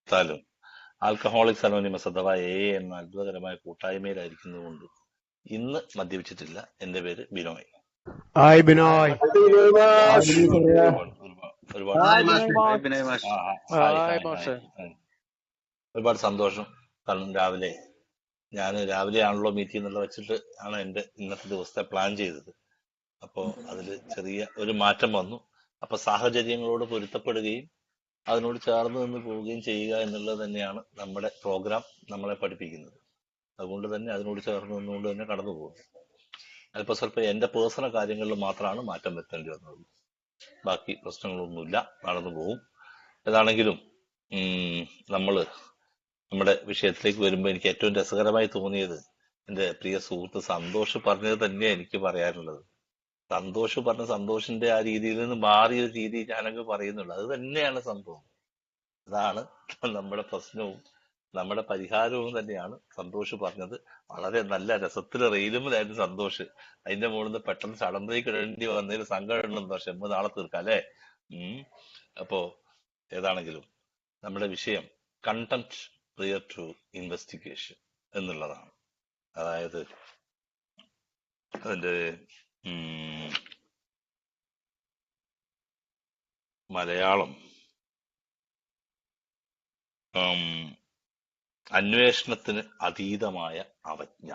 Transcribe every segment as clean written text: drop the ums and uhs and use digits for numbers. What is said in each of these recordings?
ത്താലും alcoholics anonymous അഥവാ എന്ന അത്ഭുതകരമായ കൂട്ടായ്മയിലായിരിക്കുന്നതുകൊണ്ട് ഇന്ന് മദ്യപിച്ചിട്ടില്ല. എന്റെ പേര് ബിനോയ്. ഹായ് ബിനോയ്. ഹായ് ഒരുപാട് ബിനീഷ് ഒരുപാട് അറിയാ. ഒരുപാട് ഒരുപാട് ഒരുപാട് ഹായ് സന്തോഷം. ബിനോയ് മാഷ്. ബിനോയ് മാഷ്. ആ, ഹായ് ഹായ് ഹായ് ഹായ് മാഷ്. ഹായ്. ഒരുപാട് സന്തോഷം. കാരണം ഞാൻ രാവിലെ ആണല്ലോ മീറ്റിംഗ് എന്നുള്ള വെച്ചിട്ട് ആണ് എന്റെ ഇന്നത്തെ ദിവസത്തെ പ്ലാൻ ചെയ്തത്. അപ്പോ അതിൽ ചെറിയ ഒരു മാറ്റം വന്നു. അപ്പൊ സാഹചര്യങ്ങളോട് പൊരുത്തപ്പെടുകയും അതിനോട് ചേർന്ന് നിന്ന് പോവുകയും ചെയ്യുക എന്നുള്ളത് തന്നെയാണ് നമ്മുടെ പ്രോഗ്രാം നമ്മളെ പഠിപ്പിക്കുന്നത്. അതുകൊണ്ട് തന്നെ അതിനോട് ചേർന്ന് നിന്നുകൊണ്ട് തന്നെ കടന്നു പോകും. അല്പ സ്വല്പം എന്റെ പേഴ്സണൽ കാര്യങ്ങളിൽ മാത്രമാണ് മാറ്റം വരുത്തേണ്ടി വന്നത്. ബാക്കി പ്രശ്നങ്ങളൊന്നുമില്ല, നടന്നു പോകും. ഏതാണെങ്കിലും നമ്മള് നമ്മുടെ വിഷയത്തിലേക്ക് വരുമ്പോൾ എനിക്ക് ഏറ്റവും രസകരമായി തോന്നിയത് എന്റെ പ്രിയ സുഹൃത്ത് സന്തോഷ് പറഞ്ഞത് തന്നെയാണ് എനിക്ക് പറയാനുള്ളത്. സന്തോഷ് പറഞ്ഞ സന്തോഷിന്റെ ആ രീതിയിൽ നിന്ന് മാറിയ ഒരു രീതി ഞാനങ്ങ് പറയുന്നുള്ളൂ. അത് തന്നെയാണ് സംഭവം. അതാണ് നമ്മുടെ പ്രശ്നവും നമ്മുടെ പരിഹാരവും തന്നെയാണ് സന്തോഷ് പറഞ്ഞത്. വളരെ നല്ല രസത്തിൽ റെയിലുമിലായിരുന്നു സന്തോഷ്. അതിന്റെ മുകളിൽ നിന്ന് പെട്ടെന്ന് ചടമ്പേക്ക് ഇടേണ്ടി വന്നതിൽ സങ്കടം ഉണ്ടോ? ക്ഷമ നാളെ തീർക്കാം അല്ലേ? അപ്പോ ഏതാണെങ്കിലും നമ്മുടെ വിഷയം കണ്ടംപ്റ്റ് പ്രിയർ ടു ഇൻവെസ്റ്റിഗേഷൻ എന്നുള്ളതാണ്. അതായത് അതിന്റെ മലയാളം അന്വേഷണത്തിന് അതീതമായ അവജ്ഞ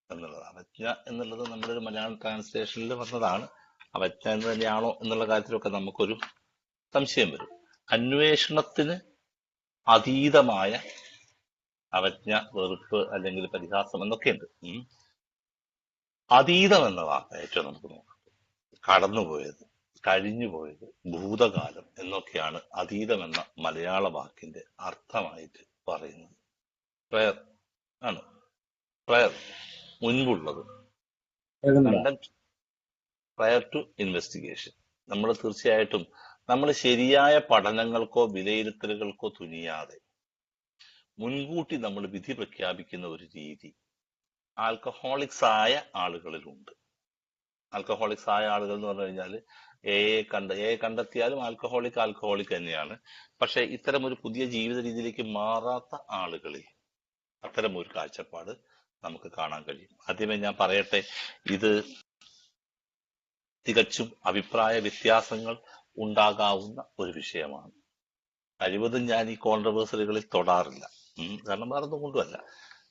എന്നുള്ളത്. അവജ്ഞ എന്നുള്ളത് നമ്മുടെ ഒരു മലയാളം ട്രാൻസ്ലേഷനിൽ വന്നതാണ്. അവജ്ഞ എന്ന് തന്നെയാണോ എന്നുള്ള കാര്യത്തിലൊക്കെ നമുക്കൊരു സംശയം വരും. അന്വേഷണത്തിന് അതീതമായ അവജ്ഞ, വെറുപ്പ് അല്ലെങ്കിൽ പരിഹാസം എന്നൊക്കെയുണ്ട്. അതീതം എന്ന വാർത്ത ഏറ്റവും നമുക്ക് നോക്കാം. കടന്നുപോയത്, കഴിഞ്ഞുപോയത്, ഭൂതകാലം എന്നൊക്കെയാണ് അതീതം എന്ന മലയാള വാക്കിന്റെ അർത്ഥമായിട്ട് പറയുന്നത്. പ്രയർ ആണ്. പ്രയർ മുൻപുള്ളത്. Contempt prior to investigation. നമ്മൾ തീർച്ചയായിട്ടും നമ്മൾ ശരിയായ പഠനങ്ങൾക്കോ വിലയിരുത്തലുകൾക്കോ തുനിയാതെ മുൻകൂട്ടി നമ്മൾ വിധി പ്രഖ്യാപിക്കുന്ന ഒരു രീതി ആൽക്കഹോളിക്സ് ആയ ആളുകളിലുണ്ട്. ആൽക്കഹോളിക്സ് ആയ ആളുകൾ എന്ന് പറഞ്ഞു കഴിഞ്ഞാൽ കണ്ടെത്തിയാലും ആൽക്കഹോളിക് തന്നെയാണ്. പക്ഷെ ഇത്തരം ഒരു പുതിയ ജീവിത രീതിയിലേക്ക് മാറാത്ത ആളുകളിൽ അത്തരം ഒരു കാഴ്ചപ്പാട് നമുക്ക് കാണാൻ കഴിയും. ആദ്യമേ ഞാൻ പറയട്ടെ, ഇത് തികച്ചും അഭിപ്രായ വ്യത്യാസങ്ങൾ ഉണ്ടാകാവുന്ന ഒരു വിഷയമാണ്. കഴിവതും ഞാൻ ഈ കോൺട്രവേഴ്സലുകളിൽ തൊടാറില്ല. കാരണം വേറൊന്നും കൊണ്ടുമല്ല.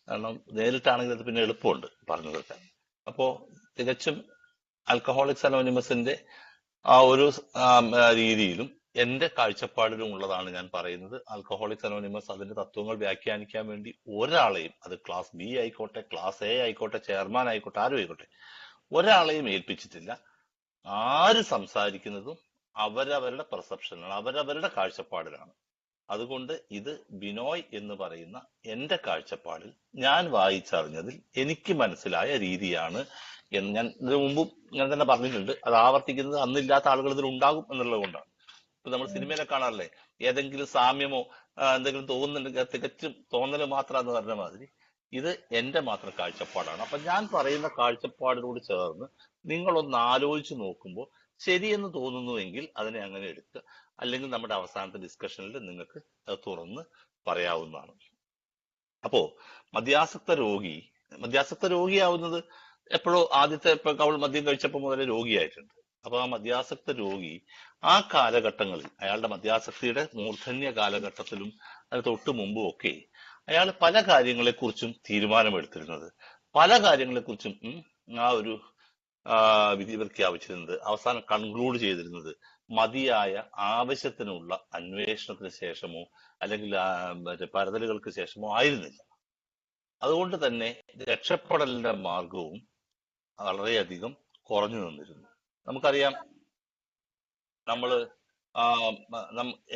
കാരണം നേരിട്ടാണെങ്കിൽ അത് പിന്നെ എളുപ്പമുണ്ട് പറഞ്ഞു തീർക്കാൻ. അപ്പോ തികച്ചും ആൽക്കഹോളിക്സ് അനോണിമസിന്റെ ആ ഒരു രീതിയിലും എന്റെ കാഴ്ചപ്പാടിലും ഉള്ളതാണ് ഞാൻ പറയുന്നത്. ആൽക്കഹോളിക്സ് അനോണിമസ് അതിന്റെ തത്വങ്ങൾ വ്യാഖ്യാനിക്കാൻ വേണ്ടി ഒരാളെയും, അത് ക്ലാസ് ബി ആയിക്കോട്ടെ, ക്ലാസ് എ ആയിക്കോട്ടെ, ചെയർമാൻ ആയിക്കോട്ടെ, ആരും ആയിക്കോട്ടെ, ഒരാളെയും ഏൽപ്പിച്ചിട്ടില്ല. ആര് സംസാരിക്കുന്നതും അവരവരുടെ പെർസെപ്ഷനാണ്, അവരവരുടെ കാഴ്ചപ്പാടിലാണ്. അതുകൊണ്ട് ഇത് ബിനോയ് എന്ന് പറയുന്ന എന്റെ കാഴ്ചപ്പാടിൽ ഞാൻ വായിച്ചറിഞ്ഞതിൽ എനിക്ക് മനസ്സിലായ രീതിയാണ് എന്ന് ഞാൻ ഇതിനു മുമ്പും ഞാൻ തന്നെ പറഞ്ഞിട്ടുണ്ട്. അത് ആവർത്തിക്കുന്നത് അന്നില്ലാത്ത ആളുകൾ ഇതിൽ ഉണ്ടാകും എന്നുള്ളത് കൊണ്ടാണ്. ഇപ്പൊ നമ്മൾ സിനിമയിലെ കാണാറില്ലേ, ഏതെങ്കിലും സാമ്യമോ എന്തെങ്കിലും തോന്നുന്നുണ്ടെങ്കിൽ തികച്ചും തോന്നല് മാത്രം എന്ന് പറഞ്ഞ മാതിരി ഇത് എന്റെ മാത്രം കാഴ്ചപ്പാടാണ്. അപ്പൊ ഞാൻ പറയുന്ന കാഴ്ചപ്പാടിനോട് ചേർന്ന് നിങ്ങളൊന്ന് ആലോചിച്ച് നോക്കുമ്പോൾ ശരിയെന്ന് തോന്നുന്നുവെങ്കിൽ അതിനെ അങ്ങനെ എടുക്കുക. അല്ലെങ്കിൽ നമ്മുടെ അവസാനത്തെ ഡിസ്കഷനിൽ നിങ്ങൾക്ക് അത് തുറന്ന് പറയാവുന്നതാണ്. അപ്പോ മദ്യാസക്ത രോഗിയാവുന്നത് എപ്പോഴോ ഇപ്പൊ അവൾ മദ്യം കഴിച്ചപ്പോൾ മുതലേ രോഗിയായിട്ടുണ്ട്. അപ്പൊ ആ മദ്യാസക്ത രോഗി ആ കാലഘട്ടങ്ങളിൽ, അയാളുടെ മദ്യാസക്തിയുടെ മൂർധന്യ കാലഘട്ടത്തിലും അതിന് തൊട്ട് മുമ്പും ഒക്കെ അയാൾ പല കാര്യങ്ങളെക്കുറിച്ചും തീരുമാനമെടുത്തിരുന്നത്, പല കാര്യങ്ങളെക്കുറിച്ചും ആ ഒരു വിധി പ്രഖ്യാപിച്ചിരുന്നത്, അവസാനം കൺക്ലൂഡ് ചെയ്തിരുന്നത് മതിയായ ആവശ്യത്തിനുള്ള അന്വേഷണത്തിന് ശേഷമോ അല്ലെങ്കിൽ മറ്റേ പരതലുകൾക്ക് ശേഷമോ ആയിരുന്നില്ല. അതുകൊണ്ട് തന്നെ രക്ഷപ്പെടലിന്റെ മാർഗവും വളരെയധികം കുറഞ്ഞു നിന്നിരുന്നു. നമുക്കറിയാം, നമ്മള്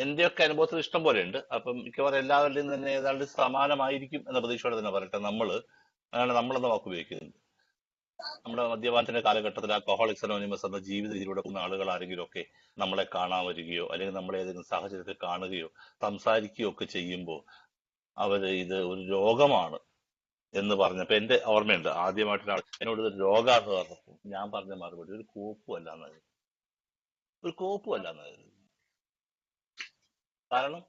എന്റെയൊക്കെ അനുഭവത്തിൽ ഇഷ്ടം പോലെ ഉണ്ട്. അപ്പം മിക്കവാറും എല്ലാവരുടെയും തന്നെ ഏതാണ്ട് സമാനമായിരിക്കും എന്ന പ്രതീക്ഷയോടെ തന്നെ പറയട്ടെ. നമ്മളെന്ന വാക്ക് ഉപയോഗിക്കുന്നുണ്ട്. നമ്മുടെ മദ്യപാനത്തിന്റെ കാലഘട്ടത്തിൽ ആൽക്കഹോളിക്സ് അനോണിമസ് എന്ന ജീവിത രീതിയിലൂടെ പോകുന്ന ആളുകൾ ആരെങ്കിലും ഒക്കെ നമ്മളെ കാണാൻ വരികയോ അല്ലെങ്കിൽ നമ്മളെ ഏതെങ്കിലും സാഹചര്യത്തിൽ കാണുകയോ സംസാരിക്കുകയോ ഒക്കെ ചെയ്യുമ്പോൾ അവര് ഇത് ഒരു രോഗമാണ് എന്ന് പറഞ്ഞപ്പോ എന്റെ ഓർമ്മയുണ്ട്, ആദ്യമായിട്ടൊരാൾ എന്നോട് ഇത് രോഗാന്ന് പറഞ്ഞപ്പോ ഞാൻ പറഞ്ഞ മറുപടി ഒരു കോപ്പുമല്ല എന്നായിരുന്നു. കാരണം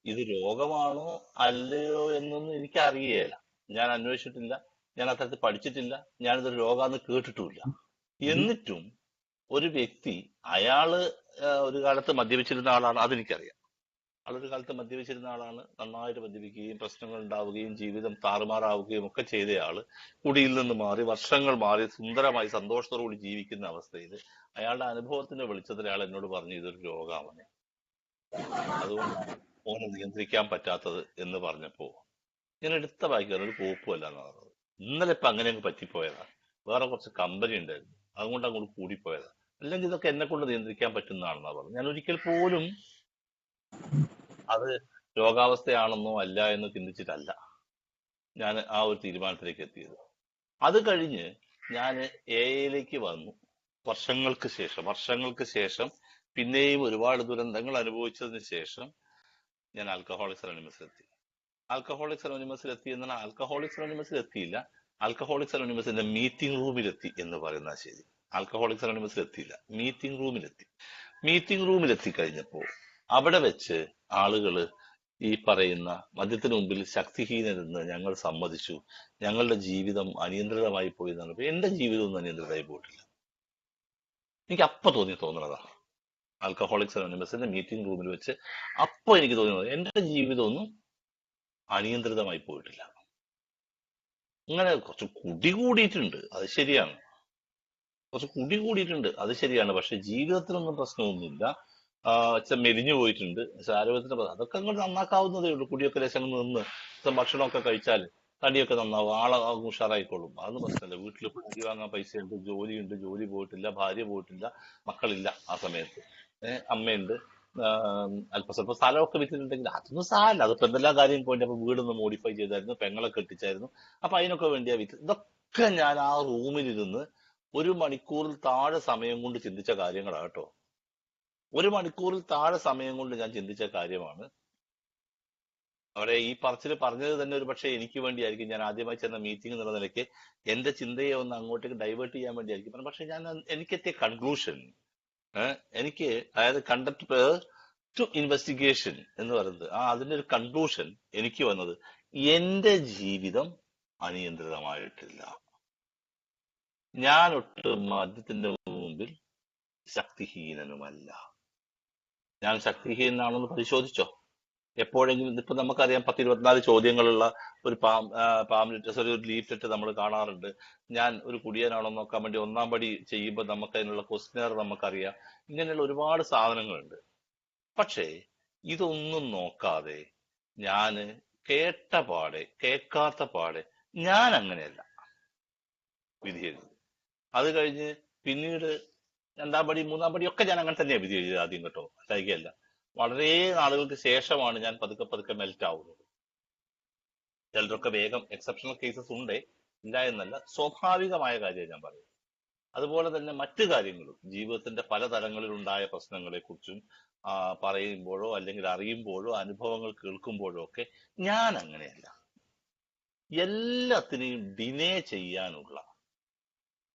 ഇത് രോഗമാണോ അല്ലയോ എന്നൊന്നും എനിക്ക് അറിയേല. ഞാൻ അന്വേഷിച്ചിട്ടില്ല, ഞാൻ അത്തരത്തിൽ പഠിച്ചിട്ടില്ല, ഞാനിതൊരു രോഗാന്ന് കേട്ടിട്ടുമില്ല. എന്നിട്ടും ഒരു വ്യക്തി, അയാള് ഒരു കാലത്ത് മദ്യപിച്ചിരുന്ന ആളാണ്, അതെനിക്കറിയാം. ആളൊരു കാലത്ത് മദ്യപിച്ചിരുന്ന ആളാണ്, നന്നായിട്ട് മദ്യപിക്കുകയും പ്രശ്നങ്ങൾ ഉണ്ടാവുകയും ജീവിതം താറുമാറാവുകയും ഒക്കെ ചെയ്തയാള് കുടിയിൽ നിന്ന് മാറി വർഷങ്ങൾ മാറി സുന്ദരമായി സന്തോഷത്തോടുകൂടി ജീവിക്കുന്ന അവസ്ഥയിൽ അയാളുടെ അനുഭവത്തിന്റെ വെളിച്ചത്തിൽ അയാൾ എന്നോട് പറഞ്ഞു ഇതൊരു രോഗമാണ്, അതുകൊണ്ടാണ് ഓനെ നിയന്ത്രിക്കാൻ പറ്റാത്തത് എന്ന് പറഞ്ഞപ്പോ ഞാൻ എടുത്ത ബാക്കിയാണ്, ഒരു കോപ്പുമല്ല എന്ന് പറഞ്ഞത്. ഇന്നലെ ഇപ്പൊ അങ്ങനെ അങ്ങ് പറ്റിപ്പോയതാ. വേറെ കുറച്ച് കമ്പനി ഉണ്ടായിരുന്നു, അതുകൊണ്ട് അങ്ങോട്ട് കൂടിപ്പോയതാ. അല്ലെങ്കിൽ ഇതൊക്കെ എന്നെ കൊണ്ട് നിയന്ത്രിക്കാൻ പറ്റുന്നതാണെന്നാ പറഞ്ഞു. ഞാൻ ഒരിക്കൽ പോലും അത് രോഗാവസ്ഥയാണെന്നോ അല്ല എന്ന് ചിന്തിച്ചിട്ടല്ല ഞാൻ ആ ഒരു തീരുമാനത്തിലേക്ക് എത്തിയത്. അത് കഴിഞ്ഞ് ഞാൻ എയിലേക്ക് വന്നു. വർഷങ്ങൾക്ക് ശേഷം പിന്നെയും ഒരുപാട് ദുരന്തങ്ങൾ അനുഭവിച്ചതിന് ശേഷം ഞാൻ ആൽക്കഹോളിക്സ് അനോണിമസിലെത്തി. ആൽക്കഹോളിക്സ് അനോണിമസിലെത്തി എന്നാൽ ആൽക്കഹോളിക്സ് അനോണിമസിൽ എത്തിയില്ല, ആൽക്കഹോളിക്സ് അനോണിമസിന്റെ മീറ്റിംഗ് റൂമിലെത്തി എന്ന് പറയുന്ന ശരി. ആൽക്കഹോളിക്സ് അനോണിമസിൽ എത്തിയില്ല, മീറ്റിംഗ് റൂമിലെത്തി. മീറ്റിംഗ് റൂമിലെത്തി കഴിഞ്ഞപ്പോ അവിടെ വെച്ച് ആളുകള് ഈ പറയുന്ന മദ്യത്തിന് മുമ്പിൽ ശക്തിഹീനരെന്ന് ഞങ്ങൾ സമ്മതിച്ചു, ഞങ്ങളുടെ ജീവിതം അനിയന്ത്രിതമായി പോയി എന്നാണ്. എന്റെ ജീവിതം ഒന്നും അനിയന്ത്രിതമായി പോയിട്ടില്ല. എനിക്ക് അപ്പൊ തോന്നണതാ ആൽക്കഹോളിക്സ് അനോണിമസിന്റെ മീറ്റിംഗ് റൂമിൽ വെച്ച് അപ്പൊ എനിക്ക് തോന്നുന്നത് എന്റെ ജീവിതമൊന്നും അനിയന്ത്രിതമായി പോയിട്ടില്ല. അങ്ങനെ കുറച്ച് കുടി കൂടിയിട്ടുണ്ട്, അത് ശരിയാണ്, കുറച്ച് കുടി കൂടിയിട്ടുണ്ട്, അത് ശരിയാണ്. പക്ഷെ ജീവിതത്തിലൊന്നും പ്രശ്നമൊന്നുമില്ല. മെലിഞ്ഞു പോയിട്ടുണ്ട്, ആരോഗ്യത്തിന്റെ അതൊക്കെ അങ്ങോട്ട് നന്നാക്കാവുന്നതേ ഉള്ളൂ. കുടിയൊക്കെ ലേശം നിന്ന് ഭക്ഷണമൊക്കെ കഴിച്ചാൽ തടിയൊക്കെ നന്നാവും, ആളെ ഉഷാറായിക്കോളും, അതൊന്നും പ്രശ്നമില്ല. വീട്ടിൽ പൊടി വാങ്ങാൻ പൈസയുണ്ട്, ജോലിയുണ്ട്, ജോലി പോയിട്ടില്ല, ഭാര്യ പോയിട്ടില്ല, മക്കളില്ല ആ സമയത്ത്, അമ്മയുണ്ട്, അല്പസ്വല്പം സ്ഥലമൊക്കെ വിറ്റിട്ടുണ്ടെങ്കിൽ അതൊന്നും സാരമില്ല. അതിപ്പോ എന്തെല്ലാം കാര്യം പോയിട്ട് അപ്പൊ വീടൊന്ന് മോഡിഫൈ ചെയ്തായിരുന്നു, പെങ്ങളെ കെട്ടിച്ചായിരുന്നു, അപ്പൊ അതിനൊക്കെ വേണ്ടിയാ വിറ്റ്. ഇതൊക്കെ ഞാൻ ആ റൂമിലിരുന്ന് 1 മണിക്കൂറിൽ താഴെ സമയം കൊണ്ട് ചിന്തിച്ച കാര്യങ്ങളാ കേട്ടോ. 1 മണിക്കൂറിൽ താഴെ സമയം കൊണ്ട് ഞാൻ ചിന്തിച്ച കാര്യമാണ്. അവിടെ ഈ പറച്ചിൽ പറഞ്ഞത് തന്നെ ഒരു പക്ഷേ എനിക്ക് വേണ്ടിയായിരിക്കും. ഞാൻ ആദ്യമായി ചെന്ന മീറ്റിംഗ് എന്നുള്ള നിലയ്ക്ക് എന്റെ ചിന്തയെ ഒന്ന് അങ്ങോട്ടേക്ക് ഡൈവേർട്ട് ചെയ്യാൻ വേണ്ടിയായിരിക്കും. പക്ഷെ എനിക്കെത്തിയ കൺക്ലൂഷൻ, എനിക്ക് അതായത് കണ്ടക്ട് ടു ഇൻവെസ്റ്റിഗേഷൻ എന്ന് പറയുന്നത്, അതിന്റെ ഒരു കൺക്ലൂഷൻ എനിക്ക് വന്നത്, എന്റെ ജീവിതം അനിയന്ത്രിതമായിട്ടില്ല. ഞാൻ ഒട്ടും മദ്യത്തിന്റെ മുമ്പിൽ ശക്തിഹീനനുമല്ല. ഞാൻ ശക്തിഹീനാണെന്ന് പരിശോധിച്ചോ എപ്പോഴെങ്കിലും? ഇപ്പൊ നമുക്കറിയാം 10-24 ചോദ്യങ്ങളുള്ള ഒരു പാംലെറ്റ്, ഒരു ലീഫ്ലെറ്റ് നമ്മൾ കാണാറുണ്ട്. ഞാൻ ഒരു കുടിയനാണോ നോക്കാൻ വേണ്ടി 1-ാം പടി ചെയ്യുമ്പോൾ നമുക്ക് അതിനുള്ള ക്വസ്റ്റ്യനർ നമുക്കറിയാം. ഇങ്ങനെയുള്ള ഒരുപാട് സാധനങ്ങളുണ്ട്. പക്ഷേ ഇതൊന്നും നോക്കാതെ ഞാന് കേൾക്കാത്ത പാടെ ഞാൻ അങ്ങനെയല്ല വിധി എഴുതി. അത് കഴിഞ്ഞ് പിന്നീട് 2-ാം പടി 3-ാം പടി ഒക്കെ ഞാൻ അങ്ങനെ തന്നെയാണ് വിധി എഴുതിയത് ആദ്യം കേട്ടോ, അല്ല. വളരെ നാളുകൾക്ക് ശേഷമാണ് ഞാൻ പതുക്കെ മെൽറ്റ് ആവുന്നത്. ചിലരൊക്കെ വേഗം, എക്സെപ്ഷണൽ കേസസ് ഉണ്ട്, ഇല്ല എന്നല്ല, സ്വാഭാവികമായ കാര്യം ഞാൻ പറയും. അതുപോലെ തന്നെ മറ്റു കാര്യങ്ങളും ജീവിതത്തിന്റെ പല തലങ്ങളിൽ ഉണ്ടായ പ്രശ്നങ്ങളെ കുറിച്ചും പറയുമ്പോഴോ അല്ലെങ്കിൽ അറിയുമ്പോഴോ അനുഭവങ്ങൾ കേൾക്കുമ്പോഴോ ഒക്കെ ഞാൻ അങ്ങനെയല്ല. എല്ലാത്തിനെയും ഡിനേ ചെയ്യാനുള്ള,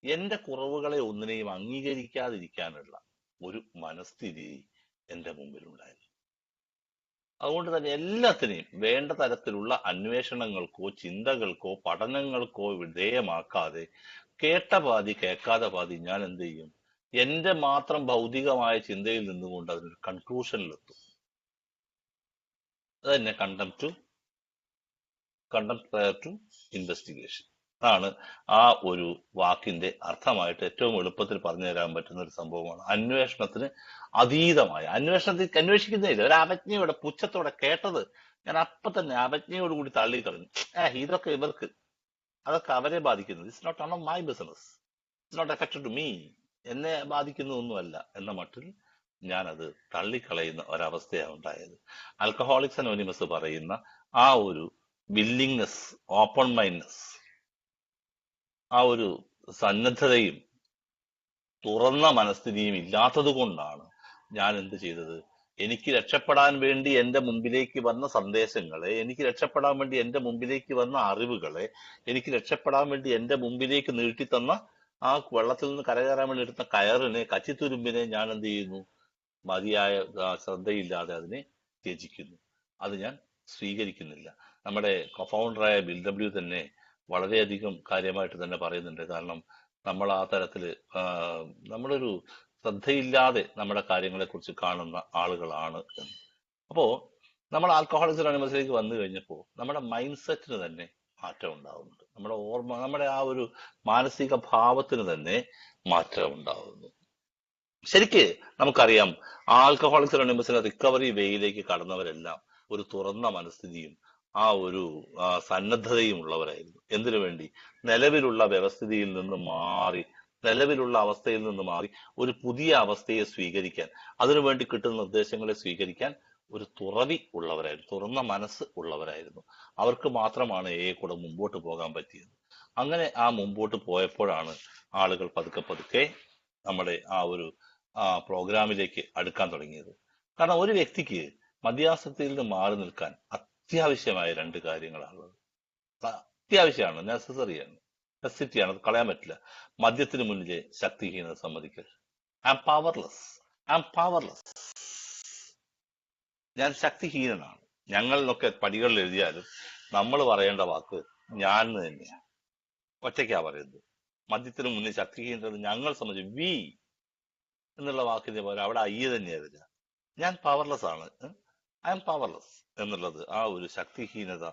എന്റെ കുറവുകളെ ഒന്നിനെയും അംഗീകരിക്കാതിരിക്കാനുള്ള ഒരു മനസ്ഥിതി എന്റെ മുമ്പിലുണ്ടായിരുന്നു. അതുകൊണ്ട് തന്നെ എല്ലാത്തിനെയും വേണ്ട തരത്തിലുള്ള അന്വേഷണങ്ങൾക്കോ ചിന്തകൾക്കോ പഠനങ്ങൾക്കോ വിധേയമാക്കാതെ കേട്ട പാതി കേൾക്കാതെ പാതി ഞാൻ എന്ത് ചെയ്യും, എന്റെ മാത്രം ഭൗതികമായ ചിന്തയിൽ നിന്നുകൊണ്ട് അതിനൊരു കൺക്ലൂഷനിലെത്തും. അത് തന്നെ കണ്ടംപ്റ്റ് പ്രയർ ടു ഇൻവെസ്റ്റിഗേഷൻ ആണ് ആ ഒരു വാക്കിന്റെ അർത്ഥമായിട്ട് ഏറ്റവും എളുപ്പത്തിൽ പറഞ്ഞു തരാൻ പറ്റുന്ന ഒരു സംഭവമാണ്. അന്വേഷണത്തിന് അതീതമായ, അന്വേഷിക്കുന്നേ ഇല്ല, ഒരു അവജ്ഞയോടെ പുച്ഛത്തോടെ കേട്ടത് ഞാൻ അപ്പൊ തന്നെ അവജ്ഞയോടുകൂടി തള്ളിക്കളഞ്ഞു. ഇതൊക്കെ ഇവർക്ക്, അതൊക്കെ അവരെ ബാധിക്കുന്നത്, it's not on my business, it's not affected to me, എന്നെ ബാധിക്കുന്നതൊന്നുമല്ല എന്ന മട്ടിൽ ഞാനത് തള്ളിക്കളയുന്ന ഒരവസ്ഥയാണ് ഉണ്ടായത്. ആൽക്കഹോളിക്സ് അനോണിമസ് പറയുന്ന ആ ഒരു വില്ലിങ്നെസ്, ഓപ്പൺ മൈൻഡ്നെസ്, ആ ഒരു സന്നദ്ധതയും തുറന്ന മനസ്ഥിതിയും ഇല്ലാത്തത് കൊണ്ടാണ് ഞാൻ എന്ത് ചെയ്തത്, എനിക്ക് രക്ഷപ്പെടാൻ വേണ്ടി എന്റെ മുമ്പിലേക്ക് വന്ന സന്ദേശങ്ങളെ, എനിക്ക് രക്ഷപ്പെടാൻ വേണ്ടി എന്റെ മുമ്പിലേക്ക് വന്ന അറിവുകളെ, എനിക്ക് രക്ഷപ്പെടാൻ വേണ്ടി എന്റെ മുമ്പിലേക്ക് നീട്ടിത്തന്ന ആ വെള്ളത്തിൽ നിന്ന് കരകയറാൻ വേണ്ടി എടുത്ത കയറിനെ, കച്ചിത്തുരുമ്പിനെ ഞാൻ എന്ത് ചെയ്യുന്നു, മതിയായ ശ്രദ്ധയില്ലാതെ അതിനെ ത്യജിക്കുന്നു. അത് ഞാൻ സ്വീകരിക്കുന്നില്ല. നമ്മുടെ ഫൗണ്ടറായ ബിൽ ഡബ്ല്യു തന്നെ വളരെയധികം കാര്യമായിട്ട് തന്നെ പറയുന്നുണ്ട്. കാരണം നമ്മൾ ആ തരത്തില് നമ്മളൊരു ശ്രദ്ധയില്ലാതെ നമ്മുടെ കാര്യങ്ങളെ കുറിച്ച് കാണുന്ന ആളുകളാണ് എന്ന്. അപ്പോ നമ്മൾ ആൽക്കഹോളിക്സ് അനോണിമസിലേക്ക് വന്നു കഴിഞ്ഞപ്പോൾ നമ്മുടെ മൈൻഡ് സെറ്റിന് തന്നെ മാറ്റം ഉണ്ടാവുന്നുണ്ട്. നമ്മുടെ ഓർമ്മ, നമ്മുടെ ആ ഒരു മാനസിക ഭാവത്തിന് തന്നെ മാറ്റം ഉണ്ടാവുന്നു. ശരിക്ക് നമുക്കറിയാം, ആൽക്കഹോളിക്സ് അനോണിമസിലെ റിക്കവറി വേയിലേക്ക് കടന്നവരെല്ലാം ഒരു തുറന്ന മനസ്ഥിതിയും ആ ഒരു സന്നദ്ധതയും ഉള്ളവരായിരുന്നു. എന്തിനു വേണ്ടി? നിലവിലുള്ള വ്യവസ്ഥിതിയിൽ നിന്ന് മാറി, നിലവിലുള്ള അവസ്ഥയിൽ നിന്ന് മാറി ഒരു പുതിയ അവസ്ഥയെ സ്വീകരിക്കാൻ, അതിനുവേണ്ടി കിട്ടുന്ന നിർദ്ദേശങ്ങളെ സ്വീകരിക്കാൻ ഒരു തുറവി ഉള്ളവരായിരുന്നു, തുറന്ന മനസ്സ് ഉള്ളവരായിരുന്നു. അവർക്ക് മാത്രമാണ് കൂടെ മുമ്പോട്ട് പോകാൻ പറ്റിയത്. അങ്ങനെ ആ മുമ്പോട്ട് പോയപ്പോഴാണ് ആളുകൾ പതുക്കെ പതുക്കെ നമ്മുടെ ആ ഒരു പ്രോഗ്രാമിലേക്ക് അടുക്കാൻ തുടങ്ങിയത്. കാരണം ഒരു വ്യക്തിക്ക് മദ്യാസക്തിയിൽ നിന്ന് മാറി നിൽക്കാൻ അത്യാവശ്യമായ രണ്ട് കാര്യങ്ങളാണുള്ളത്. അത്യാവശ്യമാണ്, നെസസറിയാണ്, നെസസിറ്റിയാണ്, അത് കളയാൻ പറ്റില്ല. മദ്യത്തിന് മുന്നിലെ ശക്തിഹീനത സമ്മതിക്കൽ. I am powerless, I am powerless, ഞാൻ ശക്തിഹീനനാണ്. ഞങ്ങൾ എന്നൊക്കെ പടികളിൽ എഴുതിയാലും നമ്മൾ പറയേണ്ട വാക്ക് ഞാൻ തന്നെയാണ്, ഒറ്റയ്ക്കാ പറയുന്നത്. മദ്യത്തിന് മുന്നിൽ ശക്തിഹീനത ഞങ്ങൾ സംബന്ധിച്ച് വി എന്നുള്ള വാക്കിന്റെ പോലെ അവിടെ അയ്യ തന്നെയാ. ഞാൻ പവർലെസ് ആണ്, ഐ ആം പവർലെസ് എന്നുള്ളത്, ആ ഒരു ശക്തിഹീനത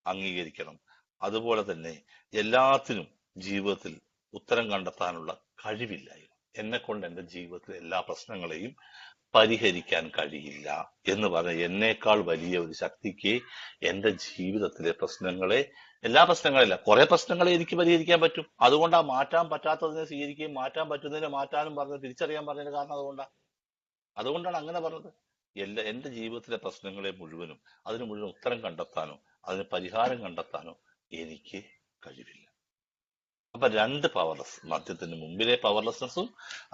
അംഗീകരിക്കണം. അതുപോലെ തന്നെ എല്ലാത്തിനും ജീവിതത്തിൽ ഉത്തരം കണ്ടെത്താനുള്ള കഴിവില്ലായ്മ. എന്നെ കൊണ്ട് എന്റെ ജീവിതത്തിലെ എല്ലാ പ്രശ്നങ്ങളെയും പരിഹരിക്കാൻ കഴിയില്ല എന്ന് പറഞ്ഞ എന്നേക്കാൾ വലിയ ഒരു ശക്തിക്ക് എന്റെ ജീവിതത്തിലെ പ്രശ്നങ്ങളെ, എല്ലാ പ്രശ്നങ്ങളില്ല, കുറെ പ്രശ്നങ്ങളെ എനിക്ക് പരിഹരിക്കാൻ പറ്റും. അതുകൊണ്ട് ആ മാറ്റാൻ പറ്റാത്തതിനെ സ്വീകരിക്കുകയും മാറ്റാൻ പറ്റുന്നതിനെ മാറ്റാനും പറഞ്ഞ് തിരിച്ചറിയാൻ പറഞ്ഞതിന് കാരണം അതുകൊണ്ടാണ് അങ്ങനെ പറഞ്ഞത്. എന്റെ ജീവിതത്തിലെ പ്രശ്നങ്ങളെ മുഴുവനും, അതിന് മുഴുവൻ ഉത്തരം കണ്ടെത്താനോ അതിന് പരിഹാരം കണ്ടെത്താനോ എനിക്ക് കഴിവില്ല. അപ്പൊ രണ്ട് പവർലെസ്, മദ്യത്തിന് മുമ്പിലെ പവർലെസ്നെസ്സും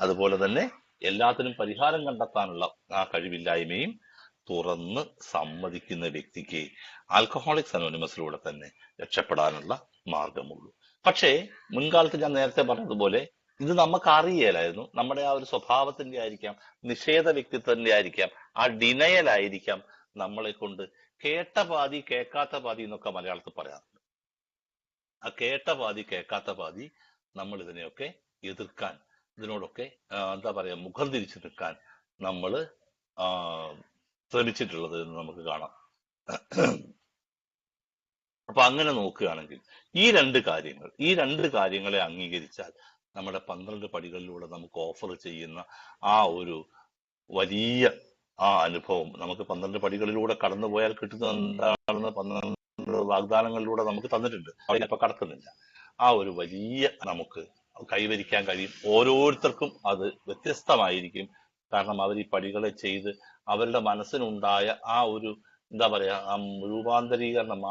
അതുപോലെ തന്നെ എല്ലാത്തിനും പരിഹാരം കണ്ടെത്താനുള്ള ആ കഴിവില്ലായ്മയും തുറന്ന് സമ്മതിക്കുന്ന വ്യക്തിക്ക് ആൽക്കഹോളിക്സ് അനോണിമസിലൂടെ തന്നെ രക്ഷപ്പെടാനുള്ള മാർഗമുള്ളൂ. പക്ഷേ മുൻകാലത്ത് ഞാൻ നേരത്തെ പറഞ്ഞതുപോലെ ഇത് നമുക്ക് അറിയലായിരുന്നു. നമ്മുടെ ആ ഒരു സ്വഭാവത്തിന്റെ ആയിരിക്കാം, നിഷേധ വ്യക്തിത്വത്തിന്റെ ആയിരിക്കാം, ആ ഡിനയലായിരിക്കാം നമ്മളെ കൊണ്ട് കേട്ട പാതി കേൾക്കാത്ത പാതി എന്നൊക്കെ മലയാളത്തിൽ പറയാറുണ്ട്. ആ കേട്ട പാതി കേൾക്കാത്ത പാതി നമ്മൾ ഇതിനെയൊക്കെ എതിർക്കാൻ, ഇതിനോടൊക്കെ എന്താ പറയാ, മുഖം തിരിച്ചു നിൽക്കാൻ നമ്മൾ ശ്രമിച്ചിട്ടുള്ളത് എന്ന് നമുക്ക് കാണാം. അപ്പൊ അങ്ങനെ നോക്കുകയാണെങ്കിൽ ഈ രണ്ട് കാര്യങ്ങളെ അംഗീകരിച്ചാൽ നമ്മുടെ 12 പടികളിലൂടെ നമുക്ക് ഓഫർ ചെയ്യുന്ന ആ ഒരു വലിയ ആ അനുഭവം, നമുക്ക് 12 പടികളിലൂടെ കടന്നുപോയാൽ കിട്ടുന്ന എന്താണെന്ന് 12 വാഗ്ദാനങ്ങളിലൂടെ നമുക്ക് തന്നിട്ടുണ്ട്, ഇപ്പൊ കടക്കുന്നില്ല. ആ ഒരു വലിയ നമുക്ക് കൈവരിക്കാൻ കഴിയും. ഓരോരുത്തർക്കും അത് വ്യത്യസ്തമായിരിക്കും. കാരണം അവർ ഈ പടികളെ ചെയ്ത് അവരുടെ മനസ്സിനുണ്ടായ ആ ഒരു എന്താ പറയാ, ആ രൂപാന്തരീകരണം,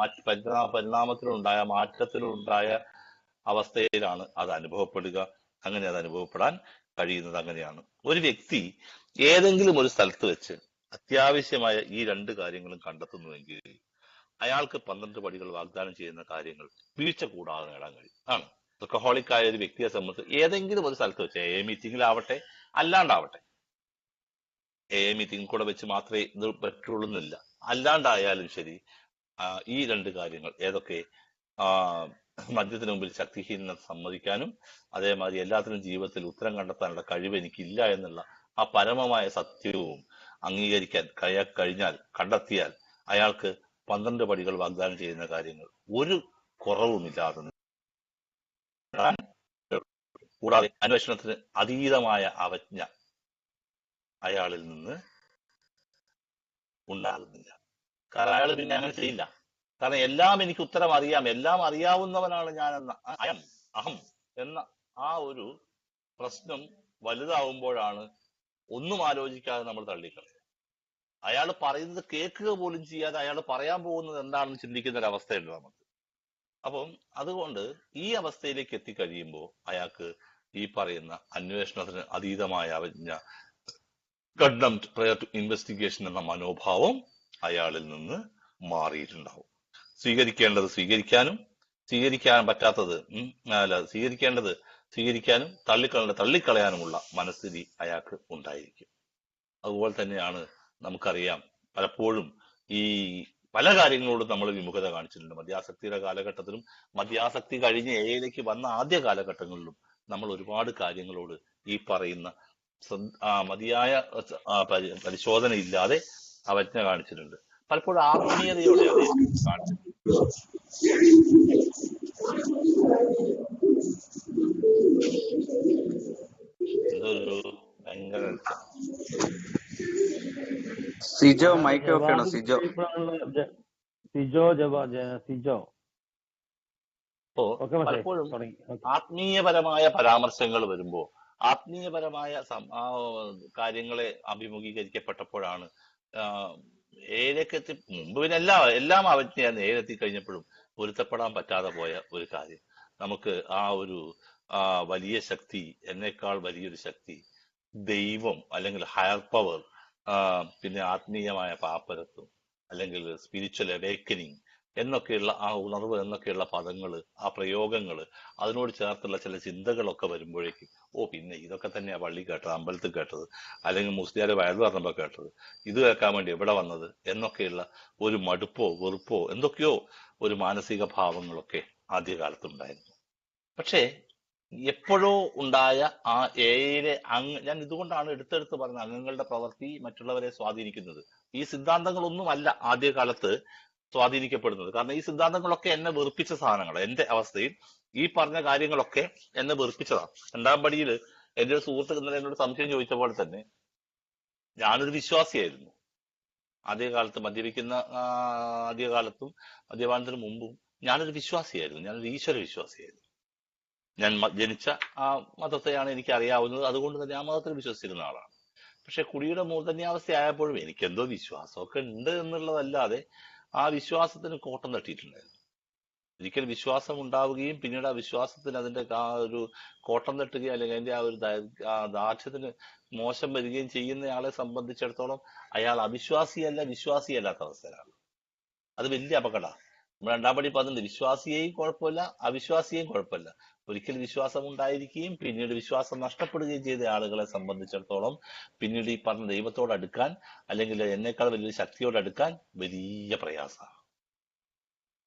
പരിണാമത്തിലുണ്ടായ മാറ്റത്തിലുണ്ടായ അവസ്ഥയിലാണ് അത് അനുഭവപ്പെടുക. അങ്ങനെ അത് അനുഭവപ്പെടാൻ കഴിയുന്നത് അങ്ങനെയാണ്. ഒരു വ്യക്തി ഏതെങ്കിലും ഒരു സ്ഥലത്ത് വെച്ച് അത്യാവശ്യമായ ഈ രണ്ട് കാര്യങ്ങളും കണ്ടെത്തുന്നുവെങ്കിൽ അയാൾക്ക് 12 പടികൾ വാഗ്ദാനം ചെയ്യുന്ന കാര്യങ്ങൾ വീഴ്ച കൂടാതെ നേടാൻ കഴിയും ആണ്. ആൽക്കഹോളിക് ആയ ഒരു വ്യക്തിയെ സംബന്ധിച്ച് ഏതെങ്കിലും ഒരു സ്ഥലത്ത് വെച്ച്, മീറ്റിംഗിലാവട്ടെ അല്ലാണ്ടാവട്ടെ, മീറ്റിംഗ് കൂടെ വെച്ച് മാത്രമേ ഇത് പറ്റുള്ളൂ എന്നില്ല, അല്ലാണ്ടായാലും ശരി, ഈ രണ്ട് കാര്യങ്ങൾ ഏതൊക്കെ, മദ്യത്തിന് മുമ്പിൽ ശക്തിഹീനത സമ്മതിക്കാനും അതേമാതിരി എല്ലാത്തിനും ജീവിതത്തിൽ ഉത്തരം കണ്ടെത്താനുള്ള കഴിവ് എനിക്കില്ല എന്നുള്ള ആ പരമമായ സത്യവും അംഗീകരിക്കാൻ കഴിഞ്ഞാൽ, കണ്ടെത്തിയാൽ അയാൾക്ക് 12 പടികൾ വാഗ്ദാനം ചെയ്യുന്ന കാര്യങ്ങൾ ഒരു കുറവുമില്ലാതെ, കൂടാതെ അന്വേഷണത്തിന് അതീതമായ അവജ്ഞ അയാളിൽ നിന്ന് ഉണ്ടാകുന്നില്ല. കാരണം അയാൾ പിന്നെ അങ്ങനെ ചെയ്യില്ല. കാരണം എല്ലാം എനിക്ക് ഉത്തരം അറിയാം, എല്ലാം അറിയാവുന്നവനാണ് ഞാൻ എന്ന അഹം എന്ന ആ ഒരു പ്രശ്നം വലുതാവുമ്പോഴാണ് ഒന്നും ആലോചിക്കാതെ നമ്മൾ തള്ളിക്കളയുക. അയാൾ പറയുന്നത് കേൾക്കുക പോലും ചെയ്യാതെ അയാൾ പറയാൻ പോകുന്നത് എന്താണെന്ന് ചിന്തിക്കുന്ന ഒരു അവസ്ഥയുണ്ട് നമുക്ക്. അപ്പം അതുകൊണ്ട് ഈ അവസ്ഥയിലേക്ക് എത്തിക്കഴിയുമ്പോൾ അയാൾക്ക് ഈ പറയുന്ന അന്വേഷണത്തിന് അതീതമായ അവജ്ഞ, കണ്ടംപ്റ്റ് പ്രയർ ടു ഇൻവെസ്റ്റിഗേഷൻ എന്ന മനോഭാവം അയാളിൽ നിന്ന് മാറിയിട്ടുണ്ടാവും. സ്വീകരിക്കേണ്ടത് സ്വീകരിക്കാനും, സ്വീകരിക്കാൻ പറ്റാത്തത് സ്വീകരിക്കേണ്ടത് സ്വീകരിക്കാനും, തള്ളിക്കളയാനുമുള്ള മനസ്ഥിതി അയാൾക്ക് ഉണ്ടായിരിക്കും. അതുപോലെ തന്നെയാണ് നമുക്കറിയാം, പലപ്പോഴും ഈ പല കാര്യങ്ങളോടും നമ്മൾ വിമുഖത കാണിച്ചിട്ടുണ്ട്. മദ്യാസക്തിയുടെ കാലഘട്ടത്തിലും മദ്യാസക്തി കഴിഞ്ഞ് എയിലേക്ക് വന്ന ആദ്യ കാലഘട്ടങ്ങളിലും നമ്മൾ ഒരുപാട് കാര്യങ്ങളോട് ഈ പറയുന്ന മതിയായ പരിശോധന ഇല്ലാതെ അവജ്ഞ കാണിച്ചിട്ടുണ്ട്. പലപ്പോഴും ആത്മീയതയോടെ അത് കാണിച്ചിട്ടുണ്ട്. ഇതൊരു ഭയങ്കര സിജോ മൈക്ക് ഓഫ് ചെയ്യണം. സിജോ സിജോ അപ്പോ പലപ്പോഴും ആത്മീയപരമായ പരാമർശങ്ങൾ വരുമ്പോ ആത്മീയപരമായ കാര്യങ്ങളെ അഭിമുഖീകരിക്കപ്പെട്ടപ്പോഴാണ് ഏഴെത്തി മുമ്പ് പിന്നെ എല്ലാം അവജ്ഞയായിരുന്നു. ഏഴെത്തി കഴിഞ്ഞപ്പോഴും പൊരുത്തപ്പെടാൻ പറ്റാതെ പോയ ഒരു കാര്യം, നമുക്ക് ആ ഒരു വലിയ ശക്തി, എന്നേക്കാൾ വലിയൊരു ശക്തി, ദൈവം അല്ലെങ്കിൽ ഹയർ പവർ, പിന്നെ ആത്മീയമായ പാപ്പരത്വം അല്ലെങ്കിൽ സ്പിരിച്വൽ അവേക്കനിങ് എന്നൊക്കെയുള്ള ആ ഉണർവ് എന്നൊക്കെയുള്ള പദങ്ങള്, ആ പ്രയോഗങ്ങള്, അതിനോട് ചേർത്തുള്ള ചില ചിന്തകളൊക്കെ വരുമ്പോഴേക്കും പിന്നെ ഇതൊക്കെ തന്നെയാ പള്ളി കേട്ടത്, അമ്പലത്തിൽ കേട്ടത്, അല്ലെങ്കിൽ മുസ്ലിയാര് വയൽ പറഞ്ഞപ്പോ കേട്ടത്, ഇത് കേൾക്കാൻ വേണ്ടി എവിടെ വന്നത് എന്നൊക്കെയുള്ള ഒരു മടുപ്പോ വെറുപ്പോ എന്തൊക്കെയോ ഒരു മാനസിക ഭാവങ്ങളൊക്കെ ആദ്യകാലത്തുണ്ടായിരുന്നു. പക്ഷേ എപ്പോഴോ ഉണ്ടായ ആ എയിലെ ഞാൻ ഇതുകൊണ്ടാണ് എടുത്തെടുത്ത് പറഞ്ഞത്, അംഗങ്ങളുടെ പ്രവൃത്തി മറ്റുള്ളവരെ സ്വാധീനിക്കുന്നത്. ഈ സിദ്ധാന്തങ്ങളൊന്നുമല്ല ആദ്യകാലത്ത് സ്വാധീനിക്കപ്പെടുന്നത്. കാരണം ഈ സിദ്ധാന്തങ്ങളൊക്കെ എന്നെ വെറുപ്പിച്ച സാധനങ്ങൾ. എന്റെ അവസ്ഥയിൽ ഈ പറഞ്ഞ കാര്യങ്ങളൊക്കെ എന്നെ വെറുപ്പിച്ചതാണ്. രണ്ടാം പടിയിൽ എന്റെ ഒരു സുഹൃത്ത് ഇന്നലെ എന്നോട് സംശയം ചോദിച്ച പോലെ തന്നെ ഞാനൊരു വിശ്വാസിയായിരുന്നു. ആദ്യകാലത്ത് മദ്യപിക്കുന്ന ആദ്യകാലത്തും മദ്യപാനത്തിന് മുമ്പും ഞാനൊരു വിശ്വാസിയായിരുന്നു. ഞാനൊരു ഈശ്വര വിശ്വാസിയായിരുന്നു. ഞാൻ ജനിച്ച ആ മതത്തെയാണ് എനിക്ക് അറിയാവുന്നത്. അതുകൊണ്ട് തന്നെ ആ മതത്തിൽ വിശ്വസിച്ചിരുന്ന ആളാണ്. പക്ഷെ കുടിയുടെ മൂർധന്യാവസ്ഥയായപ്പോഴും എനിക്കെന്തോ വിശ്വാസമൊക്കെ ഉണ്ട് എന്നുള്ളതല്ലാതെ ആ വിശ്വാസത്തിന് കോട്ടം തട്ടിയിട്ടുണ്ടായിരുന്നു. ഒരിക്കൽ വിശ്വാസം ഉണ്ടാവുകയും പിന്നീട് ആ വിശ്വാസത്തിന് അതിന്റെ ആ ഒരു കോട്ടം തട്ടുകയും അല്ലെങ്കിൽ അതിന്റെ ആ ഒരു ദാർഢ്യത്തിന് മോശം വരികയും ചെയ്യുന്നയാളെ സംബന്ധിച്ചിടത്തോളം അയാൾ അവിശ്വാസിയല്ല, വിശ്വാസിയല്ലാത്ത അവസ്ഥയിലാണ്. അത് വലിയ അപകടമാണ്. നമ്മൾ രണ്ടാം പടി പറഞ്ഞിട്ടുണ്ട്, വിശ്വാസിയെയും കുഴപ്പമില്ല, അവിശ്വാസിയെയും കുഴപ്പമില്ല. ഒരിക്കൽ വിശ്വാസം ഉണ്ടായിരിക്കുകയും പിന്നീട് വിശ്വാസം നഷ്ടപ്പെടുകയും ചെയ്ത ആളുകളെ സംബന്ധിച്ചിടത്തോളം പിന്നീട് ഈ പറഞ്ഞ ദൈവത്തോട് അടുക്കാൻ അല്ലെങ്കിൽ എന്നേക്കാൾ വലിയൊരു ശക്തിയോട് അടുക്കാൻ വലിയ പ്രയാസമാണ്,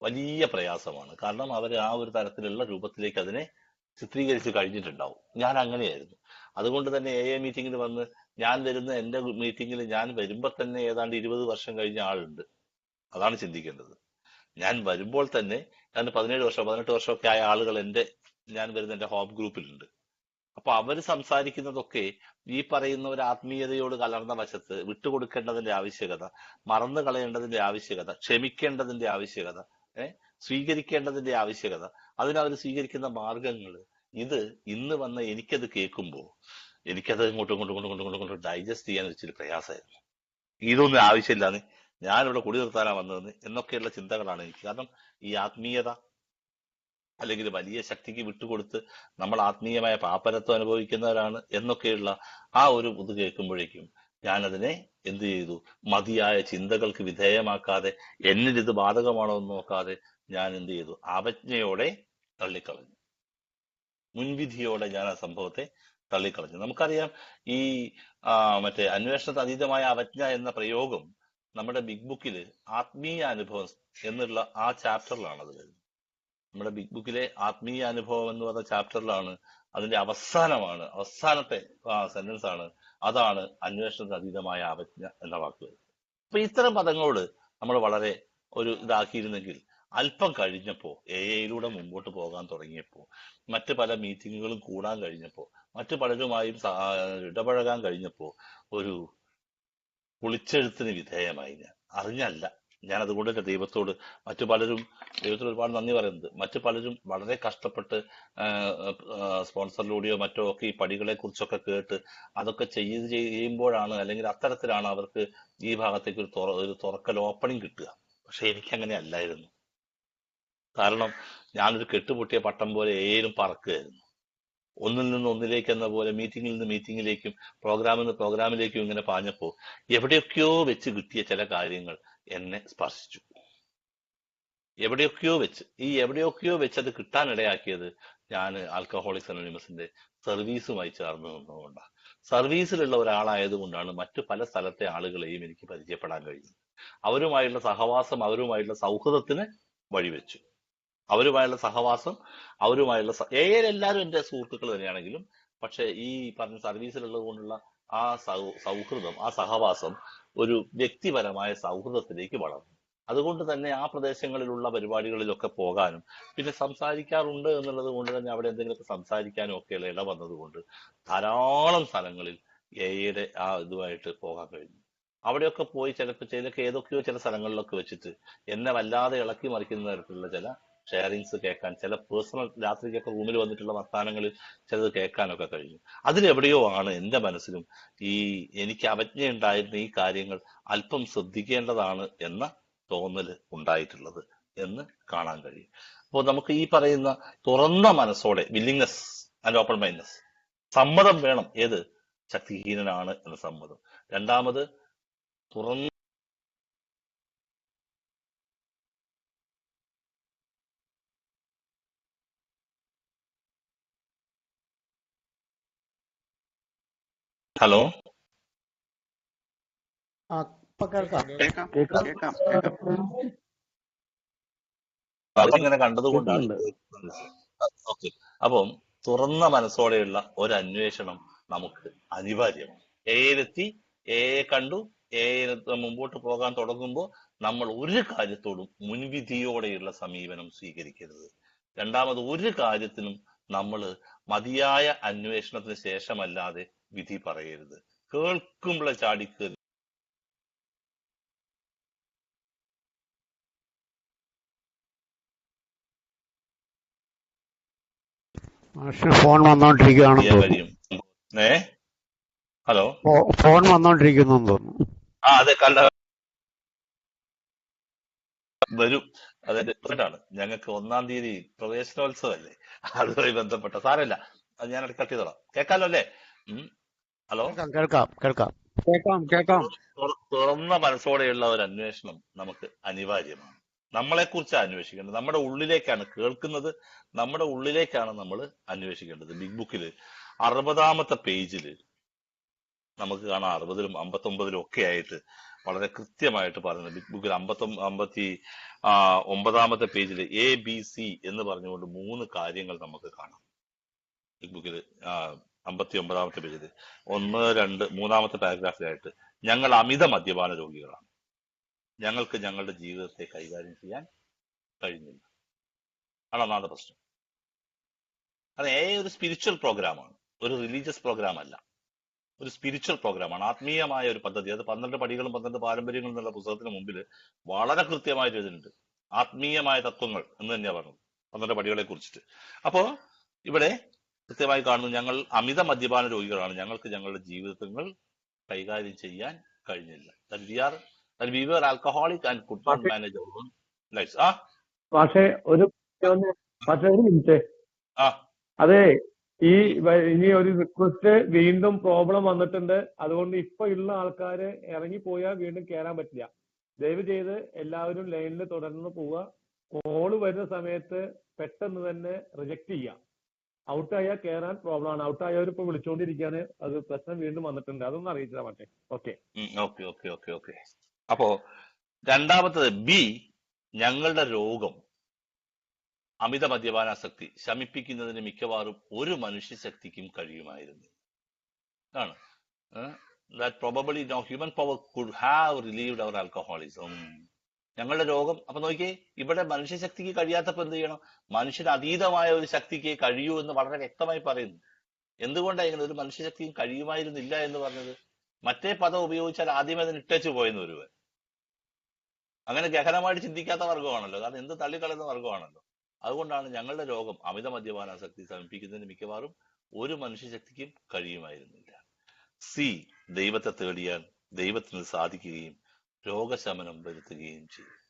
വലിയ പ്രയാസമാണ്. കാരണം അവർ ആ ഒരു തരത്തിലുള്ള രൂപത്തിലേക്ക് അതിനെ ചിത്രീകരിച്ച് കഴിഞ്ഞിട്ടുണ്ടാവും. ഞാൻ അങ്ങനെയായിരുന്നു. അതുകൊണ്ട് തന്നെ മീറ്റിങ്ങിന് വന്ന് ഞാൻ വരുന്ന എന്റെ മീറ്റിങ്ങിൽ ഞാൻ വരുമ്പോൾ തന്നെ ഏതാണ്ട് 20 വർഷം കഴിഞ്ഞ ആളുണ്ട്. അതാണ് ചിന്തിക്കേണ്ടത്. ഞാൻ വരുമ്പോൾ തന്നെ 17 വർഷം 18 വർഷമൊക്കെ ആയ ആളുകൾ ഞാൻ വരുന്ന എന്റെ ഹോം ഗ്രൂപ്പിലുണ്ട്. അപ്പൊ അവര് സംസാരിക്കുന്നതൊക്കെ ഈ പറയുന്ന ഒരു ആത്മീയതയോട് കലർന്ന വശത്ത് വിട്ടുകൊടുക്കേണ്ടതിന്റെ ആവശ്യകത, മറന്നു കളയേണ്ടതിന്റെ ആവശ്യകത, ക്ഷമിക്കേണ്ടതിന്റെ ആവശ്യകത, സ്വീകരിക്കേണ്ടതിന്റെ ആവശ്യകത, അതിനവർ സ്വീകരിക്കുന്ന മാർഗങ്ങൾ, ഇത് ഇന്ന് വന്ന എനിക്കത് കേൾക്കുമ്പോ എനിക്കത് ഇങ്ങോട്ടും ഡൈജസ്റ്റ് ചെയ്യാൻ ഇച്ചിരി പ്രയാസമായിരുന്നു. ഇതൊന്നും ആവശ്യമില്ലാന്ന്, ഞാനിവിടെ കുടി നിർത്താനാ വന്നതെന്ന് എന്നൊക്കെയുള്ള ചിന്തകളാണ് എനിക്ക്. കാരണം ഈ ആത്മീയത അല്ലെങ്കിൽ വലിയ ശക്തിക്ക് വിട്ടുകൊടുത്ത് നമ്മൾ ആത്മീയമായ പാപ്പരത്വം അനുഭവിക്കുന്നവരാണ് എന്നൊക്കെയുള്ള ആ ഒരു ഇത് കേൾക്കുമ്പോഴേക്കും ഞാനതിനെ എന്ത് ചെയ്തു, മതിയായ ചിന്തകൾക്ക് വിധേയമാക്കാതെ എന്നിൽ ഇത് ബാധകമാണോ എന്ന് നോക്കാതെ ഞാൻ എന്ത് ചെയ്തു, അവജ്ഞയോടെ തള്ളിക്കളഞ്ഞു. മുൻവിധിയോടെ ഞാൻ ആ സംഭവത്തെ തള്ളിക്കളഞ്ഞു. നമുക്കറിയാം ഈ മറ്റേ അന്വേഷണത്തിന് അതീതമായ അവജ്ഞ എന്ന പ്രയോഗം നമ്മുടെ ബിഗ് ബുക്കില് ആത്മീയ അനുഭവം എന്നുള്ള ആ ചാപ്റ്ററിലാണ് അത് വരുന്നത്. നമ്മുടെ ബിഗ് ബുക്കിലെ ആത്മീയ അനുഭവം എന്ന് പറഞ്ഞ ചാപ്റ്ററിലാണ് അതിന്റെ അവസാനത്തെ സെന്റൻസ് ആണ്, അതാണ് അന്വേഷണത്തിന് അതീതമായ അവജ്ഞ എന്ന വാക്ക്. അപ്പൊ ഇത്തരം പദങ്ങളോട് നമ്മൾ വളരെ ഒരു ഇതാക്കിയിരുന്നെങ്കിൽ അല്പം കഴിഞ്ഞപ്പോ എയിലൂടെ മുമ്പോട്ട് പോകാൻ തുടങ്ങിയപ്പോ, മറ്റ് പല മീറ്റിങ്ങുകളും കൂടാൻ കഴിഞ്ഞപ്പോ, മറ്റു പലരുമായും ഇടപഴകാൻ കഴിഞ്ഞപ്പോ ഒരു പൊളിച്ചെഴുത്തിന് വിധേയമായി. ഞാൻ അറിഞ്ഞല്ല. ഞാൻ അതുകൊണ്ട് തന്നെ ദൈവത്തോട് ഒരുപാട് നന്ദി പറയുന്നത്. മറ്റു പലരും വളരെ കഷ്ടപ്പെട്ട് സ്പോൺസറിലൂടെയോ മറ്റോ ഒക്കെ ഈ പടികളെ കുറിച്ചൊക്കെ കേട്ട് അതൊക്കെ ചെയ്യുമ്പോഴാണ് അല്ലെങ്കിൽ അത്തരത്തിലാണ് അവർക്ക് ഈ ഭാഗത്തേക്ക് ഒരു തുറക്കൽ ഓപ്പണിംഗ് കിട്ടുക. പക്ഷെ എനിക്കങ്ങനെ അല്ലായിരുന്നു. കാരണം ഞാനൊരു കെട്ടുപൊട്ടിയ പട്ടം പോലെ ഏലും പറക്കുകയായിരുന്നു. ഒന്നിൽ നിന്ന് ഒന്നിലേക്ക് എന്ന പോലെ, മീറ്റിംഗിൽ നിന്ന് മീറ്റിംഗിലേക്കും പ്രോഗ്രാമിൽ നിന്ന് പ്രോഗ്രാമിലേക്കും ഇങ്ങനെ പാഞ്ഞപ്പോ എവിടെയൊക്കെയോ വെച്ച് കിട്ടിയ ചില കാര്യങ്ങൾ എന്നെ സ്പർശിച്ചു. എവിടെയൊക്കെയോ വെച്ച് അത് കിട്ടാനിടയാക്കിയത് ഞാൻ ആൽക്കഹോളിക്സ് അനോണിമസിന്റെ സർവീസുമായി ചേർന്ന് നിന്നുകൊണ്ടാണ്. സർവീസിലുള്ള ഒരാളായതുകൊണ്ടാണ് മറ്റു പല സ്ഥലത്തെ ആളുകളെയും എനിക്ക് പരിചയപ്പെടാൻ കഴിയുന്നത്. അവരുമായുള്ള സഹവാസം അവരുമായുള്ള സൗഹൃദത്തിന് വഴിവെച്ചു. അവരുമായുള്ള സഹവാസം അവരുമായുള്ള എല്ലാവരും എന്റെ സുഹൃത്തുക്കൾ തന്നെയാണെങ്കിലും പക്ഷെ ഈ പറഞ്ഞ സർവീസിലുള്ളത് കൊണ്ടുള്ള ആ സൗഹൃദം, ആ സഹവാസം ഒരു വ്യക്തിപരമായ സൗഹൃദത്തിലേക്ക് വളർന്നു. അതുകൊണ്ട് തന്നെ ആ പ്രദേശങ്ങളിലുള്ള പരിപാടികളിലൊക്കെ പോകാനും പിന്നെ സംസാരിക്കാറുണ്ട് എന്നുള്ളത് കൊണ്ട് തന്നെ അവിടെ എന്തെങ്കിലുമൊക്കെ സംസാരിക്കാനും ഒക്കെയുള്ള ഇട വന്നതുകൊണ്ട് ധാരാളം സ്ഥലങ്ങളിൽ എയുടെ ആ ഇതുമായിട്ട് പോകാൻ കഴിഞ്ഞു. അവിടെയൊക്കെ പോയി ചിലപ്പോൾ ഏതൊക്കെയോ ചില സ്ഥലങ്ങളിലൊക്കെ വെച്ചിട്ട് എന്നെ വല്ലാതെ ഇളക്കി മറിക്കുന്ന തരത്തിലുള്ള ചില ഷെയറിങ്സ് കേൾക്കാൻ, ചില പേഴ്സണൽ രാത്രിക്കൊക്കെ റൂമിൽ വന്നിട്ടുള്ള വർത്തമാനങ്ങളിൽ ചിലത് കേൾക്കാനൊക്കെ കഴിഞ്ഞു. അതിലെവിടെയോ ആണ് എൻ്റെ മനസ്സിലും എനിക്ക് അവജ്ഞയുണ്ടായിരുന്ന ഈ കാര്യങ്ങൾ അല്പം ശ്രദ്ധിക്കേണ്ടതാണ് എന്ന തോന്നൽ ഉണ്ടായിട്ടുള്ളത് എന്ന് കാണാൻ കഴിയും. അപ്പോൾ നമുക്ക് ഈ പറയുന്ന തുറന്ന മനസ്സോടെ വില്ലിങ്നെസ് ആൻഡ് ഓപ്പൺ മൈൻഡ്നെസ്, സമ്മതം വേണം. ഏത്? ശക്തിഹീനനാണ് എന്ന സമ്മതം. രണ്ടാമത് തുറന്ന ഹലോ ഇപ്പൊ കേൾക്കാം. കേൾക്കാം കേൾക്കാം. കേൾക്കാം കേൾക്കാം. ഇങ്ങനെ കണ്ടതുകൊണ്ടാണ്. കേൾക്കുന്നുണ്ട്. ഓക്കെ. അപ്പം തുറന്ന മനസ്സോടെയുള്ള ഒരു അന്വേഷണം നമുക്ക് അനിവാര്യമാണ്. എയിലെത്തി, എയെ കണ്ടു, എയിലെത്തി മുമ്പോട്ട് പോകാൻ തുടങ്ങുമ്പോൾ നമ്മൾ ഒരു കാര്യത്തോടും മുൻവിധിയോടെയുള്ള സമീപനം സ്വീകരിക്കരുത്. രണ്ടാമത് ഒരു കാര്യത്തിനും നമ്മൾ മതിയായ അന്വേഷണത്തിന് ശേഷമല്ലാതെ വിധി പറയരുത്. കേൾക്കുമ്പോൾ ചാടിക്കേറി മാഷിന് ഫോൺ വന്നോണ്ടിരിക്കുകയാണെന്ന് ചെയ്യാൻ തോന്നുന്നു. കഴിയും. ഹലോ, ഫോൺ വന്നോണ്ടിരിക്കുന്നു തോന്നുന്നു. അതെ, വരും. അതായത് ഞങ്ങൾക്ക് 1-ാം തീയതി പ്രവേശനോത്സവമല്ലേ, അതുമായി ബന്ധപ്പെട്ട സാരമില്ല, അത് ഞാൻ കട്ട് ചെയ്തോളാം. കേൾക്കാലോ അല്ലേ? ഹലോ, കേൾക്കാം. കേൾക്കാം കേൾക്കാം. തുറന്ന മനസ്സോടെയുള്ള ഒരു അന്വേഷണം നമുക്ക് അനിവാര്യമാണ്. നമ്മളെക്കുറിച്ച് അന്വേഷിക്കേണ്ടത്, നമ്മുടെ ഉള്ളിലേക്കാണ് കേൾക്കുന്നത്, നമ്മുടെ ഉള്ളിലേക്കാണ് നമ്മൾ അന്വേഷിക്കേണ്ടത്. ബിഗ് ബുക്കില് 60-ാമത്തെ പേജില് നമുക്ക് കാണാം, 60-ലും 59-ലും ഒക്കെ ആയിട്ട് വളരെ കൃത്യമായിട്ട് പറയുന്നത്. ബിഗ് ബുക്കിൽ 59-ാമത്തെ പേജിൽ ABC എന്ന് പറഞ്ഞുകൊണ്ട് 3 കാര്യങ്ങൾ നമുക്ക് കാണാം. ബിഗ് ബുക്കിൽ 59-ാമത്തെ പേജിൽ 1, 2, 3-ാമത്തെ പാരഗ്രാഫിലായിട്ട് ഞങ്ങൾ അമിത മദ്യപാന രോഗികളാണ്, ഞങ്ങൾക്ക് ഞങ്ങളുടെ ജീവിതത്തെ കൈകാര്യം ചെയ്യാൻ കഴിഞ്ഞില്ല. ആണ് ഒന്നാമത്തെ പ്രശ്നം. അത് ഒരു സ്പിരിച്വൽ പ്രോഗ്രാമാണ്, ഒരു റിലീജിയസ് പ്രോഗ്രാം അല്ല, ഒരു സ്പിരിച്വൽ പ്രോഗ്രാമാണ്, ആത്മീയമായ ഒരു പദ്ധതി. അത് 12 പടികളും 12 പാരമ്പര്യങ്ങളും എന്നുള്ള പുസ്തകത്തിന് മുമ്പിൽ വളരെ കൃത്യമായിട്ട് എഴുതിയിട്ടുണ്ട്. ആത്മീയമായ തത്വങ്ങൾ എന്ന് തന്നെയാണ് പറഞ്ഞത് 12 പടികളെ കുറിച്ചിട്ട്. അപ്പോ ഇവിടെ കൃത്യമായി കാണുന്നു, ഞങ്ങൾ അമിത മദ്യപാന രോഗികളാണ്, ഞങ്ങൾക്ക് ഞങ്ങളുടെ ജീവിതങ്ങൾ കൈകാര്യം ചെയ്യാൻ കഴിഞ്ഞില്ല. We were alcoholic and could not manage our own lives. പക്ഷേ ഒരു മിനിറ്റ്, അതെ, ഇനി ഒരു റിക്വസ്റ്റ്, വീണ്ടും പ്രോബ്ലം വന്നിട്ടുണ്ട്. അതുകൊണ്ട് ഇപ്പൊ ഉള്ള ആൾക്കാര് ഇറങ്ങിപ്പോയാൽ വീണ്ടും കയറാൻ പറ്റില്ല. ദയവ് ചെയ്ത് എല്ലാവരും ലൈനിൽ തുടർന്ന് പോവുക. കോള് വരുന്ന സമയത്ത് പെട്ടെന്ന് തന്നെ റിജക്ട് ചെയ്യാം. ഔട്ടായാൽ കയറാൻ പ്രോബ്ലം ആണ്. ഔട്ടായവർ ഇപ്പൊ വിളിച്ചുകൊണ്ടിരിക്കുകയാണ്. അത് പ്രശ്നം വീണ്ടും വന്നിട്ടുണ്ട്, അതൊന്ന് അറിയിച്ചാൽ മറ്റേ. ഓക്കെ. അപ്പോ രണ്ടാമത്തത് ബി, ഞങ്ങളുടെ രോഗം അമിത മദ്യപാനാസക്തി ശമിപ്പിക്കുന്നതിന് മിക്കവാറും ഒരു മനുഷ്യശക്തിക്കും കഴിയുമായിരുന്നു. ആണ് that probably no human power could have relieved our alcoholism. ഞങ്ങളുടെ രോഗം. അപ്പൊ നോക്കിയേ, ഇവിടെ മനുഷ്യശക്തിക്ക് കഴിയാത്തപ്പോ എന്ത് ചെയ്യണം? മനുഷ്യന് അതീതമായ ഒരു ശക്തിക്ക് കഴിയൂ എന്ന് വളരെ വ്യക്തമായി പറയുന്നു. എന്തുകൊണ്ടാണ് ഇങ്ങനെ ഒരു മനുഷ്യശക്തിയും കഴിയുമായിരുന്നില്ല എന്ന് പറഞ്ഞത്? മറ്റേ പദം ഉപയോഗിച്ചാൽ ആദ്യമേ അതിന് ഇട്ടേച്ചു പോയെന്ന് ഒരുവൻ. അങ്ങനെ ഗഹനമായിട്ട് ചിന്തിക്കാത്ത വർഗമാണല്ലോ, കാരണം എന്ത് തള്ളിക്കളയുന്ന വർഗമാണല്ലോ. അതുകൊണ്ടാണ് ഞങ്ങളുടെ രോഗം അമിത മദ്യപാനാസക്തി ശമിപ്പിക്കുന്നതിന് മിക്കവാറും ഒരു മനുഷ്യശക്തിക്കും കഴിയുമായിരുന്നില്ല. സി, ദൈവത്തെ തേടിയാൽ ദൈവത്തിന് സാധിക്കുകയും രോഗശമനം വരുത്തുകയും ചെയ്യും.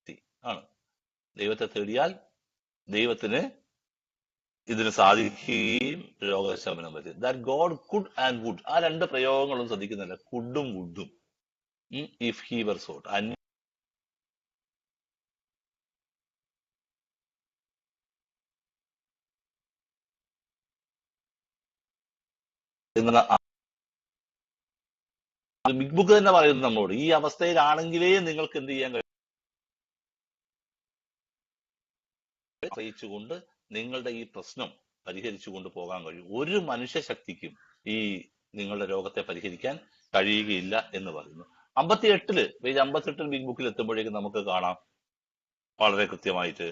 സി ആണ്, ദൈവത്തെ തേടിയാൽ ദൈവത്തിന് ഇതിന് സാധിക്കുകയും രോഗശമനം വരുത്തും. That God could and would, ആ 2 പ്രയോഗങ്ങളും ശ്രദ്ധിക്കുന്നില്ല, കുഡും വുഡും. If he were sought, big book തന്നെ പറയുന്നു നമ്മളോട്, ഈ അവസ്ഥയിലാണെങ്കിലേ നിങ്ങൾക്ക് എന്ത് ചെയ്യാൻ കഴിയും, ആശ്രയിച്ചുകൊണ്ട് നിങ്ങളുടെ ഈ പ്രശ്നം പരിഹരിച്ചുകൊണ്ട് പോകാൻ കഴിയും. ഒരു മനുഷ്യശക്തിക്കും ഈ നിങ്ങളുടെ രോഗത്തെ പരിഹരിക്കാൻ കഴിയുകയില്ല എന്ന് പറയുന്നു. 58 പേജ് 58 ബിഗ് ബുക്കിൽ എത്തുമ്പോഴേക്കും നമുക്ക് കാണാം വളരെ കൃത്യമായിട്ട്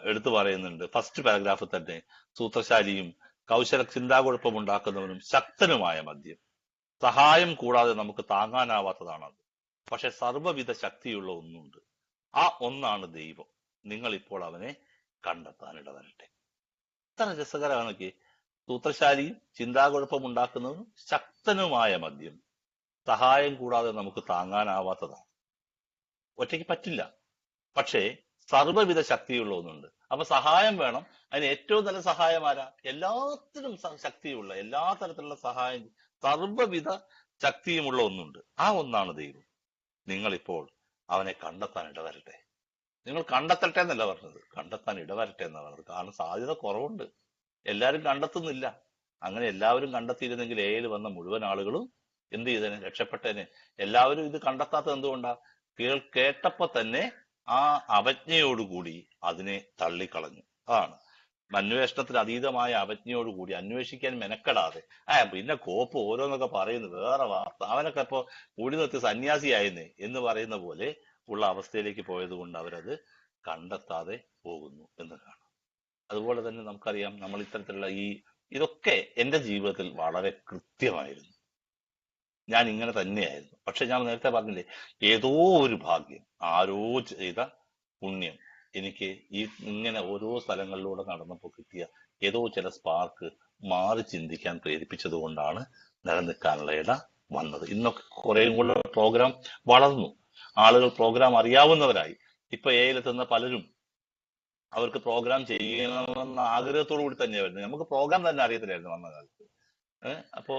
എടുത്തു പറയുന്നുണ്ട്. ഫസ്റ്റ് പാരഗ്രാഫ് തന്നെ, സൂത്രശാലിയും കൗശല ചിന്താകുഴപ്പമുണ്ടാക്കുന്നവനും ശക്തനുമായ മദ്യം സഹായം കൂടാതെ നമുക്ക് താങ്ങാനാവാത്തതാണത്. പക്ഷെ സർവ്വവിധ ശക്തിയുള്ള ഒന്നുണ്ട്, ആ ഒന്നാണ് ദൈവം. നിങ്ങൾ ഇപ്പോൾ അവനെ കണ്ടെത്താൻ ഇടവരട്ടെ. എത്ര രസകരമാണെങ്കിൽ, സൂത്രശാലിയും ചിന്താകുഴപ്പമുണ്ടാക്കുന്നവനും ശക്തനുമായ മദ്യം സഹായം കൂടാതെ നമുക്ക് താങ്ങാനാവാത്തതാണ്. ഒറ്റയ്ക്ക് പറ്റില്ല, പക്ഷേ സർവ്വവിധ ശക്തിയുള്ള ഒന്നുണ്ട്. അപ്പൊ സഹായം വേണം. അതിന് ഏറ്റവും നല്ല സഹായം ആരാ? എല്ലാത്തിനും ശക്തിയുള്ള, എല്ലാ തരത്തിലുള്ള സഹായം, സർവ്വവിധ ശക്തിയുമുള്ള ഒന്നുണ്ട്, ആ ഒന്നാണ് ദൈവം. നിങ്ങളിപ്പോൾ അവനെ കണ്ടെത്താൻ ഇടവരട്ടെ. നിങ്ങൾ കണ്ടെത്തട്ടെ എന്നല്ല പറഞ്ഞത്, കണ്ടെത്താൻ ഇടവരട്ടെ എന്നാണ് പറഞ്ഞത്. കാരണം സാധ്യത കുറവുണ്ട്, എല്ലാവരും കണ്ടെത്തുന്നില്ല. അങ്ങനെ എല്ലാവരും കണ്ടെത്തിയിരുന്നെങ്കിൽ എയിൽ വന്ന മുഴുവൻ ആളുകളും എന്ത് ചെയ്തേനെ? രക്ഷപ്പെട്ടേനെ. എല്ലാവരും ഇത് കണ്ടെത്താത്തത് എന്തുകൊണ്ടാ? കേട്ടപ്പോ തന്നെ ആ അവജ്ഞയോടുകൂടി അതിനെ തള്ളിക്കളഞ്ഞു. അതാണ് അന്വേഷണത്തിന് അതീതമായ അവജ്ഞയോടുകൂടി, അന്വേഷിക്കാൻ മെനക്കെടാതെ. പിന്നെ കോപ്പ് ഓരോന്നൊക്കെ പറയുന്നത് വേറെ വാർത്ത, അവനൊക്കെ ഇപ്പൊ മുടി നിർത്തി സന്യാസിയായിരുന്നേ എന്ന് പറയുന്ന പോലെ ഉള്ള അവസ്ഥയിലേക്ക് പോയത് കൊണ്ട് അവരത് കണ്ടെത്താതെ പോകുന്നു എന്ന് കാണാം. അതുപോലെ തന്നെ നമുക്കറിയാം, നമ്മൾ ഇത്തരത്തിലുള്ള ഇതൊക്കെ എന്റെ ജീവിതത്തിൽ വളരെ കൃത്യമായിരുന്നു. ഞാൻ ഇങ്ങനെ തന്നെയായിരുന്നു. പക്ഷെ ഞാൻ നേരത്തെ പറഞ്ഞില്ലേ, ഏതോ ഒരു ഭാഗ്യം, ആരോ ചെയ്ത പുണ്യം, എനിക്ക് ഇങ്ങനെ ഓരോ സ്ഥലങ്ങളിലൂടെ നടന്നപ്പോൾ കിട്ടിയ ഏതോ ചില സ്പാർക്ക് മാറി ചിന്തിക്കാൻ പ്രേരിപ്പിച്ചത് കൊണ്ടാണ് നിലനിൽക്കാനുള്ള ഇട വന്നത്. ഇന്നൊക്കെ കുറേയും കൂടെ പ്രോഗ്രാം വളർന്നു, ആളുകൾ പ്രോഗ്രാം അറിയാവുന്നവരായി. ഇപ്പൊ എയിലെത്തുന്ന പലരും അവർക്ക് പ്രോഗ്രാം ചെയ്യണമെന്ന ആഗ്രഹത്തോടു കൂടി തന്നെയാണ് വരുന്നത്. നമുക്ക് പ്രോഗ്രാം തന്നെ അറിയത്തില്ലായിരുന്നു വന്ന കാലത്ത്. അപ്പോ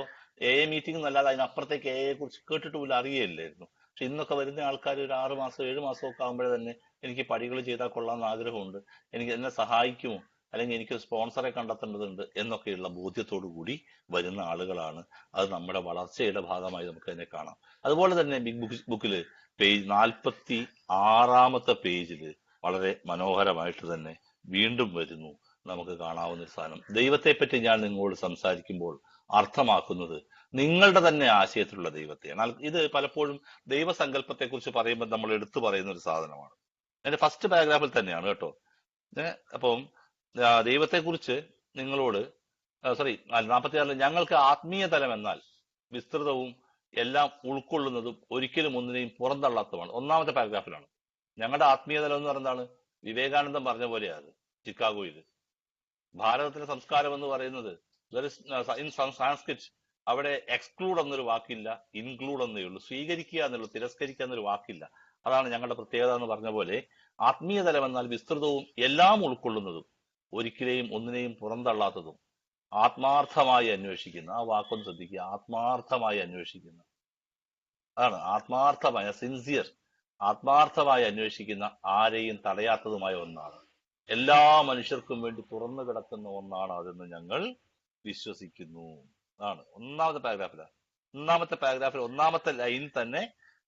എ മീറ്റിംഗ് എന്നല്ലാതെ അതിനപ്പുറത്തേക്ക് എയെ കുറിച്ച് കേട്ടിട്ട് പോലും അറിയില്ലായിരുന്നു. പക്ഷെ ഇന്നൊക്കെ വരുന്ന ആൾക്കാർ ഒരു 6 മാസം 7 മാസം ഒക്കെ ആകുമ്പോഴേ തന്നെ എനിക്ക് പടികൾ ചെയ്താൽ കൊള്ളാമെന്ന് ആഗ്രഹമുണ്ട്, എനിക്ക് എന്നെ സഹായിക്കുമോ, അല്ലെങ്കിൽ എനിക്ക് സ്പോൺസറെ കണ്ടെത്തേണ്ടതുണ്ട് എന്നൊക്കെയുള്ള ബോധ്യത്തോടു കൂടി വരുന്ന ആളുകളാണ്. അത് നമ്മുടെ വളർച്ചയുടെ ഭാഗമായി നമുക്ക് തന്നെ കാണാം. അതുപോലെ തന്നെ ബിഗ് ബുക്കില് പേജ് 46 പേജില് വളരെ മനോഹരമായിട്ട് തന്നെ വീണ്ടും വരുന്നു നമുക്ക് കാണാവുന്ന സാധനം. ദൈവത്തെ പറ്റി ഞാൻ നിങ്ങളോട് സംസാരിക്കുമ്പോൾ അർത്ഥമാക്കുന്നത് നിങ്ങളുടെ തന്നെ ആശയത്തിലുള്ള ദൈവത്തെയാണ്. ഇത് പലപ്പോഴും ദൈവസങ്കല്പത്തെ കുറിച്ച് പറയുമ്പോൾ നമ്മൾ എടുത്തു പറയുന്ന ഒരു സാധനമാണ്. അതിന്റെ ഫസ്റ്റ് പാരഗ്രാഫിൽ തന്നെയാണ് കേട്ടോ. അപ്പം ദൈവത്തെ കുറിച്ച് നിങ്ങളോട് 46 ഞങ്ങൾക്ക് ആത്മീയ തലം എന്നാൽ വിസ്തൃതവും എല്ലാം ഉൾക്കൊള്ളുന്നതും ഒരിക്കലും ഒന്നിനെയും പുറന്തള്ളാത്തതുമാണ്. 1ാമത്തെ പാരഗ്രാഫിലാണ്. ഞങ്ങളുടെ ആത്മീയ തലം എന്ന് പറയുന്നതാണ് വിവേകാനന്ദൻ പറഞ്ഞ പോലെയാണ് ചിക്കാഗോയിൽ. ഭാരതത്തിന്റെ സംസ്കാരം എന്ന് പറയുന്നത് ഇൻ സാൻസ്ക്രിറ്റ് അവിടെ എക്സ്ക്ലൂഡ് എന്നൊരു വാക്കില്ല, ഇൻക്ലൂഡ് എന്നേ ഉള്ളൂ. സ്വീകരിക്കുക എന്നുള്ളൂ, തിരസ്കരിക്കുക എന്നൊരു വാക്കില്ല. അതാണ് ഞങ്ങളുടെ പ്രത്യേകത എന്ന് പറഞ്ഞ പോലെ ആത്മീയ തലം എന്നാൽ വിസ്തൃതവും എല്ലാം ഉൾക്കൊള്ളുന്നതും ഒരിക്കലെയും ഒന്നിനെയും പുറന്തള്ളാത്തതും ആത്മാർത്ഥമായി അന്വേഷിക്കുന്ന, ആ വാക്കൊന്ന് ശ്രദ്ധിക്കുക, ആത്മാർത്ഥമായി അന്വേഷിക്കുന്ന, അതാണ് ആത്മാർത്ഥമായ, സിൻസിയർ, ആത്മാർത്ഥമായി അന്വേഷിക്കുന്ന, ആരെയും തടയാത്തതുമായ ഒന്നാണ്. എല്ലാ മനുഷ്യർക്കും വേണ്ടി തുറന്നു കിടക്കുന്ന ഒന്നാണ് അതെന്ന് ഞങ്ങൾ വിശ്വസിക്കുന്നു. അതാണ് 1ാമത്തെ പാരഗ്രാഫിലാണ്. 1ാമത്തെ പാരഗ്രാഫിൽ 1ാമത്തെ ലൈൻ തന്നെ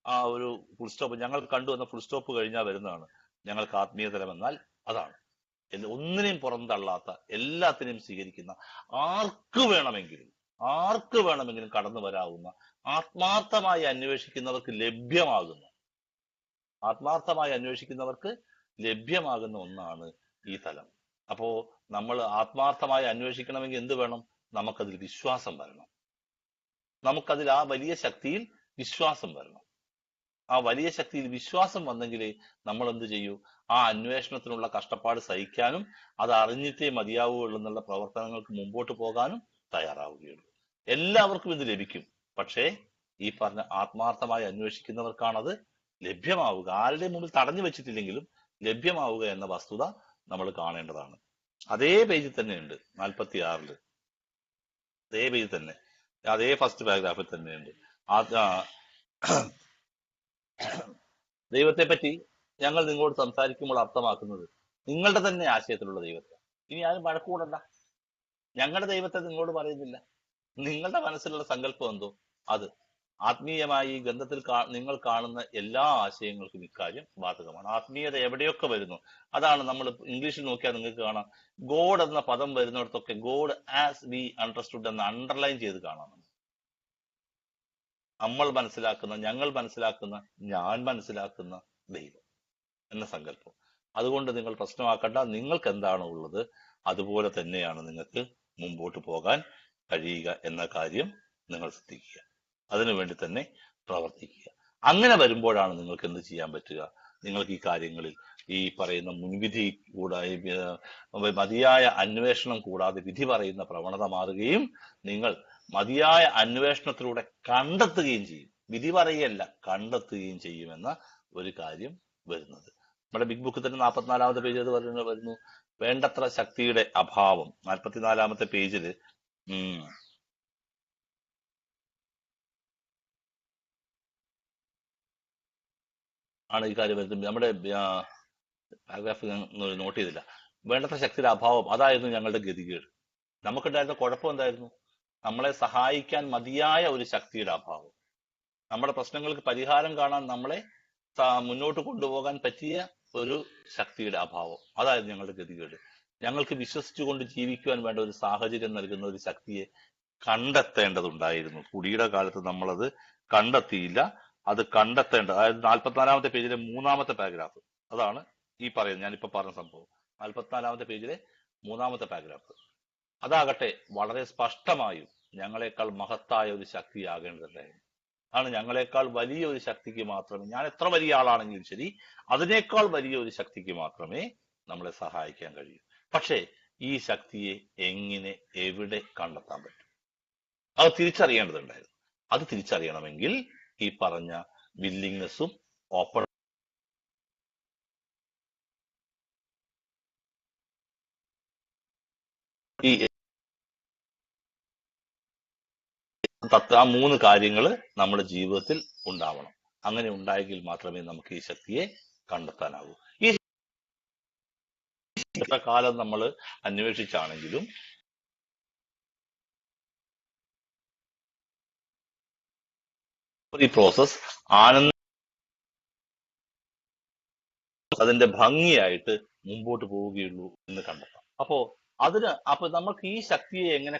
ആ ഒരു ഫുൾ സ്റ്റോപ്പ്, ഞങ്ങൾ കണ്ടുവന്ന ഫുൾ സ്റ്റോപ്പ് കഴിഞ്ഞാൽ വരുന്നതാണ്. ഞങ്ങൾക്ക് ആത്മീയ തലം എന്നാൽ അതാണ് ഒന്നിനെയും പുറന്തള്ളാത്ത, എല്ലാത്തിനെയും സ്വീകരിക്കുന്ന, ആർക്ക് വേണമെങ്കിലും കടന്നു വരാവുന്ന, ആത്മാർത്ഥമായി അന്വേഷിക്കുന്നവർക്ക് ലഭ്യമാകുന്ന ഒന്നാണ് ഈ തലം. അപ്പോ നമ്മൾ ആത്മാർത്ഥമായി അന്വേഷിക്കണമെങ്കിൽ എന്ത് വേണം? നമുക്കതിൽ വിശ്വാസം വരണം. നമുക്കതിൽ ആ വലിയ ശക്തിയിൽ വിശ്വാസം വരണം. ആ വലിയ ശക്തിയിൽ വിശ്വാസം വന്നെങ്കിലേ നമ്മൾ എന്ത് ചെയ്യൂ? ആ അന്വേഷണത്തിനുള്ള കഷ്ടപ്പാട് സഹിക്കാനും അത് അറിഞ്ഞിട്ടേ മതിയാവുകയുള്ളൂ എന്നുള്ള പ്രവർത്തനങ്ങൾക്ക് മുമ്പോട്ട് പോകാനും തയ്യാറാവുകയുള്ളൂ. എല്ലാവർക്കും ഇത് ലഭിക്കും. പക്ഷേ ഈ പറഞ്ഞ ആത്മാർത്ഥമായി അന്വേഷിക്കുന്നവർക്കാണത് ലഭ്യമാവുക. ആരുടെ മുമ്പിൽ തടഞ്ഞു വെച്ചിട്ടില്ലെങ്കിലും ലഭ്യമാവുക എന്ന വസ്തുത നമ്മൾ കാണേണ്ടതാണ്. അതേ പേജിൽ തന്നെ ഉണ്ട്, 46 അതേ പേജിൽ തന്നെ, അതേ ഫസ്റ്റ് പാരഗ്രാഫിൽ തന്നെയുണ്ട്. ദൈവത്തെ പറ്റി ഞങ്ങൾ നിങ്ങളോട് സംസാരിക്കുമ്പോൾ അർത്ഥമാക്കുന്നത് നിങ്ങളുടെ തന്നെ ആശയത്തിലുള്ള ദൈവത്തെ. ഇനി ആരും വഴക്കൂടണ്ട, ഞങ്ങളുടെ ദൈവത്തെ നിങ്ങളോട് പറയുന്നില്ല. നിങ്ങളുടെ മനസ്സിലുള്ള സങ്കല്പം എന്തോ അത് ആത്മീയമായി ഈ ഗ്രന്ഥത്തിൽ നിങ്ങൾ കാണുന്ന എല്ലാ ആശയങ്ങൾക്കും ഇക്കാര്യം ബാധകമാണ്. ആത്മീയത എവിടെയൊക്കെ വരുന്നു, അതാണ് നമ്മൾ ഇംഗ്ലീഷിൽ നോക്കിയാൽ നിങ്ങൾക്ക് കാണാം, ഗോഡ് എന്ന പദം വരുന്നിടത്തൊക്കെ ഗോഡ് ആസ് വി അണ്ടർസ്റ്റുഡ് എന്ന് അണ്ടർലൈൻ ചെയ്ത് കാണാം. നമ്മൾ മനസ്സിലാക്കുന്ന, ഞങ്ങൾ മനസ്സിലാക്കുന്ന, ഞാൻ മനസ്സിലാക്കുന്ന ദൈവം എന്ന സങ്കല്പം. അതുകൊണ്ട് നിങ്ങൾ പ്രശ്നമാക്കണ്ട, നിങ്ങൾക്ക് എന്താണോ ഉള്ളത് അതുപോലെ തന്നെയാണ് നിങ്ങൾക്ക് മുമ്പോട്ട് പോകാൻ കഴിയുക എന്ന കാര്യം നിങ്ങൾ ശ്രദ്ധിക്കുക. അതിനുവേണ്ടി തന്നെ പ്രവർത്തിക്കുക. അങ്ങനെ വരുമ്പോഴാണ് നിങ്ങൾക്ക് എന്ത് ചെയ്യാൻ പറ്റുക? നിങ്ങൾക്ക് ഈ കാര്യങ്ങളിൽ ഈ പറയുന്ന മുൻവിധി കൂടാതെ മതിയായ അന്വേഷണം കൂടാതെ വിധി പറയുന്ന പ്രവണത മാറുകയും നിങ്ങൾ മതിയായ അന്വേഷണത്തിലൂടെ കണ്ടെത്തുകയും ചെയ്യും. വിധി പറയുകയല്ല, കണ്ടെത്തുകയും ചെയ്യുമെന്ന ഒരു കാര്യം വരുന്നത്. നമ്മുടെ ബിഗ് ബുക്ക് തന്നെ 44-ാമത്തെ പേജ് അത് വരുന്നു, വേണ്ടത്ര ശക്തിയുടെ അഭാവം. 44-ാമത്തെ പേജില് ആണ് ഈ കാര്യം വരുന്നത്. നമ്മുടെ പാരഗ്രാഫ് ഞാൻ നോട്ട് ചെയ്തില്ല. വേണ്ടത്ര ശക്തിയുടെ അഭാവം, അതായിരുന്നു ഞങ്ങളുടെ ഗതികേട്. നമുക്കുണ്ടായിരുന്ന കുഴപ്പം എന്തായിരുന്നു? നമ്മളെ സഹായിക്കാൻ മതിയായ ഒരു ശക്തിയുടെ അഭാവം. നമ്മുടെ പ്രശ്നങ്ങൾക്ക് പരിഹാരം കാണാൻ നമ്മളെ മുന്നോട്ട് കൊണ്ടുപോകാൻ പറ്റിയ ഒരു ശക്തിയുടെ അഭാവം, അതായിരുന്നു ഞങ്ങളുടെ ഗതികേട്. ഞങ്ങൾക്ക് വിശ്വസിച്ചുകൊണ്ട് ജീവിക്കുവാൻ വേണ്ട ഒരു സാഹചര്യം നൽകുന്ന ഒരു ശക്തിയെ കണ്ടെത്തേണ്ടതുണ്ടായിരുന്നു. കുടിയുടെ കാലത്ത് നമ്മളത് കണ്ടെത്തിയില്ല. അത് കണ്ടെത്തേണ്ട, അതായത് 44-ാമത്തെ പേജിലെ 3-ാമത്തെ പാരഗ്രാഫ്, അതാണ് ഈ പറയുന്നത്, ഞാനിപ്പോ പറഞ്ഞ സംഭവം. 44-ാമത്തെ പേജിലെ 3-ാമത്തെ പാരഗ്രാഫ് അതാകട്ടെ വളരെ സ്പഷ്ടമായും ഞങ്ങളെക്കാൾ മഹത്തായ ഒരു ശക്തിയാകേണ്ടതുണ്ടായിരുന്നു. ആണ് ഞങ്ങളെക്കാൾ വലിയ ഒരു ശക്തിക്ക് മാത്രമേ, ഞാൻ എത്ര വലിയ ആളാണെങ്കിലും ശരി, അതിനേക്കാൾ വലിയ ഒരു ശക്തിക്ക് മാത്രമേ നമ്മളെ സഹായിക്കാൻ കഴിയൂ. പക്ഷേ ഈ ശക്തിയെ എങ്ങനെ, എവിടെ കണ്ടെത്താൻ പറ്റും? അത് തിരിച്ചറിയേണ്ടതുണ്ടായിരുന്നു. അത് തിരിച്ചറിയണമെങ്കിൽ ഈ പറഞ്ഞ വില്ലിങ്നെസ്സും ഓപ്പൺ ഈ ആ 3 കാര്യങ്ങൾ നമ്മുടെ ജീവിതത്തിൽ ഉണ്ടാവണം. അങ്ങനെ ഉണ്ടായെങ്കിൽ മാത്രമേ നമുക്ക് ഈ ശക്തിയെ കണ്ടെത്താനാവൂ. ഈ കാലം നമ്മൾ അന്വേഷിച്ചാണെങ്കിലും ഈ പ്രോസസ് ആനന്ദ അതിന്റെ ഭംഗിയായിട്ട് മുമ്പോട്ട് പോവുകയുള്ളൂ എന്ന് കണ്ടെത്താം. അപ്പൊ നമുക്ക് ഈ ശക്തിയെ എങ്ങനെ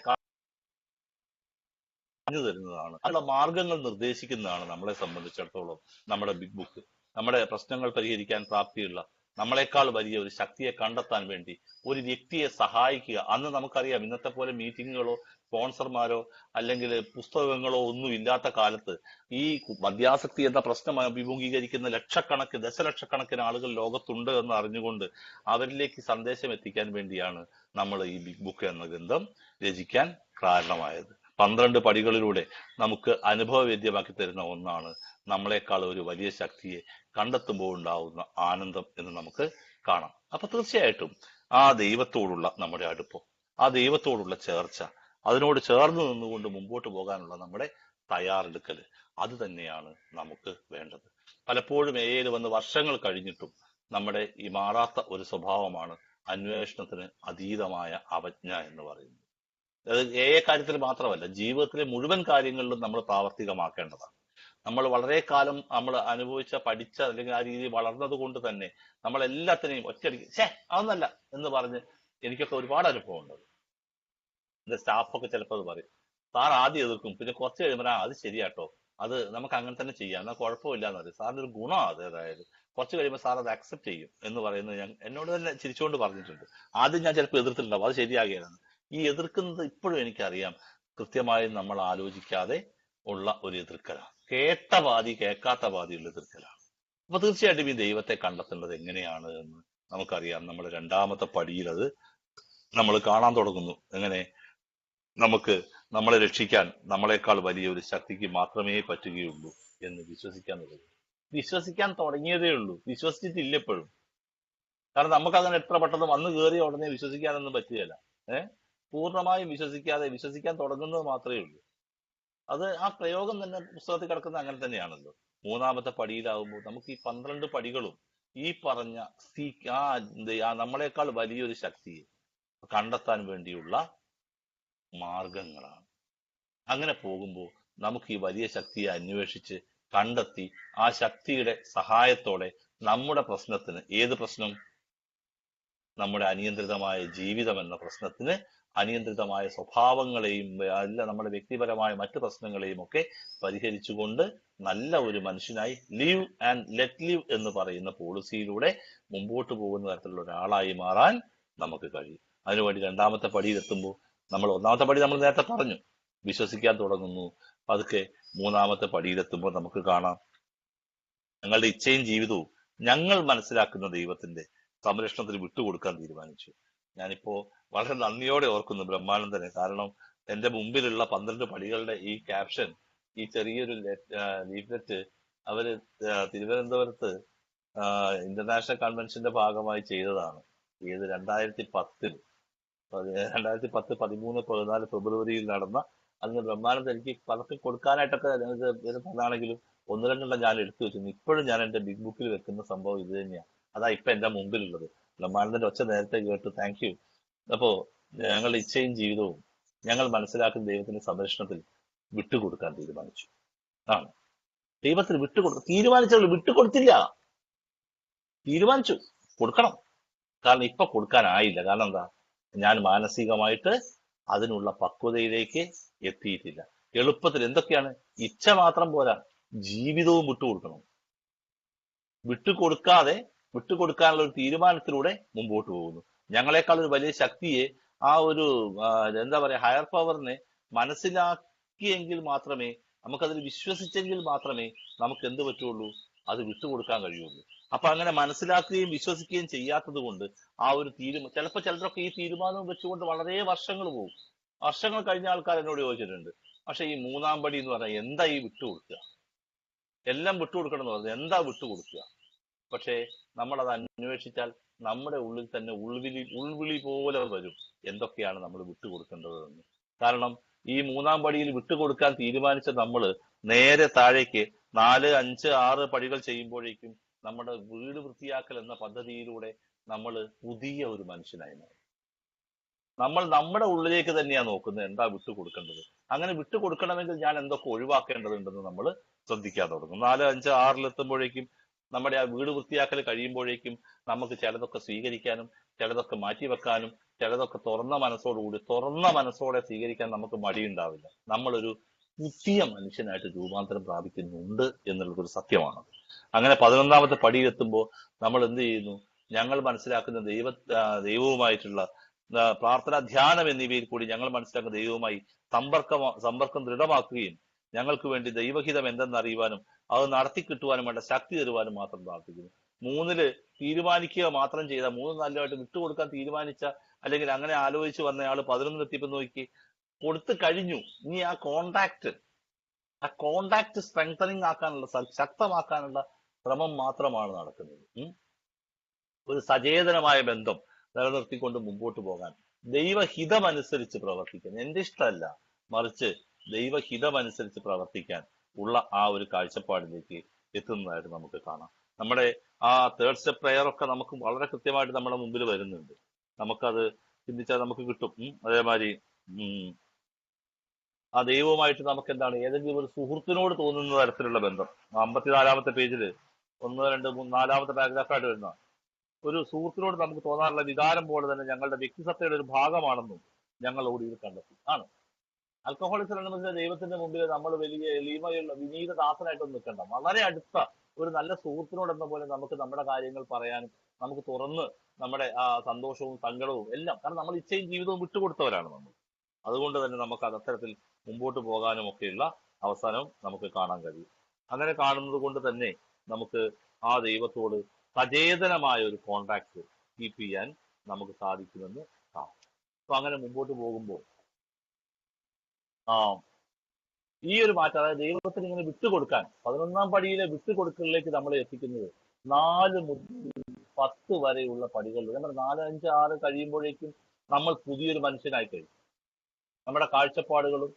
പറഞ്ഞു തരുന്നതാണ്, അതിനുള്ള മാർഗങ്ങൾ നിർദ്ദേശിക്കുന്നതാണ് നമ്മളെ സംബന്ധിച്ചിടത്തോളം നമ്മുടെ ബിഗ് ബുക്ക്. നമ്മുടെ പ്രശ്നങ്ങൾ പരിഹരിക്കാൻ പ്രാപ്തിയുള്ള, നമ്മളെക്കാൾ വലിയ ഒരു ശക്തിയെ കണ്ടെത്താൻ വേണ്ടി ഒരു വ്യക്തിയെ സഹായിക്കുക. അന്ന് നമുക്കറിയാം, ഇന്നത്തെ പോലെ മീറ്റിങ്ങുകളോ സ്പോൺസർമാരോ അല്ലെങ്കിൽ പുസ്തകങ്ങളോ ഒന്നും ഇല്ലാത്ത കാലത്ത് ഈ മദ്യാസക്തി എന്ന പ്രശ്നം അഭിമുഖീകരിക്കുന്ന ദശലക്ഷക്കണക്കിന് ആളുകൾ ലോകത്തുണ്ട് എന്ന് അറിഞ്ഞുകൊണ്ട് അവരിലേക്ക് സന്ദേശം എത്തിക്കാൻ വേണ്ടിയാണ് നമ്മൾ ഈ ബിഗ് ബുക്ക് എന്ന ഗ്രന്ഥം രചിക്കാൻ കാരണമായത്. 12 പടികളിലൂടെ നമുക്ക് അനുഭവവേദ്യമാക്കി തരുന്ന ഒന്നാണ് നമ്മളെക്കാൾ ഒരു വലിയ ശക്തിയെ കണ്ടെത്തുമ്പോൾ ഉണ്ടാവുന്ന ആനന്ദം എന്ന് നമുക്ക് കാണാം. അപ്പൊ തീർച്ചയായിട്ടും ആ ദൈവത്തോടുള്ള നമ്മുടെ അടുപ്പം, ആ ദൈവത്തോടുള്ള ചേർച്ച, അതിനോട് ചേർന്ന് നിന്നുകൊണ്ട് മുമ്പോട്ട് പോകാനുള്ള നമ്മുടെ തയ്യാറെടുക്കല്, അത് തന്നെയാണ് നമുക്ക് വേണ്ടത്. പലപ്പോഴും എയിൽ വന്ന് വർഷങ്ങൾ കഴിഞ്ഞിട്ടും നമ്മുടെ ഈ മാറാത്ത ഒരു സ്വഭാവമാണ് അന്വേഷണത്തിന് അതീതമായ അവജ്ഞ എന്ന് പറയുന്നത്. അത് കാര്യത്തിൽ മാത്രമല്ല, ജീവിതത്തിലെ മുഴുവൻ കാര്യങ്ങളിലും നമ്മൾ പ്രാവർത്തികമാക്കേണ്ടതാണ്. നമ്മൾ വളരെ കാലം നമ്മൾ പഠിച്ച അല്ലെങ്കിൽ ആ രീതിയിൽ വളർന്നത് കൊണ്ട് തന്നെ നമ്മൾ എല്ലാത്തിനെയും ഒറ്റയടിക്ക് അതൊന്നല്ല എന്ന് പറഞ്ഞ്, എനിക്കൊക്കെ ഒരുപാട് അനുഭവം ഉണ്ട്. എന്റെ സ്റ്റാഫൊക്കെ ചിലപ്പോൾ അത് പറയും, സാർ ആദ്യം എതിർക്കും, പിന്നെ കുറച്ച് കഴിയുമ്പോൾ അത് ശരിയാട്ടോ, അത് നമുക്ക് അങ്ങനെ തന്നെ ചെയ്യാം, എന്നാൽ കുഴപ്പമില്ല എന്ന് പറയും. സാറിന്റെ ഒരു ഗുണം അത്. അതായത് കുറച്ച് കഴിയുമ്പോൾ സാർ അത് അക്സെപ്റ്റ് ചെയ്യും എന്ന് പറയുന്നത് ഞാൻ എന്നോട് തന്നെ ചിരിച്ചുകൊണ്ട് പറഞ്ഞിട്ടുണ്ട്. ആദ്യം ഞാൻ ചിലപ്പോൾ എതിർത്തിട്ടുണ്ടാവും, അത് ശരിയാകുകയാണ്. ഈ എതിർക്കുന്നത് ഇപ്പോഴും എനിക്കറിയാം കൃത്യമായി നമ്മൾ ആലോചിക്കാതെ ഉള്ള ഒരു എതിർക്കലാണ്. കേട്ട പാതി കേൾക്കാത്ത പാതിയുള്ള എതിർക്കലാണ്. അപ്പൊ തീർച്ചയായിട്ടും ഈ ദൈവത്തെ കണ്ടെത്തേണ്ടത് എങ്ങനെയാണ് എന്ന് നമുക്കറിയാം. നമ്മൾ 2-ാമത്തെ പടിയിൽ അത് നമ്മൾ കാണാൻ തുടങ്ങുന്നു. എങ്ങനെ നമുക്ക് നമ്മളെ രക്ഷിക്കാൻ നമ്മളെക്കാൾ വലിയ ഒരു ശക്തിക്ക് മാത്രമേ പറ്റുകയുള്ളൂ എന്ന് വിശ്വസിക്കാൻ തുടങ്ങി. വിശ്വസിക്കാൻ തുടങ്ങിയതേ ഉള്ളൂ, വിശ്വസിച്ചിട്ടില്ല എപ്പോഴും. കാരണം നമുക്കങ്ങനെ എത്ര പെട്ടെന്ന് വന്നു കയറിയ ഉടനെ വിശ്വസിക്കാനൊന്നും പറ്റുകയില്ല. പൂർണ്ണമായും വിശ്വസിക്കാൻ തുടങ്ങുന്നത് മാത്രമേ ഉള്ളൂ. അത് ആ പ്രയോഗം തന്നെ പുസ്തകത്തിൽ കിടക്കുന്നത് അങ്ങനെ തന്നെയാണല്ലോ. 3-ാമത്തെ പടിയിലാവുമ്പോൾ നമുക്ക് ഈ 12 പടികളും ഈ പറഞ്ഞ നമ്മളെക്കാൾ വലിയൊരു ശക്തിയെ കണ്ടെത്താൻ വേണ്ടിയുള്ള മാർഗങ്ങളാണ്. അങ്ങനെ പോകുമ്പോൾ നമുക്ക് ഈ വലിയ ശക്തിയെ അന്വേഷിച്ച് കണ്ടെത്തി ആ ശക്തിയുടെ സഹായത്തോടെ നമ്മുടെ പ്രശ്നത്തിന്, ഏത് പ്രശ്നം, നമ്മുടെ അനിയന്ത്രിതമായ ജീവിതം എന്ന പ്രശ്നത്തിന് അനിയന്ത്രിതമായ സ്വഭാവങ്ങളെയും അല്ല നമ്മുടെ വ്യക്തിപരമായ മറ്റു പ്രശ്നങ്ങളെയും ഒക്കെ പരിഹരിച്ചുകൊണ്ട് നല്ല ഒരു മനുഷ്യനായി ലിവ് ആൻഡ് ലെറ്റ് ലിവ് എന്ന് പറയുന്ന പോളിസിയിലൂടെ മുമ്പോട്ട് പോകുന്ന തരത്തിലുള്ള ഒരാളായി മാറാൻ നമുക്ക് കഴിയും. അതിനുവേണ്ടി രണ്ടാമത്തെ പടിയിലെത്തുമ്പോൾ ഒന്നാമത്തെ പടി നമ്മൾ നേരത്തെ പറഞ്ഞു, വിശ്വസിക്കാൻ തുടങ്ങുന്നു. പതുക്കെ മൂന്നാമത്തെ പടിയിലെത്തുമ്പോൾ നമുക്ക് കാണാം ഞങ്ങളുടെ ഇച്ഛയും ജീവിതവും ഞങ്ങൾ മനസ്സിലാക്കുന്ന ദൈവത്തിന്റെ സംരക്ഷണത്തിൽ വിട്ടുകൊടുക്കാൻ തീരുമാനിച്ചു. ഞാനിപ്പോ വളരെ നന്ദിയോടെ ഓർക്കുന്നു ബ്രഹ്മാനന്ദനെ. കാരണം എന്റെ മുമ്പിലുള്ള 12 പടികളുടെ ഈ ക്യാപ്ഷൻ, ഈ ചെറിയൊരു ലീഫ്ലെറ്റ് അവര് തിരുവനന്തപുരത്ത് ഇന്റർനാഷണൽ കൺവെൻഷന്റെ ഭാഗമായി ചെയ്തതാണ്. 2010 13 14 ഫെബ്രുവരിയിൽ നടന്ന. അന്ന് ബ്രഹ്മാനന്ദൻ എനിക്ക് പലർക്കും കൊടുക്കാനായിട്ടൊക്കെ അതാണെങ്കിലും ഒന്ന് രണ്ടെണ്ണം ഞാൻ എടുത്തു വെച്ചിരുന്നു. ഇപ്പോഴും ഞാൻ എന്റെ ബിഗ് ബുക്കിൽ വെക്കുന്ന സംഭവം ഇത് തന്നെയാണ്. അതാ ഇപ്പൊ എന്റെ മുമ്പിലുള്ളത്. ബ്രഹ്മാനന്ദന്റെ ഒച്ച നേരത്തെ കേട്ടു, താങ്ക് യു. അപ്പോ ഞങ്ങളുടെ ഇച്ഛയും ജീവിതവും ഞങ്ങൾ മനസ്സിലാക്കുന്ന ദൈവത്തിന്റെ സംരക്ഷണത്തിൽ വിട്ടുകൊടുക്കാൻ തീരുമാനിച്ചു. ആണ് ദൈവത്തിന് തീരുമാനിച്ചുള്ളൂ, വിട്ടുകൊടുത്തില്ല. തീരുമാനിച്ചു കൊടുക്കണം. കാരണം ഇപ്പൊ കൊടുക്കാനായില്ല. കാരണം എന്താ, ഞാൻ മാനസികമായിട്ട് അതിനുള്ള പക്വതയിലേക്ക് എത്തിയിട്ടില്ല. എളുപ്പത്തിൽ എന്തൊക്കെയാണ്, ഇച്ഛ മാത്രം പോരാ, ജീവിതവും വിട്ടുകൊടുക്കണം. വിട്ടുകൊടുക്കാനുള്ള ഒരു തീരുമാനത്തിലൂടെ മുമ്പോട്ട് പോകുന്നു. ഞങ്ങളെക്കാൾ ഒരു വലിയ ശക്തിയെ, ആ ഒരു എന്താ പറയാ, ഹയർ പവറിനെ മനസ്സിലാക്കിയെങ്കിൽ മാത്രമേ, നമുക്കതിൽ വിശ്വസിച്ചെങ്കിൽ മാത്രമേ നമുക്ക് എന്ത് പറ്റുള്ളൂ, അത് വിട്ടുകൊടുക്കാൻ കഴിയുള്ളൂ. അപ്പൊ അങ്ങനെ മനസ്സിലാക്കുകയും വിശ്വസിക്കുകയും ചെയ്യാത്തത് കൊണ്ട് ആ ഒരു ചിലപ്പോൾ ചിലരൊക്കെ ഈ തീരുമാനം വെച്ചുകൊണ്ട് വളരെ വർഷങ്ങൾ പോകും. വർഷങ്ങൾ കഴിഞ്ഞ ആൾക്കാർ എന്നോട് ചോദിച്ചിട്ടുണ്ട്, പക്ഷെ ഈ മൂന്നാം പടി എന്ന് പറഞ്ഞാൽ എന്താ ഈ വിട്ടുകൊടുക്കുക, എല്ലാം വിട്ടുകൊടുക്കണം എന്ന് പറഞ്ഞാൽ എന്താ വിട്ടുകൊടുക്കുക? പക്ഷേ നമ്മളത് അന്വേഷിച്ചാൽ നമ്മുടെ ഉള്ളിൽ തന്നെ ഉൾവിളി പോലെ വരും എന്തൊക്കെയാണ് നമ്മൾ വിട്ടുകൊടുക്കേണ്ടതെന്ന്. കാരണം ഈ മൂന്നാം പടിയിൽ വിട്ടുകൊടുക്കാൻ തീരുമാനിച്ച നമ്മൾ നേരെ താഴേക്ക് 4, 5, 6 പടികൾ ചെയ്യുമ്പോഴേക്കും നമ്മുടെ വീട് വൃത്തിയാക്കൽ എന്ന പദ്ധതിയിലൂടെ നമ്മൾ പുതിയ ഒരു മനുഷ്യനായി മാറും. നമ്മൾ നമ്മുടെ ഉള്ളിലേക്ക് തന്നെയാണ് നോക്കുന്നത് എന്താ വിട്ടുകൊടുക്കേണ്ടത്. അങ്ങനെ വിട്ടുകൊടുക്കണമെങ്കിൽ ഞാൻ എന്തൊക്കെ ഒഴിവാക്കേണ്ടതുണ്ടെന്ന് നമ്മൾ ശ്രദ്ധിക്കാൻ തുടങ്ങും. 4, 5, 6 നമ്മുടെ ആ വീട് വൃത്തിയാക്കൽ കഴിയുമ്പോഴേക്കും നമുക്ക് ചിലതൊക്കെ സ്വീകരിക്കാനും ചിലതൊക്കെ മാറ്റിവെക്കാനും ചിലതൊക്കെ തുറന്ന മനസ്സോടെ സ്വീകരിക്കാൻ നമുക്ക് മടിയുണ്ടാവില്ല. നമ്മളൊരു പുതിയ മനുഷ്യനായിട്ട് രൂപാന്തരം പ്രാപിക്കുന്നുണ്ട് എന്നുള്ളതൊരു സത്യമാണ്. അങ്ങനെ 11ാമത്തെ പടിയിലെത്തുമ്പോൾ നമ്മൾ എന്ത് ചെയ്യുന്നു, ഞങ്ങൾ മനസ്സിലാക്കുന്ന ദൈവവുമായിട്ടുള്ള പ്രാർത്ഥന, ധ്യാനം എന്നിവയിൽ കൂടി ഞങ്ങൾ മനസ്സിലാക്കുന്ന ദൈവവുമായി സമ്പർക്കം ദൃഢമാക്കുകയും ഞങ്ങൾക്ക് വേണ്ടി ദൈവഹിതം എന്തെന്നറിയുവാനും അത് നടത്തി കിട്ടുവാനും വേണ്ട ശക്തി തരുവാനും മാത്രം പ്രാർത്ഥിക്കുന്നു. 3 തീരുമാനിക്കുക മാത്രം ചെയ്ത, 3 നല്ലതായിട്ട് വിട്ടുകൊടുക്കാൻ തീരുമാനിച്ച, അല്ലെങ്കിൽ അങ്ങനെ ആലോചിച്ച് വന്നയാൾ 11 എത്തിയപ്പോൾ നോക്കി കൊടുത്തു കഴിഞ്ഞു. ഇനി ആ കോണ്ടാക്ട് സ്ട്രെങ്തനിങ് ആക്കാനുള്ള, ശക്തമാക്കാനുള്ള ശ്രമം മാത്രമാണ് നടക്കുന്നത്. ഒരു സചേതനമായ ബന്ധം നിലനിർത്തിക്കൊണ്ട് മുമ്പോട്ട് പോകാൻ, ദൈവഹിതമനുസരിച്ച് പ്രവർത്തിക്കാൻ, എന്റെ ഇഷ്ടമല്ല മറിച്ച് ദൈവഹിതമനുസരിച്ച് പ്രവർത്തിക്കാൻ ഉള്ള ആ ഒരു കാഴ്ചപ്പാടിലേക്ക് എത്തുന്നതായിട്ട് നമുക്ക് കാണാം. നമ്മുടെ ആ 3rd സ്റ്റെപ്പ് പ്രെയർ ഒക്കെ നമുക്ക് വളരെ കൃത്യമായിട്ട് നമ്മുടെ മുമ്പിൽ വരുന്നുണ്ട്. നമുക്കത് ചിന്തിച്ചാൽ നമുക്ക് കിട്ടും. അതേമാതിരി ആ ദൈവവുമായിട്ട് നമുക്ക് എന്താണ്, ഏതെങ്കിലും ഒരു സുഹൃത്തിനോട് തോന്നുന്ന തരത്തിലുള്ള ബന്ധം. 54ാമത്തെ പേജിൽ 1, 2, 3, 4ാമത്തെ പാരഗ്രാഫായിട്ട് വരുന്ന ഒരു സുഹൃത്തിനോട് നമുക്ക് തോന്നാറുള്ള വികാരം പോലെ തന്നെ ഞങ്ങളുടെ വ്യക്തിസത്തയുടെ ഒരു ഭാഗമാണെന്നും ഞങ്ങളോട് ഇത് കണ്ടെത്തി. ആണ് ആൽക്കഹോളിക്സ് എന്ന ദൈവത്തിന്റെ മുമ്പിൽ നമ്മൾ വലിയ എളിമയുള്ള വിനീത ദാസനായിട്ടൊന്നും നിൽക്കണ്ട. വളരെ അടുത്ത ഒരു നല്ല സുഹൃത്തിനോട് എന്ന പോലെ നമുക്ക് നമ്മുടെ കാര്യങ്ങൾ പറയാനും നമുക്ക് തുറന്ന് നമ്മുടെ ആ സന്തോഷവും സങ്കടവും എല്ലാം, കാരണം നമ്മൾ ഇച്ഛയും ജീവിതവും വിട്ടുകൊടുത്തവരാണ് നമ്മൾ. അതുകൊണ്ട് തന്നെ നമുക്ക് അത്തരത്തിൽ മുമ്പോട്ട് പോകാനും ഒക്കെയുള്ള അവസാനം നമുക്ക് കാണാൻ കഴിയും. അങ്ങനെ കാണുന്നത് കൊണ്ട് തന്നെ നമുക്ക് ആ ദൈവത്തോട് സചേതനമായ ഒരു കോണ്ടാക്ട് കീപ്പ് ചെയ്യാൻ നമുക്ക് സാധിക്കുമെന്ന് കാണാം. അപ്പൊ അങ്ങനെ മുമ്പോട്ട് പോകുമ്പോൾ ഈ ഒരു മാറ്റം, അതായത് ദൈവത്തിന് ഇങ്ങനെ വിട്ടുകൊടുക്കാൻ, 11ാം പടിയിലെ വിട്ടുകൊടുക്കലിലേക്ക് നമ്മളെ എത്തിക്കുന്നത് 4 മുതൽ 10 വരെയുള്ള പടികളിൽ, നമ്മൾ 4, 5, 6 കഴിയുമ്പോഴേക്കും നമ്മൾ പുതിയൊരു മനുഷ്യനായി കഴിയും. നമ്മുടെ കാഴ്ചപ്പാടുകളും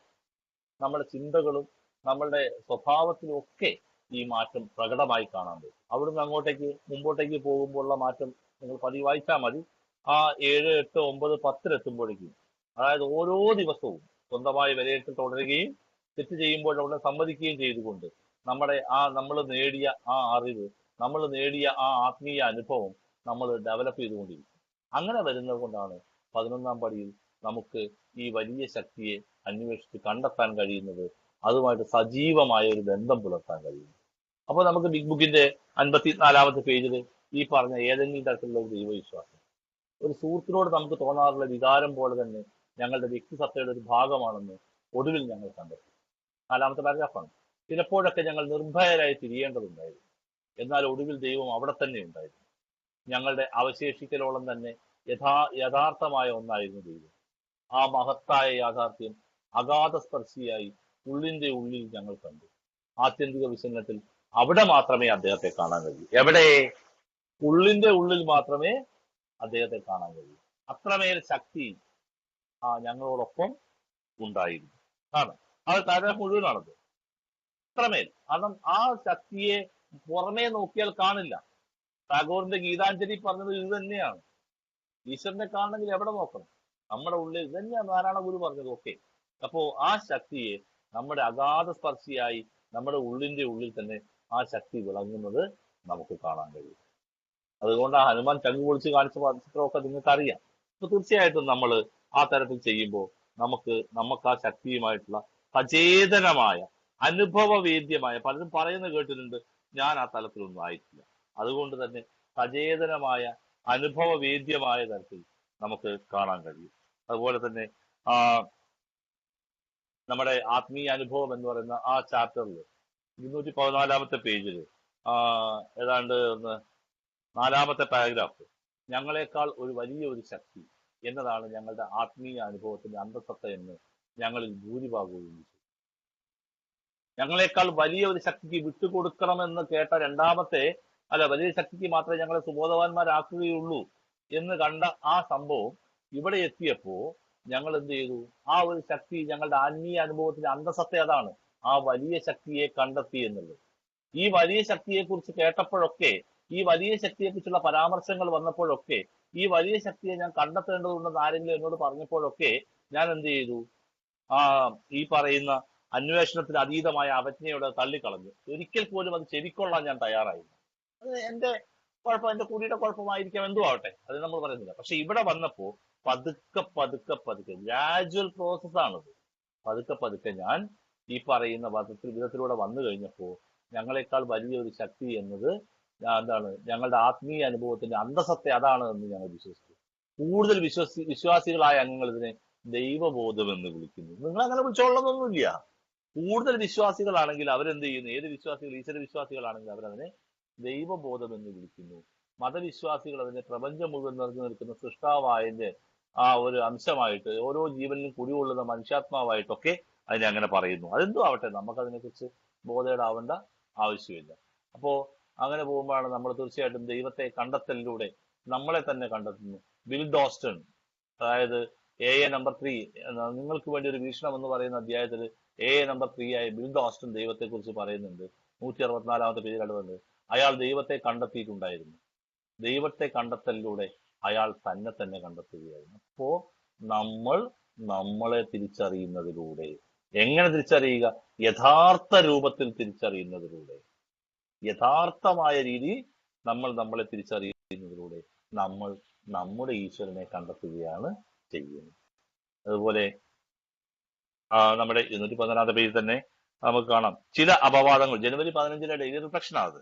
നമ്മുടെ ചിന്തകളും നമ്മളുടെ സ്വഭാവത്തിലും ഒക്കെ ഈ മാറ്റം പ്രകടമായി കാണാൻ പറ്റും. അവിടുന്ന് അങ്ങോട്ടേക്ക് മുമ്പോട്ടേക്ക് പോകുമ്പോഴുള്ള മാറ്റം നിങ്ങൾ വായിച്ചാൽ മതി. ആ 7, 8, 9, 10 എത്തുമ്പോഴേക്കും, അതായത് ഓരോ ദിവസവും സ്വന്തമായി വിലയിരുത്തൽ തുടരുകയും തെറ്റ് ചെയ്യുമ്പോൾ അവിടെ സമ്മതിക്കുകയും ചെയ്തുകൊണ്ട് നമ്മൾ നേടിയ ആ അറിവ്, നമ്മൾ നേടിയ ആ ആത്മീയ അനുഭവം നമ്മൾ ഡെവലപ്പ് ചെയ്തുകൊണ്ടിരിക്കും. അങ്ങനെ വരുന്നത് കൊണ്ടാണ് 11ാം പടിയിൽ നമുക്ക് ഈ വലിയ ശക്തിയെ അന്വേഷിച്ച് കണ്ടെത്താൻ കഴിയുന്നത്, അതുമായിട്ട് സജീവമായ ഒരു ബന്ധം പുലർത്താൻ കഴിയുന്നു. അപ്പോൾ നമുക്ക് ബിഗ് ബുക്കിന്റെ 54ാമത്തെ പേജിൽ ഈ പറഞ്ഞ ഏതെങ്കിലും തരത്തിലുള്ള ഒരു ദൈവവിശ്വാസം ഒരു സുഹൃത്തിനോട് നമുക്ക് തോന്നാറുള്ള വികാരം പോലെ തന്നെ ഞങ്ങളുടെ വ്യക്തിസത്തയുടെ ഒരു ഭാഗമാണെന്ന് ഒടുവിൽ ഞങ്ങൾ കണ്ടെത്തി. 4ാമത്തെ പാരഗ്രാഫാണ്. ചിലപ്പോഴൊക്കെ ഞങ്ങൾ നിർഭയരായി തിരിയേണ്ടതുണ്ടായിരുന്നു, എന്നാൽ ഒടുവിൽ ദൈവം അവിടെ തന്നെ ഉണ്ടായിരുന്നു. ഞങ്ങളുടെ അവശേഷിക്കലോളം തന്നെ യഥാർത്ഥമായ ഒന്നായിരുന്നു ദൈവം. ആ മഹത്തായ യാഥാർത്ഥ്യം അഗാധസ്പർശിയായി ഉള്ളിന്റെ ഉള്ളിൽ ഞങ്ങൾ കണ്ടു. ആത്യന്തിക വിശന്നത്തിൽ അവിടെ മാത്രമേ അദ്ദേഹത്തെ കാണാൻ കഴിയൂ. എവിടെ? ഉള്ളിന്റെ ഉള്ളിൽ മാത്രമേ അദ്ദേഹത്തെ കാണാൻ കഴിയൂ. അത്രമേൽ ശക്തി ഞങ്ങളോടൊപ്പം ഉണ്ടായിരുന്നു ആണ്. അത് താഴെ മുഴുവനാണത്. അത്രമേൽ. കാരണം ആ ശക്തിയെ പുറമേ നോക്കിയാൽ കാണില്ല. ടാഗോറിന്റെ ഗീതാഞ്ജലി പറഞ്ഞത് ഇത് തന്നെയാണ്. ഈശ്വരനെ കാണണമെങ്കിൽ എവിടെ നോക്കണം? നമ്മുടെ ഉള്ളിൽ. ഇത് തന്നെയാണ് നാരായണ ഗുരു പറഞ്ഞത്. ഓക്കെ, അപ്പോ ആ ശക്തിയെ നമ്മുടെ അഗാധ സ്പർശിയായി നമ്മുടെ ഉള്ളിന്റെ ഉള്ളിൽ തന്നെ ആ ശക്തി വിളങ്ങുന്നത് നമുക്ക് കാണാൻ കഴിയും. അതുകൊണ്ട് ആ ഹനുമാൻ ചങ്ങ് പൊളിച്ച് കാണിച്ച ചിത്രമൊക്കെ നിങ്ങൾക്ക് അറിയാം. അപ്പൊ തീർച്ചയായിട്ടും നമ്മൾ ആ തരത്തിൽ ചെയ്യുമ്പോൾ നമുക്ക് ആ ശക്തിയുമായിട്ടുള്ള സചേതനമായ അനുഭവവേദ്യമായ, പലരും പറയുന്നത് കേട്ടിട്ടുണ്ട്, ഞാൻ ആ തലത്തിലൊന്നും ആയിട്ടില്ല. അതുകൊണ്ട് തന്നെ സചേതനമായ അനുഭവവേദ്യമായ തരത്തിൽ നമുക്ക് കാണാൻ കഴിയും. അതുപോലെ തന്നെ നമ്മുടെ ആത്മീയ അനുഭവം എന്ന് പറയുന്ന ആ ചാപ്റ്ററിൽ 214ാമത്തെ പേജിൽ ഏതാണ്ട് 4ാമത്തെ പാരഗ്രാഫ്, ഞങ്ങളെക്കാൾ ഒരു വലിയ ഒരു ശക്തി എന്നതാണ് ഞങ്ങളുടെ ആത്മീയ അനുഭവത്തിന്റെ അന്തസത്ത എന്ന് ഞങ്ങളിൽ ഭൂരിഭാഗവും. ഞങ്ങളെക്കാൾ വലിയ ഒരു ശക്തിക്ക് വിട്ടുകൊടുക്കണമെന്ന് കേട്ട വലിയ ശക്തിക്ക് മാത്രമേ ഞങ്ങളെ സുബോധവാന്മാരാക്കുകയുള്ളൂ എന്ന് കണ്ട ആ സംഭവം ഇവിടെ എത്തിയപ്പോ ഞങ്ങൾ എന്ത് ചെയ്തു? ആ ഒരു ശക്തി, ഞങ്ങളുടെ ആത്മീയ അനുഭവത്തിന്റെ അന്തസത്ത അതാണ്. ആ വലിയ ശക്തിയെ കണ്ടെത്തി എന്നുള്ളത്. ഈ വലിയ ശക്തിയെ കുറിച്ച് കേട്ടപ്പോഴൊക്കെ, ഈ വലിയ ശക്തിയെ കുറിച്ചുള്ള പരാമർശങ്ങൾ വന്നപ്പോഴൊക്കെ, ഈ വലിയ ശക്തിയെ ഞാൻ കണ്ടെത്തേണ്ടതുണ്ടെന്ന് ആരെങ്കിലും എന്നോട് പറഞ്ഞപ്പോഴൊക്കെ ഞാൻ എന്ത് ചെയ്തു? ഈ പറയുന്ന അന്വേഷണത്തിന് അതീതമായ അവജ്ഞയോടെ തള്ളിക്കളഞ്ഞു. ഒരിക്കൽ പോലും അത് ചെവിക്കൊള്ളാൻ ഞാൻ തയ്യാറായില്ല. അത് എന്റെ കുഴപ്പം, എന്റെ കുടിയുടെ കുഴപ്പമായിരിക്കാം, എന്തും ആവട്ടെ, അത് നമ്മൾ പറയുന്നില്ല. പക്ഷെ ഇവിടെ വന്നപ്പോ പതുക്കെ ഗ്രാജുവൽ പ്രോസസ്സാണത്. പതുക്കെ ഞാൻ ഈ പറയുന്ന വിധത്തിലൂടെ വന്നു കഴിഞ്ഞപ്പോ ഞങ്ങളെക്കാൾ വലിയ ഒരു ശക്തി എന്നത് എന്താണ്? ഞങ്ങളുടെ ആത്മീയ അനുഭവത്തിന്റെ അന്തസത്ത അതാണ് എന്ന് ഞങ്ങൾ വിശ്വസിച്ചു. കൂടുതൽ വിശ്വാസികളായ അംഗങ്ങൾ ഇതിനെ ദൈവബോധം എന്ന് വിളിക്കുന്നു. നിങ്ങൾ അങ്ങനെ വിളിച്ചോളണമെന്നൊന്നുമില്ല. കൂടുതൽ വിശ്വാസികളാണെങ്കിൽ അവരെന്ത് ചെയ്യുന്നു? ഏത് വിശ്വാസികൾ? ഈശ്വര വിശ്വാസികളാണെങ്കിൽ അവരതിനെ ദൈവബോധം എന്ന് വിളിക്കുന്നു. മതവിശ്വാസികൾ അതിനെ പ്രപഞ്ചം മുഴുവൻ നിറഞ്ഞു നിൽക്കുന്ന സൃഷ്ടാവായതിന്റെ ആ ഒരു അംശമായിട്ട്, ഓരോ ജീവനിലും കുടികൊള്ളുന്ന മനുഷ്യാത്മാവായിട്ടൊക്കെ അതിനെ അങ്ങനെ പറയുന്നു. അതെന്തോ ആവട്ടെ, നമുക്കതിനെക്കുറിച്ച് ബോധേടാവേണ്ട ആവശ്യമില്ല. അപ്പോ അങ്ങനെ പോകുമ്പോഴാണ് നമ്മൾ തീർച്ചയായിട്ടും ദൈവത്തെ കണ്ടെത്തലിലൂടെ നമ്മളെ തന്നെ കണ്ടെത്തുന്നു. ബിൽ ഡോസ്റ്റൺ, അതായത് AA നമ്പർ 3, നിങ്ങൾക്ക് വേണ്ടി ഒരു വീക്ഷണം എന്ന് പറയുന്ന അധ്യായത്തിൽ AA നമ്പർ 3 ആയ ബിൽ ഡോസ്റ്റൺ ദൈവത്തെ കുറിച്ച് പറയുന്നുണ്ട്. 164ാമത്തെ പേജിലാണ് വന്നത്. അയാൾ ദൈവത്തെ കണ്ടെത്തിയിട്ടുണ്ടായിരുന്നു. ദൈവത്തെ കണ്ടെത്തലിലൂടെ അയാൾ തന്നെ കണ്ടെത്തുകയായിരുന്നു. അപ്പോ നമ്മൾ നമ്മളെ തിരിച്ചറിയുന്നതിലൂടെ, എങ്ങനെ തിരിച്ചറിയുക? യഥാർത്ഥ രൂപത്തിൽ തിരിച്ചറിയുന്നതിലൂടെ, യഥാർത്ഥമായ രീതിയിൽ നമ്മൾ നമ്മളെ തിരിച്ചറിയുന്നതിലൂടെ നമ്മൾ നമ്മുടെ ഈശ്വരനെ കണ്ടെത്തുകയാണ് ചെയ്യുന്നത്. അതുപോലെ നമ്മുടെ 214ാമത്തെ പേജിൽ തന്നെ നമുക്ക് കാണാം ചില അപവാദങ്ങൾ. ജനുവരി 15 ഡെയിലി റിഫ്ലക്ഷൻ ആണ്.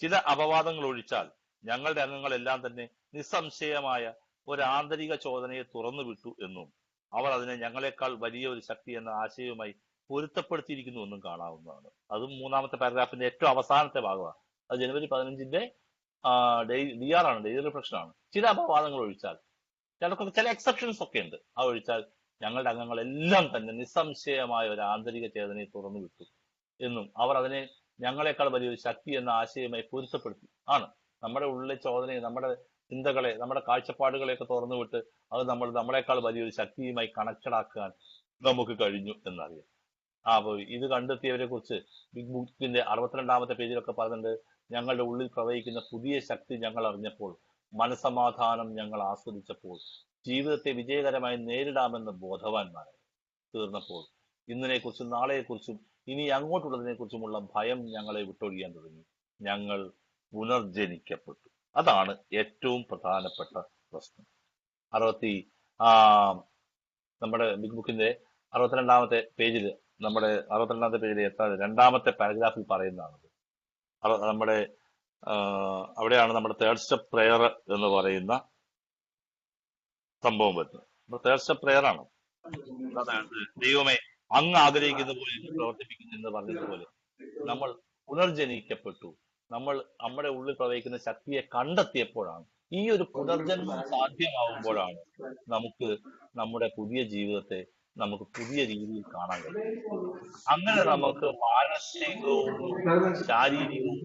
ചില അപവാദങ്ങൾ ഒഴിച്ചാൽ ഞങ്ങളുടെ അംഗങ്ങളെല്ലാം തന്നെ നിസ്സംശയമായ ഒരു ആന്തരിക ചോദനയെ തുറന്നു വിട്ടു എന്നും അവർ അതിനെ ഞങ്ങളെക്കാൾ വലിയ ഒരു ശക്തി എന്ന ആശയവുമായി പൊരുത്തപ്പെടുത്തിയിരിക്കുന്നു എന്നും കാണാവുന്നതാണ്. അതും 3ാമത്തെ പാരഗ്രാഫിന്റെ ഏറ്റവും അവസാനത്തെ ഭാഗമാണ്. അത് ജനുവരി 15 DR ആണ്, ഡെയിലി റിഫ്ലക്ഷൻ ആണ്. ചില അപവാദങ്ങൾ ഒഴിച്ചാൽ, ചില എക്സെപ്ഷൻസ് ഒക്കെ ഉണ്ട്. അത് ഒഴിച്ചാൽ ഞങ്ങളുടെ അംഗങ്ങളെല്ലാം തന്നെ നിസ്സംശയമായ ഒരു ആന്തരിക ചേതനയെ തുറന്നു വിട്ടു എന്നും അവർ അതിനെ ഞങ്ങളെക്കാൾ വലിയൊരു ശക്തി എന്ന ആശയവുമായി പൊരുത്തപ്പെടുത്തി ആണ്. നമ്മുടെ ഉള്ളിലെ ചോദനയെ, നമ്മുടെ ചിന്തകളെ, നമ്മുടെ കാഴ്ചപ്പാടുകളെയൊക്കെ തുറന്നു വിട്ട് അത് നമ്മളെക്കാൾ വലിയൊരു ശക്തിയുമായി കണക്റ്റഡ് ആക്കാൻ നമുക്ക് കഴിഞ്ഞു എന്നറിയാം. അപ്പോൾ ഇത് കണ്ടെത്തിയവരെ കുറിച്ച് ബിഗ് ബുക്കിന്റെ 62ാമത്തെ പേജിലൊക്കെ പറഞ്ഞിട്ടുണ്ട്. ഞങ്ങളുടെ ഉള്ളിൽ പ്രവഹിക്കുന്ന പുതിയ ശക്തി ഞങ്ങൾ അറിഞ്ഞപ്പോൾ, മനസമാധാനം ഞങ്ങൾ ആസ്വദിച്ചപ്പോൾ, ജീവിതത്തെ വിജയകരമായി നേരിടാമെന്ന് ബോധവാന്മാരായി തീർന്നപ്പോൾ, ഇന്നതിനെക്കുറിച്ചും നാളെയെക്കുറിച്ചും ഇനി അങ്ങോട്ടുള്ളതിനെ കുറിച്ചുമുള്ള ഭയം ഞങ്ങളെ വിട്ടൊഴിയാൻ തുടങ്ങി. ഞങ്ങൾ പുനർജനിക്കപ്പെട്ടു. അതാണ് ഏറ്റവും പ്രധാനപ്പെട്ട പ്രശ്നം. അറുപത്തി ആ നമ്മുടെ ബിഗ് ബുക്കിന്റെ 62ാമത്തെ പേജിൽ എത്ര രണ്ടാമത്തെ പാരഗ്രാഫിൽ പറയുന്നതാണത്. നമ്മുടെ അവിടെയാണ് നമ്മുടെ തേർഡ് സ്റ്റെപ്പ് പ്രെയർ എന്ന് പറയുന്ന സംഭവം വരുന്നത്. തേർഡ് സ്റ്റെപ്പ് പ്രെയർ ആണ്. അതായത് ദൈവമേ അങ്ങ് ആഗ്രഹിക്കുന്ന പോലെ പ്രവർത്തിപ്പിക്കുന്നു എന്ന് പറഞ്ഞതുപോലെ നമ്മൾ പുനർജനിക്കപ്പെട്ടു. നമ്മൾ നമ്മുടെ ഉള്ളിൽ പ്രവഹിക്കുന്ന ശക്തിയെ കണ്ടെത്തിയപ്പോഴാണ്, ഈ ഒരു പുനർജന്മം സാധ്യമാവുമ്പോഴാണ് നമുക്ക് നമ്മുടെ പുതിയ ജീവിതത്തെ നമുക്ക് പുതിയ രീതിയിൽ കാണാൻ കഴിയും. അങ്ങനെ നമുക്ക് മാനസികവും ശാരീരികവും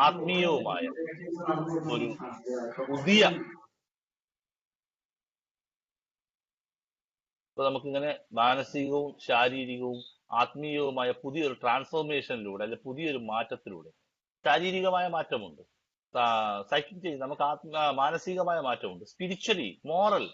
ആത്മീയവുമായ ഒരു പുതിയ നമുക്കിങ്ങനെ മാനസികവും ശാരീരികവും ആത്മീയവുമായ പുതിയൊരു ട്രാൻസ്ഫോർമേഷനിലൂടെ അല്ലെ പുതിയൊരു മാറ്റത്തിലൂടെ ശാരീരികമായ മാറ്റമുണ്ട്, സൈക്കിക് ചേഞ്ച്, നമുക്ക് മാനസികമായ മാറ്റമുണ്ട്, സ്പിരിച്വലി, മോറൽ,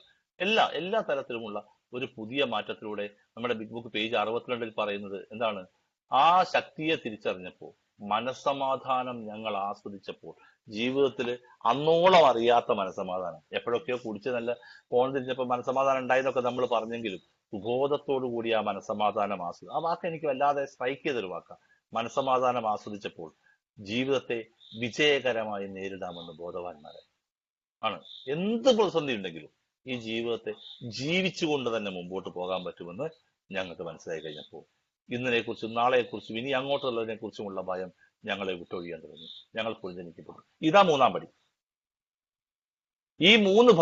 എല്ലാ തരത്തിലുമുള്ള ഒരു പുതിയ മാറ്റത്തിലൂടെ നമ്മുടെ ബിഗ് ബുക്ക് പേജ് 62 പറയുന്നത് എന്താണ്? ആ ശക്തിയെ തിരിച്ചറിഞ്ഞപ്പോൾ, മനസ്സമാധാനം ഞങ്ങൾ ആസ്വദിച്ചപ്പോൾ, ജീവിതത്തിൽ അന്നോളം അറിയാത്ത മനസ്സമാധാനം, എപ്പോഴൊക്കെയോ കുടിച്ച് നല്ല ഫോൺ തിരിഞ്ഞപ്പോൾ മനസ്സമാധാനം ഉണ്ടായെന്നൊക്കെ നമ്മൾ പറഞ്ഞെങ്കിലും സുബോധത്തോടു കൂടി ആ മനസ്സമാധാനം ആസ്വദിച്ചു. ആ വാക്ക് എനിക്ക് വല്ലാതെ സ്ട്രൈക്ക് ചെയ്തൊരു വാക്കാണ്. മനസ്സമാധാനം ആസ്വദിച്ചപ്പോൾ ജീവിതത്തെ വിജയകരമായി നേരിടാമെന്ന് ബോധവാന്മാരെ ആണ്. എന്ത് പ്രതിസന്ധി ഉണ്ടെങ്കിലും ഈ ജീവിതത്തെ ജീവിച്ചുകൊണ്ട് തന്നെ മുമ്പോട്ട് പോകാൻ പറ്റുമെന്ന് ഞങ്ങൾക്ക് മനസ്സിലായി കഴിഞ്ഞപ്പോൾ ഇന്നതിനെക്കുറിച്ചും നാളെയെക്കുറിച്ചും ഇനി അങ്ങോട്ടുള്ളതിനെ കുറിച്ചുമുള്ള ഭയം ഞങ്ങളെ വിട്ടൊഴിയാൻ തുടങ്ങി. ഞങ്ങൾ പുനർജനിക്കപ്പെട്ടു. ഇതാ 3-ാം പടി. ഈ മൂന്ന്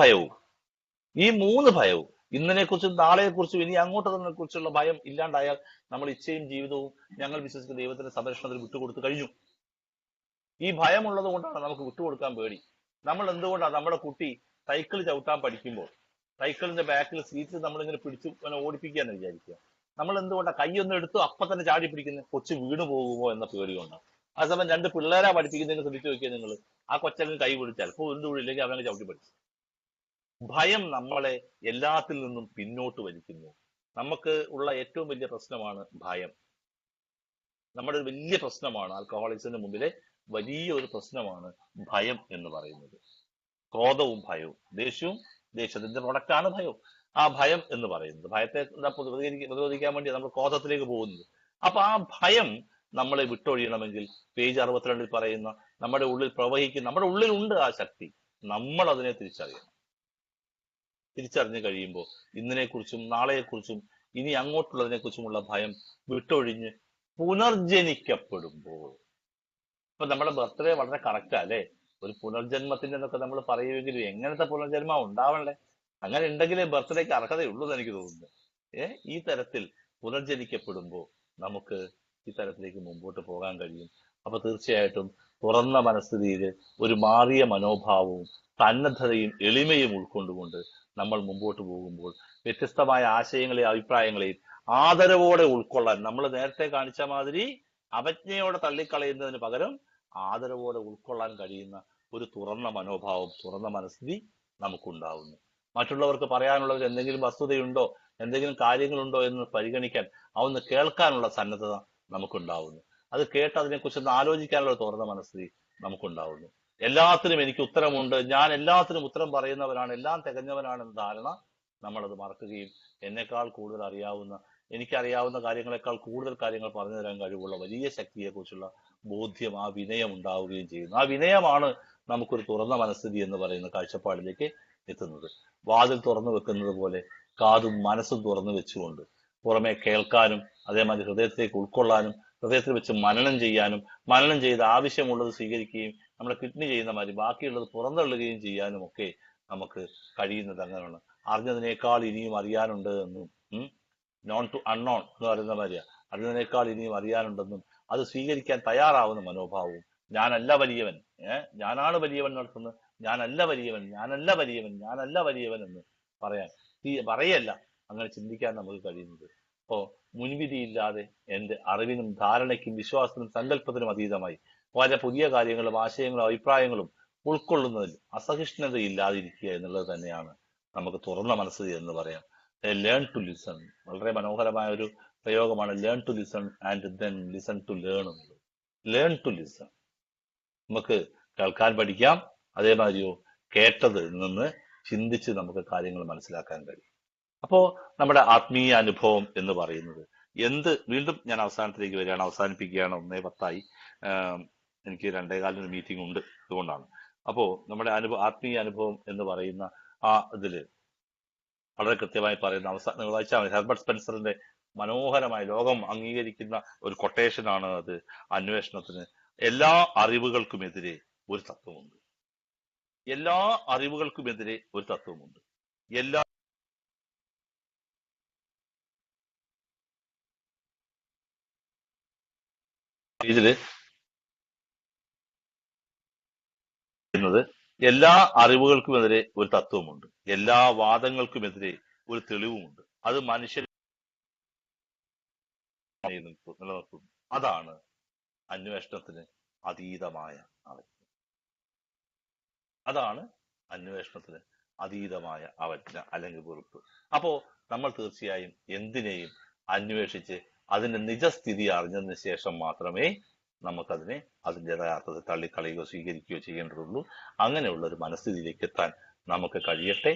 ഭയവും ഇന്നതിനെക്കുറിച്ചും നാളെയെക്കുറിച്ചും ഇനി അങ്ങോട്ടുള്ളതിനെ കുറിച്ചുള്ള ഭയം ഇല്ലാണ്ടായാൽ നമ്മൾ ഇച്ഛയും ജീവിതവും ഞങ്ങൾ വിശ്വസിക്കുന്ന ദൈവത്തിന്റെ സംരക്ഷണത്തിൽ വിട്ടുകൊടുത്തു കഴിഞ്ഞു. ഈ ഭയമുള്ളത് കൊണ്ടാണ് നമുക്ക് വിട്ടുകൊടുക്കാൻ പേടി. നമ്മൾ എന്തുകൊണ്ടാണ് നമ്മുടെ കുട്ടി സൈക്കിൾ ചവിട്ടാൻ പഠിക്കുമ്പോൾ സൈക്കിളിന്റെ ബാക്കിൽ സീറ്റ് നമ്മളിങ്ങനെ പിടിച്ച് ഓടിപ്പിക്കാന്ന് വിചാരിക്കുക. നമ്മൾ എന്തുകൊണ്ടാണ് കൈയൊന്നും എടുത്തു അപ്പൊ തന്നെ ചാടി പിടിക്കുന്നത്? കൊച്ചു വീണ് പോകുമോ എന്ന പേടികൊണ്ടാണ്. ആ സമയം 2 പിള്ളേരാ പഠിപ്പിക്കുന്നതിന് ശ്രദ്ധിച്ചു നോക്കിയാൽ നിങ്ങൾ, ആ കൊച്ചങ്ങ് കൈ പിടിച്ചാൽ ഇപ്പോൾ ഒരു വീഴില്ലെങ്കിൽ അവനെ ചവിട്ടി പഠിച്ചു. ഭയം നമ്മളെ എല്ലാത്തിൽ നിന്നും പിന്നോട്ട് വലിക്കുന്നു. നമുക്ക് ഉള്ള ഏറ്റവും വലിയ പ്രശ്നമാണ് ഭയം. നമ്മുടെ ഒരു വലിയ പ്രശ്നമാണ്, ആൽക്കഹോളിക്സിന് മുമ്പിലെ വലിയ ഒരു പ്രശ്നമാണ് ഭയം എന്ന് പറയുന്നത്. ക്രോധവും ഭയവും, ദേഷ്യത്തിന്റെ പ്രൊഡക്റ്റാണ് ഭയവും. ആ ഭയം എന്ന് പറയുന്നത്, ഭയത്തെ പ്രതിരോധിക്കാൻ വേണ്ടി നമ്മൾ ക്രോധത്തിലേക്ക് പോകുന്നത്. അപ്പൊ ആ ഭയം നമ്മളെ വിട്ടൊഴിയണമെങ്കിൽ പേജ് 62 പറയുന്ന നമ്മുടെ ഉള്ളിൽ പ്രവഹിക്കുന്ന, നമ്മുടെ ഉള്ളിലുണ്ട് ആ ശക്തി, നമ്മൾ അതിനെ തിരിച്ചറിഞ്ഞു കഴിയുമ്പോൾ ഇന്നതിനെക്കുറിച്ചും നാളെയെക്കുറിച്ചും ഇനി അങ്ങോട്ടുള്ളതിനെ കുറിച്ചുമുള്ള ഭയം വിട്ടൊഴിഞ്ഞ് പുനർജനിക്കപ്പെടുമ്പോൾ, ഇപ്പൊ നമ്മുടെ ബർത്ത്ഡേ വളരെ കറക്റ്റാ അല്ലേ? ഒരു പുനർജന്മത്തിന്റെ എന്നൊക്കെ നമ്മൾ പറയുമെങ്കിലും എങ്ങനത്തെ പുനർജന്മം ഉണ്ടാവണ്ടേ? അങ്ങനെ ഉണ്ടെങ്കിലേ ബർത്ത്ഡേക്ക് അർഹതയുള്ളൂ എന്ന് എനിക്ക് തോന്നുന്നു. ഈ തരത്തിൽ പുനർജനിക്കപ്പെടുമ്പോൾ നമുക്ക് ഈ തരത്തിലേക്ക് മുമ്പോട്ട് പോകാൻ കഴിയും. അപ്പൊ തീർച്ചയായിട്ടും തുറന്ന മനസ്ഥിതിയിൽ ഒരു മാറിയ മനോഭാവവും സന്നദ്ധതയും എളിമയും ഉൾക്കൊണ്ടുകൊണ്ട് നമ്മൾ മുമ്പോട്ട് പോകുമ്പോൾ വ്യത്യസ്തമായ ആശയങ്ങളെയും അഭിപ്രായങ്ങളെയും ആദരവോടെ ഉൾക്കൊള്ളാൻ, നമ്മൾ നേരത്തെ കാണിച്ച മാതിരി അവജ്ഞയോടെ തള്ളിക്കളയുന്നതിന് പകരം ആദരവോടെ ഉൾക്കൊള്ളാൻ കഴിയുന്ന ഒരു തുറന്ന മനോഭാവം, തുറന്ന മനസ്ഥിതി നമുക്കുണ്ടാവുന്നു. മറ്റുള്ളവർക്ക് പറയാനുള്ളവർ എന്തെങ്കിലും വസ്തുതയുണ്ടോ, എന്തെങ്കിലും കാര്യങ്ങളുണ്ടോ എന്ന് പരിഗണിക്കാൻ, അതൊന്ന് കേൾക്കാനുള്ള സന്നദ്ധത നമുക്കുണ്ടാവുന്നു. അത് കേട്ട് അതിനെക്കുറിച്ചൊന്ന് ആലോചിക്കാനുള്ള തുറന്ന മനസ്ഥിതി നമുക്കുണ്ടാവുന്നു. എല്ലാത്തിനും എനിക്ക് ഉത്തരമുണ്ട്, ഞാൻ എല്ലാത്തിനും ഉത്തരം പറയുന്നവനാണ്, എല്ലാം തികഞ്ഞവനാണെന്ന ധാരണ നമ്മളത് മറക്കുകയും എന്നെക്കാൾ കൂടുതൽ എനിക്കറിയാവുന്ന കാര്യങ്ങളെക്കാൾ കൂടുതൽ കാര്യങ്ങൾ പറഞ്ഞു തരാൻ കഴിവുള്ള വലിയ ശക്തിയെക്കുറിച്ചുള്ള ബോധ്യം, ആ വിനയം ഉണ്ടാവുകയും ചെയ്യുന്നു. ആ വിനയമാണ് നമുക്കൊരു തുറന്ന മനസ്ഥിതി എന്ന് പറയുന്ന കാഴ്ചപ്പാടിലേക്ക് എത്തുന്നത്. വാതിൽ തുറന്നു വെക്കുന്നത് പോലെ കാതും മനസ്സും തുറന്നു വെച്ചുകൊണ്ട് പുറമെ കേൾക്കാനും അതേമാതിരി ഹൃദയത്തിലേക്ക് ഉൾക്കൊള്ളാനും ഹൃദയത്തിൽ വെച്ച് മനനം ചെയ്യാനും മനനം ചെയ്ത് ആവശ്യമുള്ളത് സ്വീകരിക്കുകയും നമ്മുടെ കിഡ്നി ചെയ്യുന്ന മാതിരി ബാക്കിയുള്ളത് പുറന്തള്ളുകയും ചെയ്യാനും ഒക്കെ നമുക്ക് കഴിയുന്നത് അങ്ങനെയാണ്. അറിഞ്ഞതിനേക്കാൾ ഇനിയും അറിയാനുണ്ട് എന്നും നോൺ ടു അൺനോൺ എന്ന് പറയുന്ന മാതിരിയാ. അറിഞ്ഞതിനേക്കാൾ ഇനിയും അറിയാനുണ്ടെന്നും അത് സ്വീകരിക്കാൻ തയ്യാറാവുന്ന മനോഭാവവും, ഞാനല്ല വലിയവൻ, ഞാനാണ് വലിയവൻ നടത്തുന്നത്, ഞാനല്ല വലിയവൻ എന്ന് പറയല്ല അങ്ങനെ ചിന്തിക്കാൻ നമുക്ക് കഴിയുന്നത്. അപ്പോ മുൻവിധിയില്ലാതെ എന്റെ അറിവിനും ധാരണയ്ക്കും വിശ്വാസത്തിനും സങ്കല്പത്തിനും അതീതമായി വളരെ പുതിയ കാര്യങ്ങളും ആശയങ്ങളും അഭിപ്രായങ്ങളും ഉൾക്കൊള്ളുന്നതിൽ അസഹിഷ്ണുതയില്ലാതിരിക്കുക എന്നുള്ളത് തന്നെയാണ് നമുക്ക് തുറന്ന മനസ്ഥിതി എന്ന് പറയാം. ലേൺ ടു ലിസൺ, വളരെ മനോഹരമായ ഒരു പ്രയോഗമാണ് learn to listen and then listen to learn എന്നുള്ളത്. ലേൺ ടു ലിസൺ, നമുക്ക് കേൾക്കാൻ പഠിക്കാം, അതേമാതിരിയോ കേട്ടതിൽ നിന്ന് ചിന്തിച്ച് നമുക്ക് കാര്യങ്ങൾ മനസ്സിലാക്കാൻ കഴിയും. അപ്പോ നമ്മുടെ ആത്മീയ അനുഭവം എന്ന് പറയുന്നത് വീണ്ടും ഞാൻ അവസാനത്തിലേക്ക് വരികയാണ്, അവസാനിപ്പിക്കുകയാണ്. 1:10 എനിക്ക് 2:15 മീറ്റിംഗ് ഉണ്ട്, അതുകൊണ്ടാണ്. അപ്പോ നമ്മുടെ ആത്മീയ അനുഭവം എന്ന് പറയുന്ന ആ ഇതില് വളരെ കൃത്യമായി പറയുന്ന നിങ്ങൾ വായിച്ചാൽ മതി, ഹെർബർട്ട് സ്പെൻസറിന്റെ മനോഹരമായ ലോകം അംഗീകരിക്കുന്ന ഒരു കൊട്ടേഷനാണ് അത്. അന്വേഷണത്തിന് എല്ലാ അറിവുകൾക്കുമെതിരെ ഒരു തത്വമുണ്ട്. എല്ലാ അറിവുകൾക്കുമെതിരെ ഒരു തത്വമുണ്ട്. എല്ലാ ഇതില് എല്ലാ അറിവുകൾക്കുമെതിരെ ഒരു തത്വമുണ്ട്, എല്ലാ വാദങ്ങൾക്കുമെതിരെ ഒരു തെളിവുമുണ്ട്. അത് മനുഷ്യർ നിലനിർത്തുന്നു. അതാണ് അന്വേഷണത്തിന് അതീതമായ അവജ്ഞ. അതാണ് അന്വേഷണത്തിന് അതീതമായ അവജ്ഞ അല്ലെങ്കിൽ വെറുപ്പ്. അപ്പോ നമ്മൾ തീർച്ചയായും എന്തിനേയും അന്വേഷിച്ച് അതിന്റെ നിജസ്ഥിതി അറിഞ്ഞതിന് ശേഷം മാത്രമേ നമുക്കതിനെ അതിന്റെ യഥാർത്ഥത്തിൽ തള്ളിക്കളയുകയോ സ്വീകരിക്കുകയോ ചെയ്യേണ്ടതുള്ളൂ. അങ്ങനെയുള്ള ഒരു മനസ്ഥിതിയിലേക്ക് എത്താൻ നമുക്ക് കഴിയട്ടെ.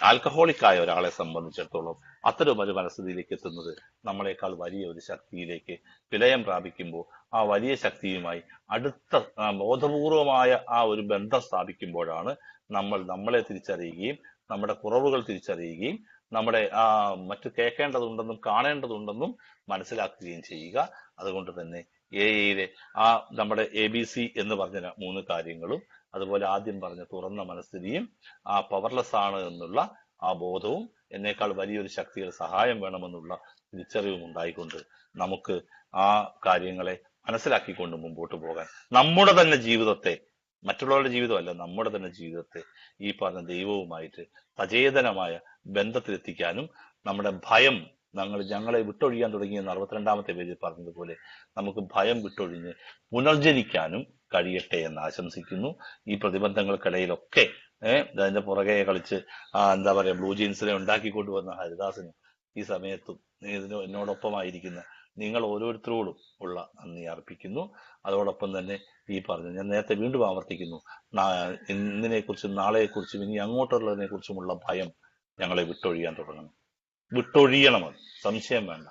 ആൽക്കഹോളിക് ആയ ഒരാളെ സംബന്ധിച്ചിടത്തോളം അത്തരം ഒരു മനസ്ഥിതിയിലേക്ക് എത്തുന്നത് നമ്മളെക്കാൾ വലിയ ഒരു ശക്തിയിലേക്ക് വിലയം പ്രാപിക്കുമ്പോൾ ആ വലിയ ശക്തിയുമായി അടുത്ത ബോധപൂർവമായ ആ ഒരു ബന്ധം സ്ഥാപിക്കുമ്പോഴാണ് നമ്മൾ നമ്മളെ തിരിച്ചറിയുകയും നമ്മുടെ കുറവുകൾ തിരിച്ചറിയുകയും നമ്മുടെ മറ്റു കേൾക്കേണ്ടതുണ്ടെന്നും കാണേണ്ടതുണ്ടെന്നും മനസ്സിലാക്കുകയും ചെയ്യുക. അതുകൊണ്ട് തന്നെ എയിലെ നമ്മുടെ ABC എന്ന് പറഞ്ഞ 3 കാര്യങ്ങളും, അതുപോലെ ആദ്യം പറഞ്ഞ തുറന്ന മനസ്ഥിതിയും, ആ പവർലെസ് ആണ് എന്നുള്ള ആ ബോധവും, എന്നേക്കാൾ വലിയൊരു ശക്തിയുടെ സഹായം വേണമെന്നുള്ള തിരിച്ചറിവും ഉണ്ടായിക്കൊണ്ട് നമുക്ക് ആ കാര്യങ്ങളെ മനസ്സിലാക്കിക്കൊണ്ട് മുമ്പോട്ട് പോകാൻ നമ്മുടെ തന്നെ ജീവിതത്തെ, മറ്റുള്ളവരുടെ ജീവിതമല്ല, നമ്മുടെ തന്നെ ജീവിതത്തെ ഈ പറഞ്ഞ ദൈവവുമായിട്ട് സചേതനമായ ബന്ധത്തിലെത്തിക്കാനും നമ്മുടെ ഭയം ഞങ്ങളെ വിട്ടൊഴിയാൻ തുടങ്ങിയെന്ന് 62ാമത്തെ പേജിൽ പറഞ്ഞതുപോലെ നമുക്ക് ഭയം വിട്ടൊഴിഞ്ഞ് പുനർജനിക്കാനും കഴിയട്ടെ എന്ന് ആശംസിക്കുന്നു. ഈ പ്രതിബന്ധങ്ങൾക്കിടയിലൊക്കെ അതിന്റെ പുറകെ കളിച്ച് എന്താ പറയാ ബ്ലൂ ജീൻസിനെ ഉണ്ടാക്കിക്കൊണ്ടുവന്ന ഹരിദാസിനും ഈ സമയത്തും എന്നോടൊപ്പമായിരിക്കുന്ന നിങ്ങൾ ഓരോരുത്തരോടും ഉള്ള നന്ദി അർപ്പിക്കുന്നു. അതോടൊപ്പം തന്നെ ഈ പറഞ്ഞു, ഞാൻ നേരത്തെ വീണ്ടും ആവർത്തിക്കുന്നു, ഇന്നിനെക്കുറിച്ചും നാളെക്കുറിച്ചും ഇനി അങ്ങോട്ടുള്ളതിനെ കുറിച്ചുമുള്ള ഭയം ഞങ്ങളെ വിട്ടൊഴിയാൻ തുടങ്ങണം. വിട്ടൊഴിയണം, അത് സംശയം വേണ്ട.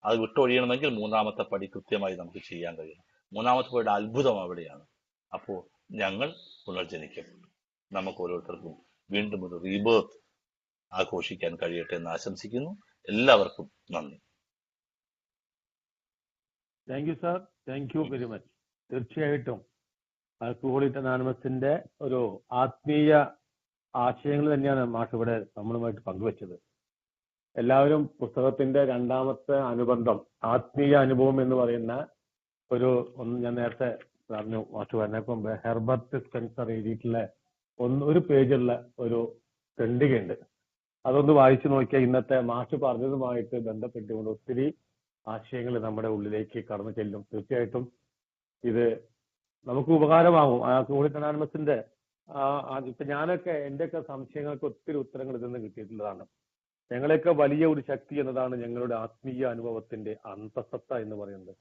അത് വിട്ടൊഴിയണമെങ്കിൽ 3ാമത്തെ പടി കൃത്യമായി നമുക്ക് ചെയ്യാൻ കഴിയണം. 3ാമത്തെ പടിയുടെ അത്ഭുതം അവിടെയാണ്. അപ്പോ ഞങ്ങൾ പുനർജനിക്കപ്പെട്ടു. നമുക്ക് ഓരോരുത്തർക്കും വീണ്ടും ഒരു റീബേർത്ത് ആഘോഷിക്കാൻ കഴിയട്ടെ എന്ന് ആശംസിക്കുന്നു. എല്ലാവർക്കും നന്ദി. Thank you sir, thank you very much. തീർച്ചയായിട്ടും ആൽക്കഹോളിക് അനോണിമസിന്റെ ഒരു ആത്മീയ ആശയങ്ങൾ തന്നെയാണ് മാഷ് ഇവിടെ നമ്മളുമായിട്ട് പങ്കുവച്ചത്. എല്ലാവരും പുസ്തകത്തിന്റെ 2ാമത്തെ അനുബന്ധം ആത്മീയ അനുഭവം എന്ന് പറയുന്ന ഞാൻ നേരത്തെ പറഞ്ഞു, മാഷ് പറഞ്ഞപ്പം ഹെർബർട്ട് സ്പെൻസർ എഴുതിയിട്ടുള്ള ഒരു പേജുള്ള ഒരു ഖണ്ഡികയുണ്ട്. അതൊന്ന് വായിച്ചു നോക്കിയാൽ ഇന്നത്തെ മാഷ് പറഞ്ഞതുമായിട്ട് ബന്ധപ്പെട്ടുകൊണ്ട് ഒത്തിരി ആശയങ്ങൾ നമ്മുടെ ഉള്ളിലേക്ക് കടന്നു ചെല്ലും. തീർച്ചയായിട്ടും ഇത് നമുക്ക് ഉപകാരമാകും. ആൽക്കഹോളിക് അനോണിമസിന്റെ ഇപ്പൊ ഞാനൊക്കെ എന്റെയൊക്കെ സംശയങ്ങൾക്ക് ഒത്തിരി ഉത്തരങ്ങൾ ഇതിൽ നിന്ന് കിട്ടിയിട്ടുള്ളതാണ്. ഞങ്ങളെയൊക്കെ വലിയ ഒരു ശക്തി എന്നതാണ് ഞങ്ങളുടെ ആത്മീയ അനുഭവത്തിന്റെ അന്തസത്ത എന്ന് പറയുന്നത്.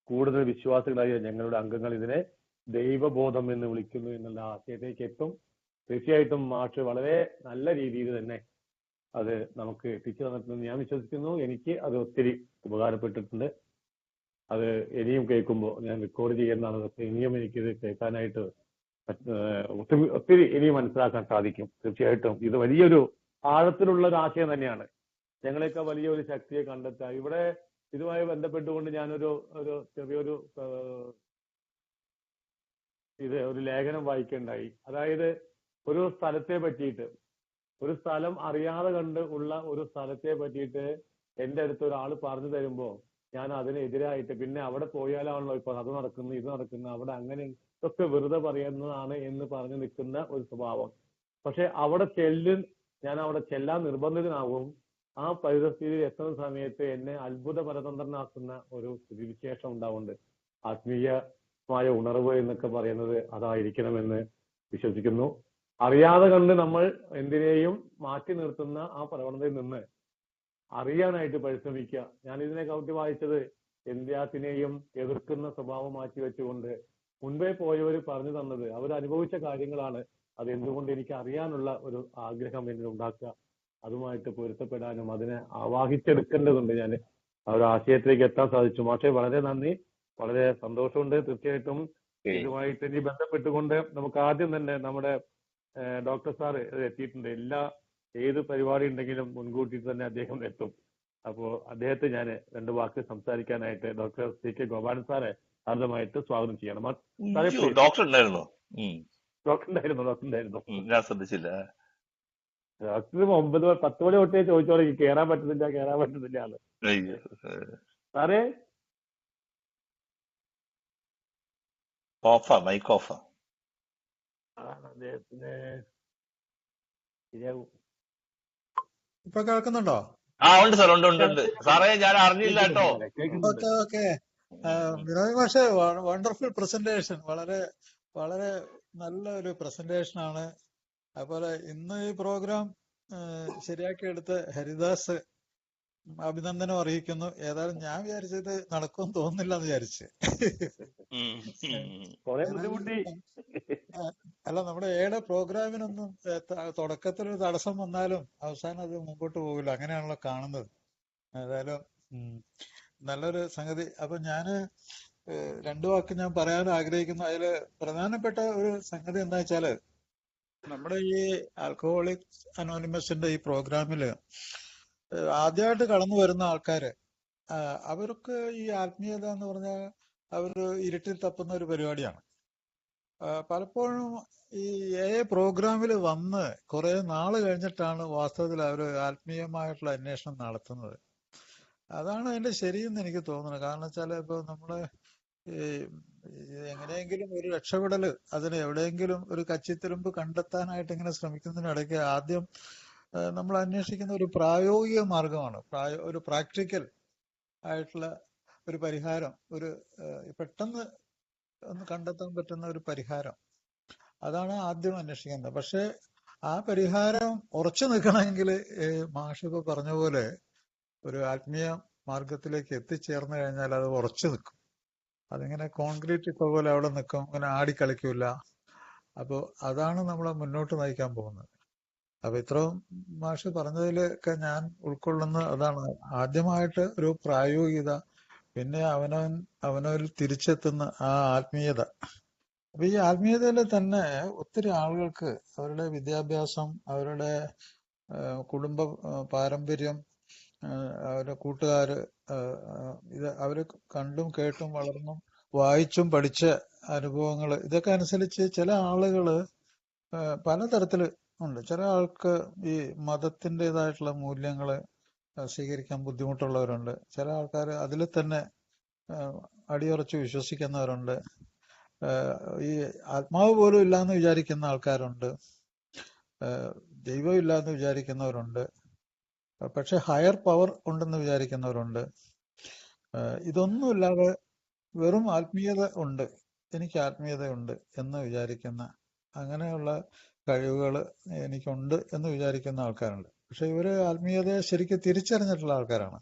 കൂടുതൽ വിശ്വാസികളായ ഞങ്ങളുടെ അംഗങ്ങൾ ഇതിനെ ദൈവബോധം എന്ന് വിളിക്കുന്നു എന്നുള്ള ആശയത്തേക്ക് എത്തും. തീർച്ചയായിട്ടും മാഷ് വളരെ നല്ല രീതിയിൽ തന്നെ അത് നമുക്ക് എത്തിച്ചു തന്നിട്ടുണ്ടെന്ന് ഞാൻ വിശ്വസിക്കുന്നു. എനിക്ക് അത് ഒത്തിരി ഉപകാരപ്പെട്ടിട്ടുണ്ട്. അത് ഇനിയും കേൾക്കുമ്പോൾ ഞാൻ റെക്കോർഡ് ചെയ്യുന്നതാണ്. അതൊക്കെ ഇനിയും എനിക്കിത് കേൾക്കാനായിട്ട് ഒത്തിരി ഇനിയും മനസ്സിലാക്കാൻ സാധിക്കും. തീർച്ചയായിട്ടും ഇത് വലിയൊരു ആഴത്തിലുള്ള ഒരു ആശയം തന്നെയാണ്. ഞങ്ങളെയൊക്കെ വലിയൊരു ശക്തിയെ കണ്ടെത്തുക. ഇവിടെ ഇതുമായി ബന്ധപ്പെട്ടുകൊണ്ട് ഞാനൊരു ചെറിയൊരു ഒരു ലേഖനം വായിക്കേണ്ടായി. അതായത് ഒരു സ്ഥലത്തെ പറ്റിയിട്ട്, ഒരു സ്ഥലം അറിയാതെ കണ്ട് ഉള്ള ഒരു സ്ഥലത്തെ പറ്റിയിട്ട് എന്റെ അടുത്ത് ഒരാൾ പറഞ്ഞു തരുമ്പോ ഞാൻ അതിനെതിരായിട്ട് പിന്നെ അവിടെ പോയാലാണല്ലോ ഇപ്പൊ അത് നടക്കുന്നു ഇത് നടക്കുന്നു അവിടെ അങ്ങനെ ഇതൊക്കെ വെറുതെ പറയുന്നതാണ് എന്ന് പറഞ്ഞു നിൽക്കുന്ന ഒരു സ്വഭാവം. പക്ഷെ അവിടെ ഞാൻ അവിടെ ചെല്ലാൻ നിർബന്ധിതനാകും. ആ പരിതസ്ഥിതിയിൽ എത്തുന്ന സമയത്ത് എന്നെ അത്ഭുത പരതന്ത്രനാക്കുന്ന ഒരു സ്ഥിതിവിശേഷം ഉണ്ടാവുന്നുണ്ട്. ആത്മീയമായ ഉണർവ് എന്നൊക്കെ പറയുന്നത് അതായിരിക്കണമെന്ന് വിശ്വസിക്കുന്നു. അറിയാതെ കണ്ട് നമ്മൾ എന്തിനേയും മാറ്റി നിർത്തുന്ന ആ പ്രവണതയിൽ നിന്ന് അറിയാനായിട്ട് പരിശ്രമിക്കുക. ഞാൻ ഇതിനെ കൗട്ടി വായിച്ചത് എന്തിനാത്തിനെയും എതിർക്കുന്ന സ്വഭാവം മാറ്റി വെച്ചുകൊണ്ട് മുൻപേ പോയവർ പറഞ്ഞു തന്നത് അവർ അനുഭവിച്ച കാര്യങ്ങളാണ്. അത് എന്തുകൊണ്ട് എനിക്ക് അറിയാനുള്ള ഒരു ആഗ്രഹം എന്നിൽ ഉണ്ടാക്കുക, അതുമായിട്ട് പൊരുത്തപ്പെടാനും അതിനെ ആവാഹിച്ചെടുക്കേണ്ടതുണ്ട്. ഞാൻ ആ ഒരു ആശയത്തിലേക്ക് എത്താൻ സാധിച്ചു. പക്ഷേ വളരെ നന്ദി, വളരെ സന്തോഷമുണ്ട്. തീർച്ചയായിട്ടും ഇതുമായിട്ട് ഇനി ബന്ധപ്പെട്ടുകൊണ്ട് നമുക്ക് ആദ്യം തന്നെ നമ്മുടെ ഡോക്ടർ സാറ് എത്തിയിട്ടുണ്ട്. ഏത് പരിപാടി ഉണ്ടെങ്കിലും മുൻകൂട്ടി തന്നെ അദ്ദേഹം എത്തും. അപ്പോ അദ്ദേഹത്തെ ഞാൻ 2 വാക്ക് സംസാരിക്കാനായിട്ട് ഡോക്ടർ CK ഗോപാലൻ സാറെ ഹാർദമായിട്ട് സ്വാഗതം ചെയ്യണം. ഡോക്ടർ ഉണ്ടായിരുന്നു. ഡോക്ടർ ഉണ്ടായിരുന്നു. ഞാൻ ശ്രദ്ധിച്ചില്ല. ഡോക്ടർ 9-10 മണി തൊട്ടേ ചോദിച്ചോളൂ കേറാൻ പറ്റുന്നില്ല എന്ന്. സാറേ മൈക്ക് ഓഫാ. അദ്ദേഹത്തിന് ശരിയാകും. ഇപ്പൊ കേൾക്കുന്നുണ്ടോ? ഉണ്ട് സാർ, ഉണ്ട് സാറേ. ഞാൻ അറിഞ്ഞില്ല കേട്ടോ. ഓക്കെ. വിനോദ് മാഷെ, വണ്ടർഫുൾ പ്രസന്റേഷൻ. വളരെ വളരെ നല്ല ഒരു പ്രസന്റേഷൻ ആണ്. അതുപോലെ ഇന്ന് ഈ പ്രോഗ്രാം ശരിയാക്കി എടുത്ത് ഹരിദാസ് അഭിനന്ദനം അറിയിക്കുന്നു. ഏതായാലും ഞാൻ വിചാരിച്ചത് നടക്കുമെന്ന് തോന്നുന്നില്ല എന്ന് വിചാരിച്ച്. അല്ല, നമ്മുടെ ഏടെ പ്രോഗ്രാമിനൊന്നും തുടക്കത്തിലൊരു തടസ്സം വന്നാലും അവസാനം അത് മുമ്പോട്ട് പോകില്ല. അങ്ങനെയാണല്ലോ കാണുന്നത്. ഏതായാലും നല്ലൊരു സംഗതി. അപ്പൊ ഞാന് 2 വാക്ക് ഞാൻ പറയാൻ ആഗ്രഹിക്കുന്നു. അതില് പ്രധാനപ്പെട്ട ഒരു സംഗതി എന്താ വെച്ചാല്, നമ്മുടെ ഈ ആൽക്കഹോളിക്സ് അനോണിമസിന്റെ ഈ പ്രോഗ്രാമില് ആദ്യമായിട്ട് കടന്നു വരുന്ന ആൾക്കാര്, അവർക്ക് ഈ ആത്മീയത എന്ന് പറഞ്ഞാൽ അവര് ഇരുട്ടിൽ തപ്പുന്ന ഒരു പരിപാടിയാണ്. പലപ്പോഴും ഈ പ്രോഗ്രാമിൽ വന്ന് കുറെ നാള് കഴിഞ്ഞിട്ടാണ് വാസ്തവത്തിൽ അവര് ആത്മീയമായിട്ടുള്ള അന്വേഷണം നടത്തുന്നത്. അതാണ് അതിന്റെ ശരിയെന്ന് എനിക്ക് തോന്നുന്നത്. കാരണം വെച്ചാല് ഇപ്പൊ നമ്മള് എങ്ങനെയെങ്കിലും ഒരു രക്ഷപ്പെടല്, അതിന് എവിടെയെങ്കിലും ഒരു കച്ചിത്തുരുമ്പ് കണ്ടെത്താനായിട്ട് ഇങ്ങനെ ശ്രമിക്കുന്നതിനിടയ്ക്ക് ആദ്യം നമ്മൾ അന്വേഷിക്കുന്ന ഒരു പ്രായോഗിക മാർഗമാണ്, ഒരു പ്രാക്ടിക്കൽ ആയിട്ടുള്ള ഒരു പരിഹാരം, ഒരു പെട്ടെന്ന് ഒന്ന് കണ്ടെത്താൻ പറ്റുന്ന ഒരു പരിഹാരം. അതാണ് ആദ്യം അന്വേഷിക്കുന്നത്. പക്ഷെ ആ പരിഹാരം ഉറച്ചു നിൽക്കണമെങ്കിൽ മാഷിപ്പോ പറഞ്ഞ പോലെ ഒരു ആത്മീയ മാർഗത്തിലേക്ക് എത്തിച്ചേർന്ന് കഴിഞ്ഞാൽ അത് ഉറച്ചു നിൽക്കും. അതിങ്ങനെ കോൺക്രീറ്റ് ഇപ്പൊ പോലെ അവിടെ നിൽക്കും, ഇങ്ങനെ ആടിക്കളിക്കൂല. അപ്പൊ അതാണ് നമ്മളെ മുന്നോട്ട് നയിക്കാൻ പോകുന്നത്. അപ്പൊ ഇത്രയും മാഷ് പറഞ്ഞതിലൊക്കെ ഞാൻ ഉൾക്കൊള്ളുന്ന അതാണ്. ആദ്യമായിട്ട് ഒരു പ്രായോഗികത, പിന്നെ അവനവരിൽ തിരിച്ചെത്തുന്ന ആ ആത്മീയത. അപ്പൊ ഈ ആത്മീയതയിൽ തന്നെ ഒത്തിരി ആളുകൾക്ക് അവരുടെ വിദ്യാഭ്യാസം, അവരുടെ കുടുംബ പാരമ്പര്യം, അവരുടെ കൂട്ടുകാര്, ഇത് അവര് കണ്ടും കേട്ടും വളർന്നും വായിച്ചും പഠിച്ച അനുഭവങ്ങൾ, ഇതൊക്കെ അനുസരിച്ച് ചില ആളുകള് പലതരത്തില് ഉണ്ട്. ചില ആൾക്ക് ഈ മതത്തിൻ്റെതായിട്ടുള്ള മൂല്യങ്ങള് സ്വീകരിക്കാൻ ബുദ്ധിമുട്ടുള്ളവരുണ്ട്. ചില ആൾക്കാർ അതിൽ തന്നെ അടിയുറച്ച് വിശ്വസിക്കുന്നവരുണ്ട്. ഈ ആത്മാവ് പോലും ഇല്ലാന്ന് വിചാരിക്കുന്ന ആൾക്കാരുണ്ട്. ദൈവം ഇല്ലാന്ന് വിചാരിക്കുന്നവരുണ്ട്. പക്ഷെ ഹയർ പവർ ഉണ്ടെന്ന് വിചാരിക്കുന്നവരുണ്ട്. ഇതൊന്നുമില്ലാതെ വെറും ആത്മീയത ഉണ്ട്, എനിക്ക് ആത്മീയതയുണ്ട് എന്ന് വിചാരിക്കുന്ന, അങ്ങനെയുള്ള കഴിവുകൾ എനിക്കുണ്ട് എന്ന് വിചാരിക്കുന്ന ആൾക്കാരുണ്ട്. പക്ഷെ ഇവര് ആത്മീയതയെ ശരിക്കും തിരിച്ചറിഞ്ഞിട്ടുള്ള ആൾക്കാരാണ്.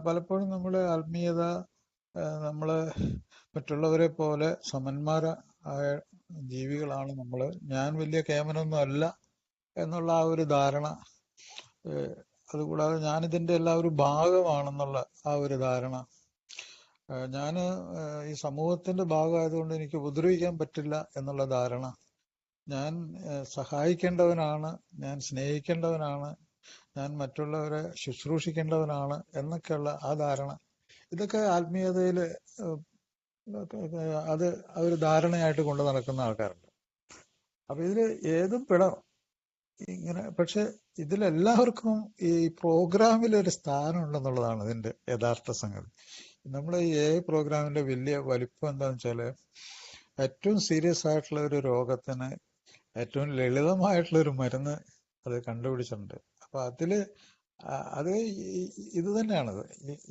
പലപ്പോഴും നമ്മുടെ ആത്മീയത നമ്മള് മറ്റുള്ളവരെ പോലെ സമന്മാരായ ജീവികളാണ് നമ്മള്, ഞാൻ വലിയ കേമനൊന്നും അല്ല എന്നുള്ള ആ ഒരു ധാരണ, അതുകൂടാതെ ഞാനിതിന്റെ എല്ലാ ഒരു ഭാഗമാണെന്നുള്ള ആ ഒരു ധാരണ, ഞാന് ഈ സമൂഹത്തിന്റെ ഭാഗമായതുകൊണ്ട് എനിക്ക് ഉപദ്രവിക്കാൻ പറ്റില്ല എന്നുള്ള ധാരണ, ഞാൻ സഹായിക്കേണ്ടവനാണ്, ഞാൻ സ്നേഹിക്കേണ്ടവനാണ്, ഞാൻ മറ്റുള്ളവരെ ശുശ്രൂഷിക്കേണ്ടവനാണ് എന്നൊക്കെയുള്ള ആ ധാരണ, ഇതൊക്കെ ആത്മീയതയില് അത് ഒരു ധാരണയായിട്ട് കൊണ്ടു നടക്കുന്ന ആൾക്കാരുണ്ട്. അപ്പൊ ഇതില് ഏതും പെടാം ഇങ്ങനെ. പക്ഷെ ഇതിലെല്ലാവർക്കും ഈ പ്രോഗ്രാമിൽ ഒരു സ്ഥാനം ഉണ്ടെന്നുള്ളതാണ് ഇതിന്റെ യഥാർത്ഥ സംഗതി. നമ്മളെ ഈ പ്രോഗ്രാമിന്റെ വലിയ വലിപ്പം എന്താണെന്ന് വെച്ചാല്, ഏറ്റവും സീരിയസ് ആയിട്ടുള്ള ഒരു രോഗത്തിന് ഏറ്റവും ലളിതമായിട്ടുള്ള ഒരു മരുന്ന് അത് കണ്ടുപിടിച്ചിട്ടുണ്ട്. അപ്പൊ അത് ഇത് തന്നെയാണത്,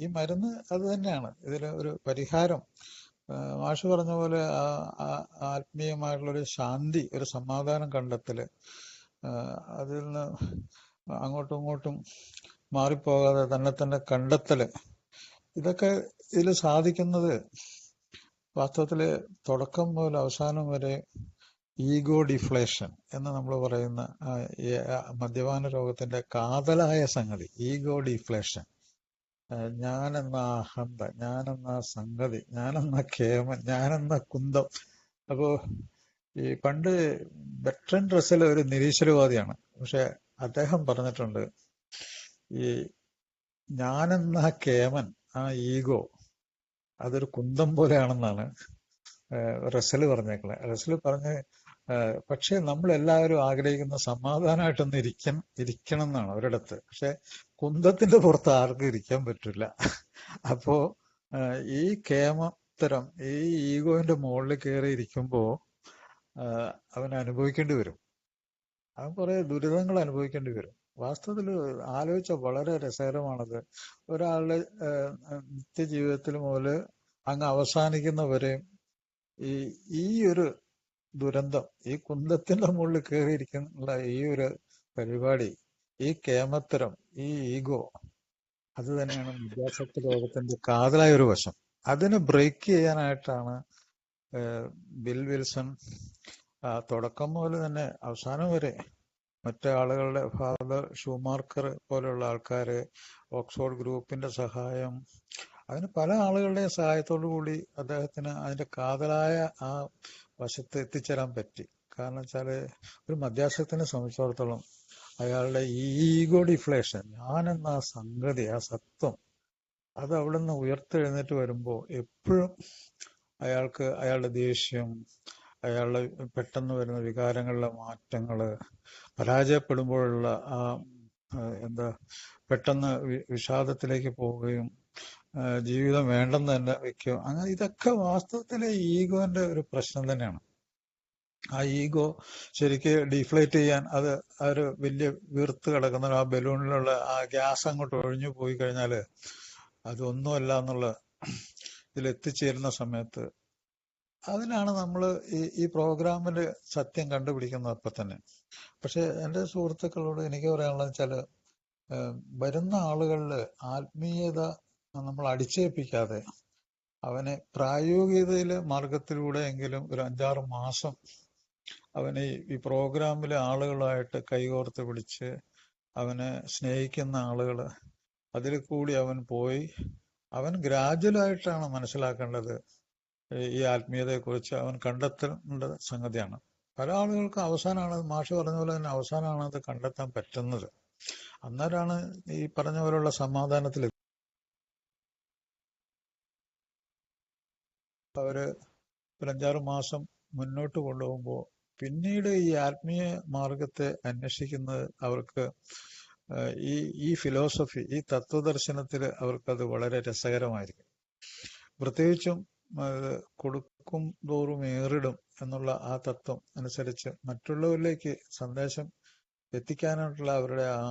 ഈ മരുന്ന് അത് തന്നെയാണ് ഇതിന് ഒരു പരിഹാരം. മാഷ് പറഞ്ഞ പോലെ ആത്മീയമായിട്ടുള്ളൊരു ശാന്തി, ഒരു സമാധാനം കണ്ടെത്തല്, അതിൽ നിന്ന് അങ്ങോട്ടും ഇങ്ങോട്ടും മാറിപ്പോകാതെ തന്നെ കണ്ടെത്തല്, ഇതൊക്കെ ഇതിൽ സാധിക്കുന്നത് വാസ്തവത്തില് തുടക്കം മുതൽ അവസാനം വരെ ഈഗോ ഡിഫ്ലേഷൻ എന്ന് നമ്മൾ പറയുന്ന മദ്യപാന രോഗത്തിന്റെ കാതലായ സംഗതി, ഈഗോ ഡിഫ്ലേഷൻ. ഞാനെന്ന അഹന്ത, ഞാനെന്ന സംഗതി, ഞാനെന്ന കേമൻ, ഞാനെന്ന കുന്തം. അപ്പോ ഈ പണ്ട് ബെർട്രൻഡ് റസ്സൽ ഒരു നിരീശ്വരവാദിയാണ്. പക്ഷെ അദ്ദേഹം പറഞ്ഞിട്ടുണ്ട്, ഈ ഞാനെന്ന കേമൻ, ആ ഈഗോ, അതൊരു കുന്തം പോലെയാണെന്നാണ് റസ്സൽ പറഞ്ഞേക്കുന്നത്. റസ്സൽ പറഞ്ഞ് പക്ഷെ നമ്മളെല്ലാവരും ആഗ്രഹിക്കുന്ന സമാധാനമായിട്ടൊന്ന് ഇരിക്കണം എന്നാണ് ഒരിടത്ത്. പക്ഷെ കുന്തത്തിന്റെ പുറത്ത് ആർക്കും ഇരിക്കാൻ പറ്റില്ല. അപ്പോ ഈ കേമത്തരം, ഈ ഈഗോന്റെ മുകളിൽ കയറി ഇരിക്കുമ്പോ അവൻ അനുഭവിക്കേണ്ടി വരും. അവൻ കുറെ ദുരിതങ്ങൾ അനുഭവിക്കേണ്ടി വരും. വാസ്തവത്തിൽ ആലോചിച്ച വളരെ രസകരമാണത്. ഒരാളുടെ നിത്യജീവിതത്തിൽ മുതൽ അങ്ങ് അവസാനിക്കുന്നവരെയും ഈ ഒരു ദുരന്തം, ഈ കുന്തത്തിന്റെ മുകളിൽ കയറിയിരിക്കുന്ന ഈ ഒരു പരിപാടി, ഈ കേമത്തരം, ഈ ഈഗോ, അത് തന്നെയാണ് വിദ്യാസക്തി രോഗത്തിന്റെ കാതലായ ഒരു വശം. അതിനെ ബ്രേക്ക് ചെയ്യാനായിട്ടാണ് ബിൽ വിൽസൺ തുടക്കം മുതൽ തന്നെ അവസാനം വരെ മറ്റു ആളുകളുടെ, ഫാദർ ഷൂമാർക്കർ പോലെയുള്ള ആൾക്കാര്, ഓക്സ്ഫോർഡ് ഗ്രൂപ്പിന്റെ സഹായം, അതിന് പല ആളുകളുടെയും സഹായത്തോടു കൂടി അദ്ദേഹത്തിന് അതിന്റെ കാതലായ ആ വശത്ത് എത്തിച്ചേരാൻ പറ്റി. കാരണം വെച്ചാല് ഒരു മദ്യാസക്തിനെ സംബന്ധിച്ചിടത്തോളം അയാളുടെ ഈഗോ ഡിഫ്ലേഷൻ, ഞാനെന്ന ആ സംഗതി, ആ സത്വം, അത് അവിടെ നിന്ന് ഉയർത്തെഴുന്നേറ്റ് വരുമ്പോ എപ്പോഴും അയാൾക്ക് അയാളുടെ ദേഷ്യം, അയാളുടെ പെട്ടെന്ന് വരുന്ന വികാരങ്ങളിലെ മാറ്റങ്ങള്, പരാജയപ്പെടുമ്പോഴുള്ള ആ പെട്ടെന്ന് വിഷാദത്തിലേക്ക് പോവുകയും ജീവിതം വേണ്ടെന്ന് തന്നെ വെക്കും, അങ്ങനെ ഇതൊക്കെ വാസ്തവത്തിലെ ഈഗോന്റെ ഒരു പ്രശ്നം തന്നെയാണ്. ആ ഈഗോ ശരിക്ക് ഡീഫ്ലേറ്റ് ചെയ്യാൻ, അത് ഒരു വലിയ വീർത്ത് കിടക്കുന്ന ആ ബലൂണിലുള്ള ആ ഗ്യാസ് അങ്ങോട്ട് ഒഴിഞ്ഞു പോയി കഴിഞ്ഞാല് അതൊന്നുമല്ല എന്നുള്ള ഇതിലെത്തിച്ചേരുന്ന സമയത്ത്, അതിനാണ് നമ്മൾ ഈ പ്രോഗ്രാമില് സത്യം കണ്ടുപിടിക്കുന്നത് അപ്പൊ തന്നെ. പക്ഷെ എന്റെ സുഹൃത്തുക്കളോട് എനിക്ക് പറയാനുള്ളത് വെച്ചാല്, വരുന്ന ആളുകളില് ആത്മീയത നമ്മൾ അടിച്ചേൽപ്പിക്കാതെ അവനെ പ്രായോഗികതയിലെ മാർഗത്തിലൂടെ എങ്കിലും ഒരു 5-6 മാസം അവനെ ഈ പ്രോഗ്രാമിലെ ആളുകളായിട്ട് കൈകോർത്ത് പിടിച്ച്, അവനെ സ്നേഹിക്കുന്ന ആളുകള്, അതിൽ കൂടി അവൻ പോയി അവൻ ഗ്രാജുവലായിട്ടാണ് മനസ്സിലാക്കേണ്ടത്. ഈ ആത്മീയതയെക്കുറിച്ച് അവൻ കണ്ടെത്തേണ്ട സംഗതിയാണ്. പല ആളുകൾക്ക് അവസാനമാണ്, മാഷ് പറഞ്ഞ പോലെ തന്നെ അവസാനമാണ് അത് കണ്ടെത്താൻ പറ്റുന്നത്. അന്നേരമാണ് ഈ പറഞ്ഞ പോലുള്ള സമാധാനത്തിൽ അവര് ഒരു 5-6 മാസം മുന്നോട്ട് കൊണ്ടുപോകുമ്പോൾ പിന്നീട് ഈ ആത്മീയ മാർഗത്തെ അന്വേഷിക്കുന്നത് അവർക്ക് ഈ ഫിലോസഫി, ഈ തത്വദർശനത്തിൽ അവർക്കത് വളരെ രസകരമായിരിക്കും. പ്രത്യേകിച്ചും കൊടുക്കും തോറും ഏറിടും എന്നുള്ള ആ തത്വം അനുസരിച്ച് മറ്റുള്ളവരിലേക്ക് സന്ദേശം എത്തിക്കാനായിട്ടുള്ള അവരുടെ ആ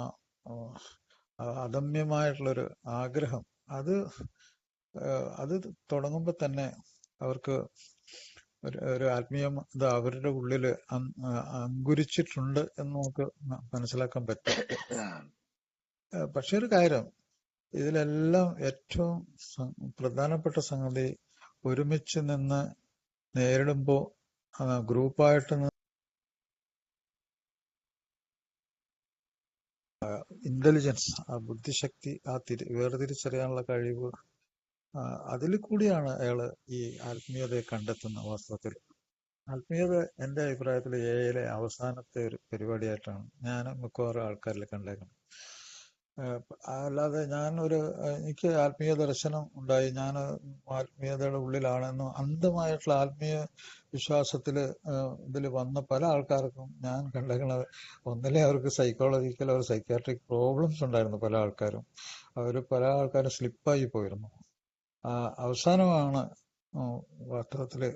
അദമ്യമായിട്ടുള്ളൊരു ആഗ്രഹം, അത് തുടങ്ങുമ്പോൾ തന്നെ അവർക്ക് ഒരു ആത്മീയത അവരുടെ ഉള്ളില് അങ്കുരിച്ചിട്ടുണ്ട് എന്ന് നമുക്ക് മനസ്സിലാക്കാൻ പറ്റും. പക്ഷെ ഒരു കാര്യം, ഇതിലെല്ലാം ഏറ്റവും പ്രധാനപ്പെട്ട സംഗതി, ഒരുമിച്ച് നിന്ന് നേരിടുമ്പോ ഗ്രൂപ്പായിട്ട് ഇന്റലിജൻസ്, ആ ബുദ്ധിശക്തി, ആ വേർതിരിച്ചറിയാനുള്ള കഴിവ്, അതിൽ കൂടിയാണ് അയാള് ഈ ആത്മീയതയെ കണ്ടെത്തുന്ന. വാസ്തവത്തിൽ ആത്മീയത എന്റെ അഭിപ്രായത്തിൽ എയിലെ അവസാനത്തെ ഒരു പരിപാടിയായിട്ടാണ് ഞാൻ മിക്കവാറും ആൾക്കാരിൽ കണ്ടേക്കുന്നത്. അല്ലാതെ എനിക്ക് ആത്മീയ ദർശനം ഉണ്ടായി, ഞാൻ ആത്മീയതയുടെ ഉള്ളിലാണെന്നും അന്ധമായിട്ടുള്ള ആത്മീയ വിശ്വാസത്തില് ഇതിൽ വന്ന പല ആൾക്കാർക്കും ഞാൻ കണ്ടേക്കുന്നത്, ഒന്നിലെ അവർക്ക് സൈക്കോളജിക്കൽ ഒരു സൈക്യാട്രിക് പ്രോബ്ലംസ് ഉണ്ടായിരുന്നു. പല ആൾക്കാരും സ്ലിപ്പായി പോയിരുന്നു. അവസാനമാണ് വാസ്തവത്തില്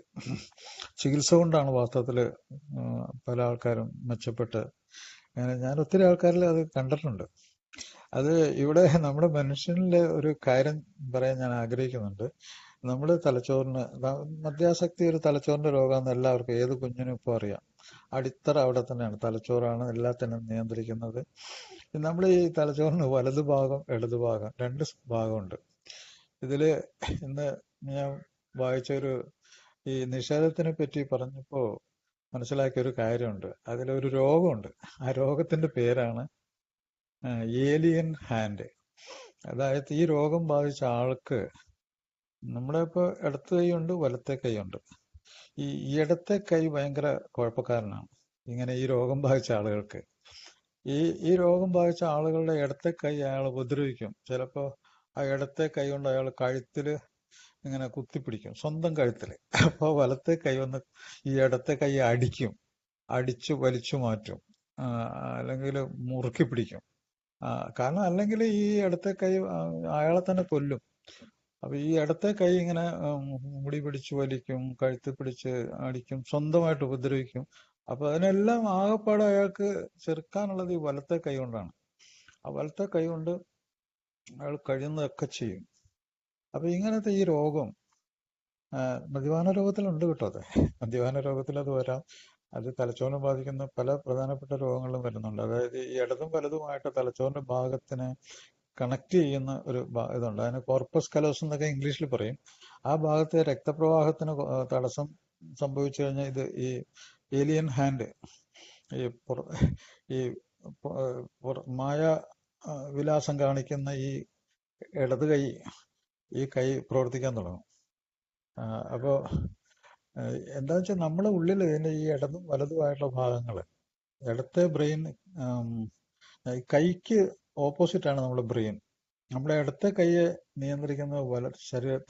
ചികിത്സ കൊണ്ടാണ് വാസ്തവത്തില് പല ആൾക്കാരും മെച്ചപ്പെട്ട്. ഞാൻ ഒത്തിരി ആൾക്കാരിൽ അത് കണ്ടിട്ടുണ്ട്. അത് ഇവിടെ നമ്മുടെ മനുഷ്യനിലെ ഒരു കാര്യം പറയാൻ ഞാൻ ആഗ്രഹിക്കുന്നുണ്ട്. നമ്മുടെ തലച്ചോറിന് മദ്യാസക്തി ഒരു തലച്ചോറിന്റെ രോഗമാണെന്ന് എല്ലാവർക്കും, ഏത് കുഞ്ഞിനും ഇപ്പോൾ അറിയാം. അടിത്തറ അവിടെ തന്നെയാണ്. തലച്ചോറാണ് എല്ലാത്തിനും നിയന്ത്രിക്കുന്നത്. നമ്മൾ ഈ തലച്ചോറിന് വലതു ഭാഗം ഇടതു ഭാഗം രണ്ട് ഭാഗമുണ്ട്. ഇതില് ഇന്ന് ഞാൻ വായിച്ചൊരു ഈ നിഷേധത്തിനെ പറ്റി പറഞ്ഞപ്പോ മനസ്സിലാക്കിയ ഒരു കാര്യമുണ്ട്. അതിലൊരു രോഗമുണ്ട്. ആ രോഗത്തിന്റെ പേരാണ് ഏലിയൻ ഹാൻഡ്. അതായത് ഈ രോഗം ബാധിച്ച ആൾക്ക്, നമ്മുടെ ഇപ്പൊ ഇടത്തെ കൈയുണ്ട്, വലത്തെ കൈയുണ്ട്. ഈ ഇടത്തെ കൈ ഭയങ്കര കുഴപ്പക്കാരനാണ്. ഇങ്ങനെ ഈ രോഗം ബാധിച്ച ആളുകൾക്ക്, ഈ രോഗം ബാധിച്ച ആളുകളുടെ ഇടത്തെ കൈ അയാൾ ഉപദ്രവിക്കും. ചിലപ്പോ ആ ഇടത്തെ കൈ കൊണ്ട് അയാൾ കഴുത്തില് ഇങ്ങനെ കുത്തിപ്പിടിക്കും, സ്വന്തം കഴുത്തില്. അപ്പൊ വലത്തെ കൈ വന്ന് ഈ ഇടത്തെ കൈ അടിച്ചു വലിച്ചു മാറ്റും, അല്ലെങ്കിൽ മുറുക്കി പിടിക്കും. കാരണം അല്ലെങ്കിൽ ഈ ഇടത്തെ കൈ അയാളെ തന്നെ കൊല്ലും. അപ്പൊ ഈ ഇടത്തെ കൈ ഇങ്ങനെ മുടി പിടിച്ച് വലിക്കും, കഴുത്ത് പിടിച്ച് അടിക്കും, സ്വന്തമായിട്ട് ഉപദ്രവിക്കും. അപ്പൊ അതിനെല്ലാം ആകെപ്പാടെ അയാൾക്ക് ചെറുക്കാനുള്ളത് ഈ വലത്തെ കൈ കൊണ്ടാണ്. ആ വലത്തെ കൈ കൊണ്ട് അയാൾ കഴിയുന്നതൊക്കെ ചെയ്യും. അപ്പൊ ഇങ്ങനത്തെ ഈ രോഗം മദ്യപാന രോഗത്തിലുണ്ട് കേട്ടോ. അത് മദ്യപാന രോഗത്തിൽ അത് വരാം. അത് തലച്ചോറിനെ ബാധിക്കുന്ന പല പ്രധാനപ്പെട്ട രോഗങ്ങളും വരുന്നുണ്ട്. അതായത് ഈ ഇടതും വലതുമായിട്ട് തലച്ചോറിന്റെ ഭാഗത്തിനെ കണക്ട് ചെയ്യുന്ന ഒരു ഇതുണ്ട്. അതിന് കോർപ്പസ് കലോസം എന്നൊക്കെ ഇംഗ്ലീഷിൽ പറയും. ആ ഭാഗത്തെ രക്തപ്രവാഹത്തിന് തടസ്സം സംഭവിച്ചു കഴിഞ്ഞാൽ ഇത് ഈ ഏലിയൻ ഹാൻഡ്, ഈ മായ വിലാസം കാണിക്കുന്ന ഈ ഇടത് കൈ, ഈ കൈ പ്രവർത്തിക്കാൻ തുടങ്ങും. അപ്പോ എന്താ വെച്ചാൽ നമ്മുടെ ഉള്ളിൽ ഇതിന്റെ ഈ ഇടതും വലതുമായിട്ടുള്ള ഭാഗങ്ങള്, ഇടത്തെ ബ്രെയിൻ, കൈക്ക് ഓപ്പോസിറ്റ് ആണ് നമ്മുടെ ബ്രെയിൻ. നമ്മുടെ ഇടത്തെ കൈയെ നിയന്ത്രിക്കുന്ന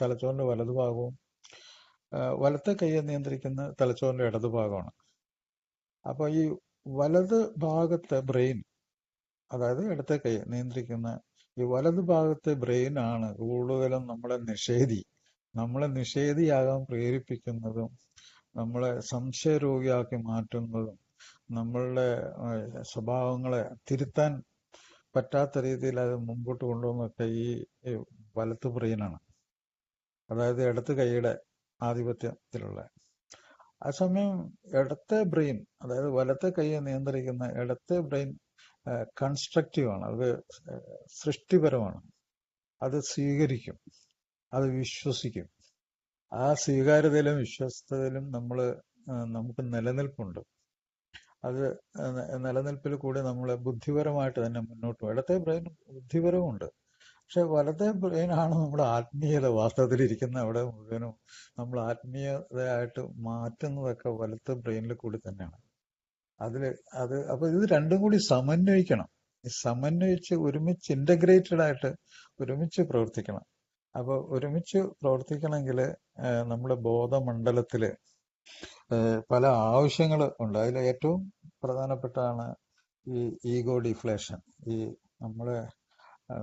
തലച്ചോറിന്റെ വലതുഭാഗവും വലത്തെ കൈയെ നിയന്ത്രിക്കുന്ന തലച്ചോറിന്റെ ഇടതുഭാഗമാണ്. അപ്പൊ ഈ വലത് ഭാഗത്തെ ബ്രെയിൻ, അതായത് ഇടത്തെ കൈ നിയന്ത്രിക്കുന്ന ഈ വലതു ഭാഗത്തെ ബ്രെയിൻ ആണ് കൂടുതലും നമ്മളെ നിഷേധിയാകാൻ പ്രേരിപ്പിക്കുന്നതും, നമ്മളെ സംശയരോഗിയാക്കി മാറ്റുന്നതും, നമ്മളുടെ സ്വഭാവങ്ങളെ തിരുത്താൻ പറ്റാത്ത രീതിയിൽ അത് മുമ്പോട്ട് കൊണ്ടുപോകുന്നതൊക്കെ ഈ വലത്ത് ബ്രെയിനാണ്. അതായത് ഇടത്ത് കൈയുടെ ആധിപത്യത്തിലുള്ള. അതേസമയം ഇടത്തെ ബ്രെയിൻ, അതായത് വലത്തെ കൈയെ നിയന്ത്രിക്കുന്ന ഇടത്തെ ബ്രെയിൻ കൺസ്ട്രക്റ്റീവ് ആണ്. അത് സൃഷ്ടിപരമാണ്. അത് സ്വീകരിക്കും, അത് വിശ്വസിക്കും. ആ സ്വീകാര്യതയിലും വിശ്വസ്തയിലും നമുക്ക് നിലനിൽപ്പുണ്ട്. അത് നിലനിൽപ്പിൽ കൂടി നമ്മളെ ബുദ്ധിപരമായിട്ട് തന്നെ മുന്നോട്ട് പോകും. ഇടത്തെ ബ്രെയിൻ ബുദ്ധിപരമുണ്ട്, പക്ഷെ വലത്തെ ബ്രെയിനാണ് നമ്മുടെ ആത്മീയത വാസ്തവത്തിലിരിക്കുന്ന അവിടെ മുഴുവനും. നമ്മൾ ആത്മീയതയായിട്ട് മാറ്റുന്നതൊക്കെ വലത്തെ ബ്രെയിനിൽ കൂടി തന്നെയാണ്. അപ്പൊ ഇത് രണ്ടും കൂടി സമന്വയിക്കണം. സമന്വയിച്ച് ഒരുമിച്ച് ഇന്റഗ്രേറ്റഡ് ആയിട്ട് ഒരുമിച്ച് പ്രവർത്തിക്കണം. അപ്പൊ ഒരുമിച്ച് പ്രവർത്തിക്കണമെങ്കിൽ നമ്മുടെ ബോധമണ്ഡലത്തില് പല ആവശ്യങ്ങൾ ഉണ്ട്. അതിൽ ഏറ്റവും പ്രധാനപ്പെട്ടാണ് ഈ ഈഗോ ഡിഫ്ലേഷൻ. ഈ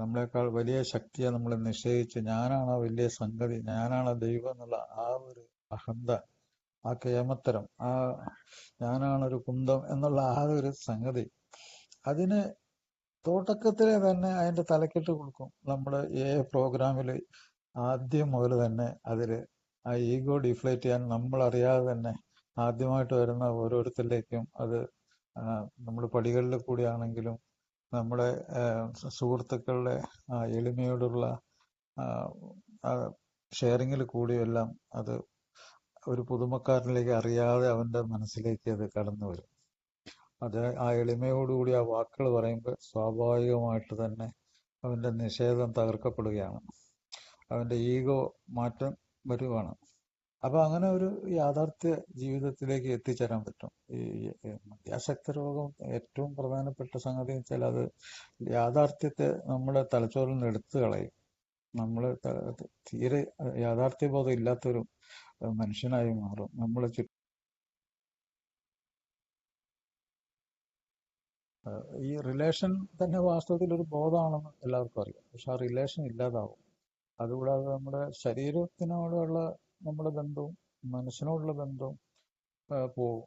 നമ്മളെക്കാൾ വലിയ ശക്തിയെ നമ്മൾ നിശ്ചയിച്ച് ഞാനാണ് വലിയ സംഗതി, ഞാനാണ് ദൈവം എന്നുള്ള ആ ഒരു അഹന്ത, ആ കേമത്തരം, ഞാനാണൊരു കുന്തം എന്നുള്ള ആ ഒരു സംഗതി, അതിന് തുടക്കത്തിലെ തന്നെ അതിന്റെ തലക്കെട്ട് കൊടുക്കും. നമ്മുടെ പ്രോഗ്രാമിൽ ആദ്യം മുതൽ തന്നെ അതില് ആ ഈഗോ ഡിഫ്ലേറ്റ് ചെയ്യാൻ നമ്മൾ അറിയാതെ തന്നെ ആദ്യമായിട്ട് വരുന്ന ഓരോരുത്തരിലേക്കും അത് നമ്മൾ പടികളിൽ കൂടിയാണെങ്കിലും നമ്മുടെ സുഹൃത്തുക്കളുടെ എളിമയോടുള്ള ഷെയറിങ്ങിൽ കൂടിയെല്ലാം അത് ഒരു പുതുമക്കാരനിലേക്ക് അറിയാതെ അവന്റെ മനസ്സിലേക്ക് അത് കടന്നു വരും. അത് ആ എളിമയോടുകൂടി ആ വാക്കുകൾ പറയുമ്പോൾ സ്വാഭാവികമായിട്ട് തന്നെ അവന്റെ നിഷേധം തകർക്കപ്പെടുകയാണ്, അവന്റെ ഈഗോ മാറ്റം വരുവാണ്. അപ്പൊ അങ്ങനെ ഒരു യാഥാർത്ഥ്യ ജീവിതത്തിലേക്ക് എത്തിച്ചേരാൻ പറ്റും. ഈ മദ്യാസക്ത രോഗം ഏറ്റവും പ്രധാനപ്പെട്ട സംഗതി എന്ന് വെച്ചാൽ അത് യാഥാർത്ഥ്യത്തെ നമ്മുടെ തലച്ചോറിൽ നിന്ന് എടുത്തു കളയും. നമ്മൾ തീരെ യാഥാർത്ഥ്യബോധം ഇല്ലാത്തൊരു മനുഷ്യനായി മാറും. നമ്മളെ ഈ റിലേഷൻ തന്നെ വാസ്തവത്തിൽ ഒരു ബോധമാണെന്ന് എല്ലാവർക്കും അറിയാം. പക്ഷെ ആ റിലേഷൻ ഇല്ലാതാവും. അതുകൂടാതെ നമ്മുടെ ശരീരത്തിനോടുള്ള നമ്മുടെ ബന്ധവും മനസ്സിനോടുള്ള ബന്ധവും പോകും.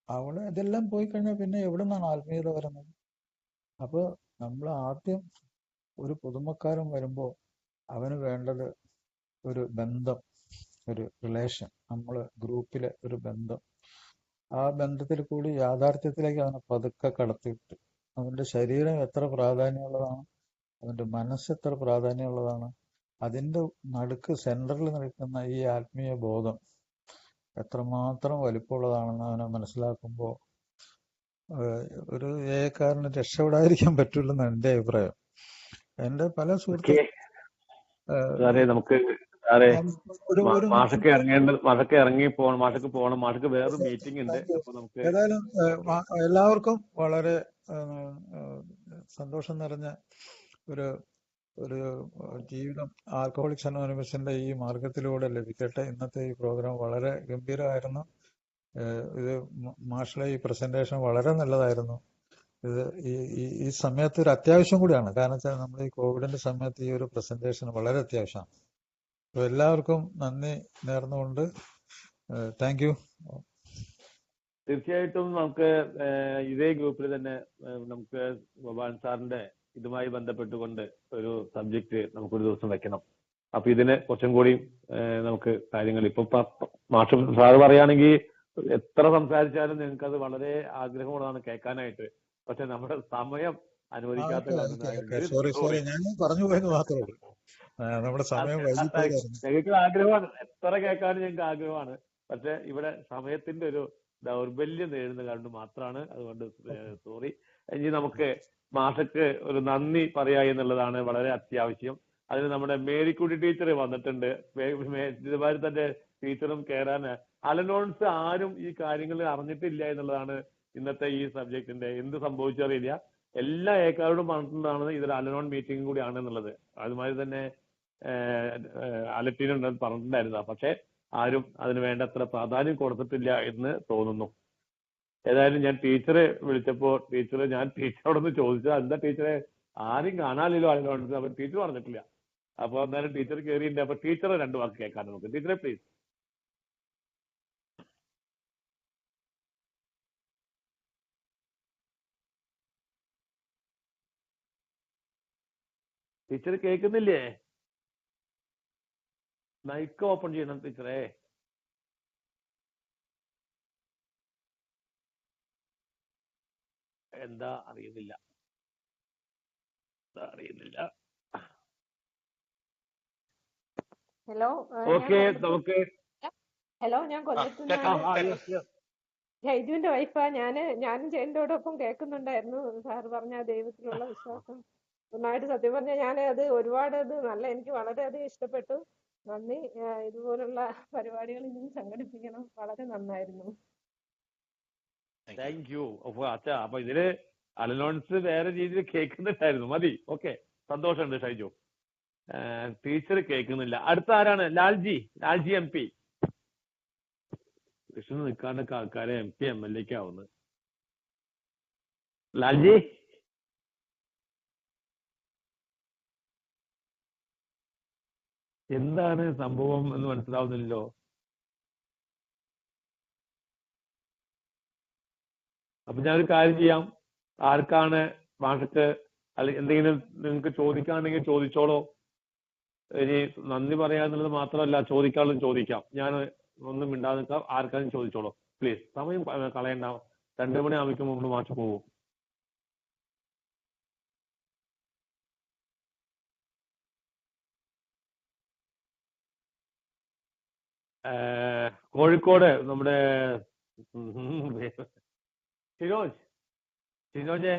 അവിടെ ഇതെല്ലാം പോയി കഴിഞ്ഞാൽ പിന്നെ എവിടെ നിന്നാണ് ആത്മീയത വരുന്നത്? അപ്പൊ നമ്മൾ ആദ്യം ഒരു പുതുമക്കാരൻ വരുമ്പോൾ അവന് വേണ്ടത് ഒരു ബന്ധം, ഒരു റിലേഷൻ, നമ്മള് ഗ്രൂപ്പിലെ ഒരു ബന്ധം, ആ ബന്ധത്തിൽ കൂടി യാഥാർത്ഥ്യത്തിലേക്ക് അവനെ പതുക്കെ കടത്തിയിട്ട് അവന്റെ ശരീരം എത്ര പ്രാധാന്യമുള്ളതാണ്, അവന്റെ മനസ്സ് എത്ര പ്രാധാന്യമുള്ളതാണ്, അതിന്റെ നടുക്ക് സെന്ററിൽ നിൽക്കുന്ന ഈ ആത്മീയ ബോധം എത്രമാത്രം വലിപ്പമുള്ളതാണെന്ന് അവനെ മനസ്സിലാക്കുമ്പോൾ ഒരു ഏകാരന് രക്ഷപ്പെടാതിരിക്കാൻ പറ്റില്ലെന്നാണ് എന്റെ അഭിപ്രായം. എന്റെ പല സുഹൃത്തുക്കളും സാറേ നമുക്ക് സാറേ ഒരു ഒരു മാഷക്ക് ഇറങ്ങി പോകണം, മാഷക്ക് വേറൊരു മീറ്റിംഗ് ഉണ്ട്. അപ്പൊ നമുക്ക് ഏതായാലും എല്ലാവർക്കും വളരെ സന്തോഷം നിറഞ്ഞ ഒരു ഒരു ജീവിതം ആൽക്കഹോളിക്സ് അനോണിമസിന്റെ ഈ മാർഗത്തിലൂടെ ലഭിക്കട്ടെ. ഇന്നത്തെ ഈ പ്രോഗ്രാം വളരെ ഗംഭീരമായിരുന്നു. ഇത് മാഷിലെ ഈ പ്രസന്റേഷൻ വളരെ നല്ലതായിരുന്നു. ഇത് ഈ സമയത്ത് ഒരു അത്യാവശ്യം കൂടിയാണ്. കാരണം വെച്ചാൽ നമ്മൾ ഈ കോവിഡിന്റെ സമയത്ത് ഈ ഒരു പ്രസന്റേഷൻ വളരെ അത്യാവശ്യമാണ്. അപ്പൊ എല്ലാവർക്കും നന്ദി നേർന്നുകൊണ്ട് താങ്ക് യു. തീർച്ചയായിട്ടും നമുക്ക് ഇതേ ഗ്രൂപ്പിൽ തന്നെ നമുക്ക് ബോബാൻ സാറിന്റെ ഇതുമായി ബന്ധപ്പെട്ടുകൊണ്ട് ഒരു സബ്ജക്ട് നമുക്കൊരു ദിവസം വെക്കണം. അപ്പൊ ഇതിന് കുറച്ചും കൂടി നമുക്ക് കാര്യങ്ങൾ ഇപ്പൊ മാഷ് സാറ് പറയുകയാണെങ്കിൽ എത്ര സംസാരിച്ചാലും നിങ്ങൾക്ക് അത് വളരെ ആഗ്രഹമുള്ളതാണ് കേൾക്കാനായിട്ട്. പക്ഷെ നമ്മുടെ സമയം അനുവദിക്കാത്ത സോറി ഞാൻ പറഞ്ഞു പോയെന്ന് മാത്രമേ ഉള്ളൂ. നമ്മുടെ സമയം ഞങ്ങൾക്ക് ആഗ്രഹമാണ്, എത്ര കേൾക്കാനും ഞങ്ങൾക്ക് ആഗ്രഹമാണ്. പക്ഷെ ഇവിടെ സമയത്തിന്റെ ഒരു ദൗർബല്യം നേരിടുന്ന കാരണം മാത്രമാണ്. അതുകൊണ്ട് സോറി. ഇനി നമുക്ക് മാഷക്ക് ഒരു നന്ദി പറയാ എന്നുള്ളതാണ് വളരെ അത്യാവശ്യം. അതിന് നമ്മുടെ മേരിക്കുട്ടി ടീച്ചർ വന്നിട്ടുണ്ട്. ഇതുമാതിരി തന്നെ ടീച്ചറും കയറാൻ അലനോൺസ് ആരും ഈ കാര്യങ്ങൾ അറിഞ്ഞിട്ടില്ല എന്നുള്ളതാണ് ഇന്നത്തെ ഈ സബ്ജക്റ്റിന്റെ. എന്ത് സംഭവിച്ചറിയില്ല, എല്ലാ ഏക്കാരോടും പറഞ്ഞിട്ടുള്ളതാണ് ഇതൊരു അലനോൺ മീറ്റിംഗ് കൂടിയാണ് എന്നുള്ളത്. അതുമാതിരി തന്നെ അലറ്റീനുണ്ടെന്ന് പറഞ്ഞിട്ടുണ്ടായിരുന്നു. പക്ഷെ ആരും അതിന് വേണ്ടത്ര പ്രാധാന്യം കൊടുത്തിട്ടില്ല എന്ന് തോന്നുന്നു. ഏതായാലും ഞാൻ ടീച്ചറെ വിളിച്ചപ്പോ ഞാൻ ടീച്ചറോടൊന്ന് ചോദിച്ചത് എന്താ ടീച്ചറെ ആരും കാണാനില്ലോ അലനോൺസ്, അപ്പൊ ടീച്ചർ പറഞ്ഞിട്ടില്ല. അപ്പൊ എന്നാലും ടീച്ചർ കയറിയിട്ടുണ്ട്. അപ്പൊ ടീച്ചറെ 2 വാക്ക് കേൾക്കാൻ നമുക്ക്. ടീച്ചറെ പ്ലീസ്. ടീച്ചർ കേൾക്കുന്നില്ലേ? മൈക്ക് ഓപ്പൺ ചെയ്യണം ടീച്ചറെ. എന്താ അറിയുന്നില്ല. ഹലോ ഓക്കെ നമുക്ക് ഹലോ ഞാൻ കൊല്ലത്തുനിന്നാണ്. ജൈജുവിന്റെ വൈഫാ. ഞാനും ജയന്റോടൊപ്പം കേൾക്കുന്നുണ്ടായിരുന്നു. സാറ് പറഞ്ഞ ദൈവത്തിലുള്ള വിശ്വാസം നന്നായിട്ട്, സത്യം പറഞ്ഞാൽ ഞാൻ അത് ഒരുപാട് എനിക്ക് വളരെയധികം ഇഷ്ടപ്പെട്ടു. നന്ദി. ഇതുപോലുള്ള പരിപാടികൾ ഇനിയും സംഘടിപ്പിക്കണം. വളരെ നന്നായിരുന്നു. Thank you. അച്ഛാ അപ്പൊ ഇതില് അലനോൺസ് വേറെ രീതിയിൽ കേൾക്കുന്നുണ്ടായിരുന്നു. മതി. ഓക്കെ, സന്തോഷമുണ്ട് ഷൈജു. ടീച്ചർ കേൾക്കുന്നില്ല. അടുത്ത ആരാണ്? ലാൽജി MP. കൃഷ്ണൻ നിൽക്കാണ്ടൊക്കെ ആൾക്കാരെ MP MLA ആവുന്നത്. ലാൽജി എന്താണ് സംഭവം എന്ന് മനസ്സിലാവുന്നില്ലല്ലോ. അപ്പൊ ഞാനൊരു കാര്യം ചെയ്യാം. ആർക്കാണ് മാഷക്ക് അല്ലെങ്കിൽ എന്തെങ്കിലും നിങ്ങൾക്ക് ചോദിക്കാണെങ്കിൽ ചോദിച്ചോളൂ. ഇനി നന്ദി പറയാന്നുള്ളത് മാത്രമല്ല, ചോദിക്കാനുള്ളത് ചോദിക്കാം. ഞാൻ ഒന്നും മിണ്ടാതെ നിൽക്കാം. ആർക്കാരും ചോദിച്ചോളൂ പ്ലീസ്. സമയം കളയണ്ട. 2 മണി ആവുമ്പോൾ മുമ്പ് മാഷ് പോകും. കോഴിക്കോട് നമ്മുടെ ഷിനോജ്.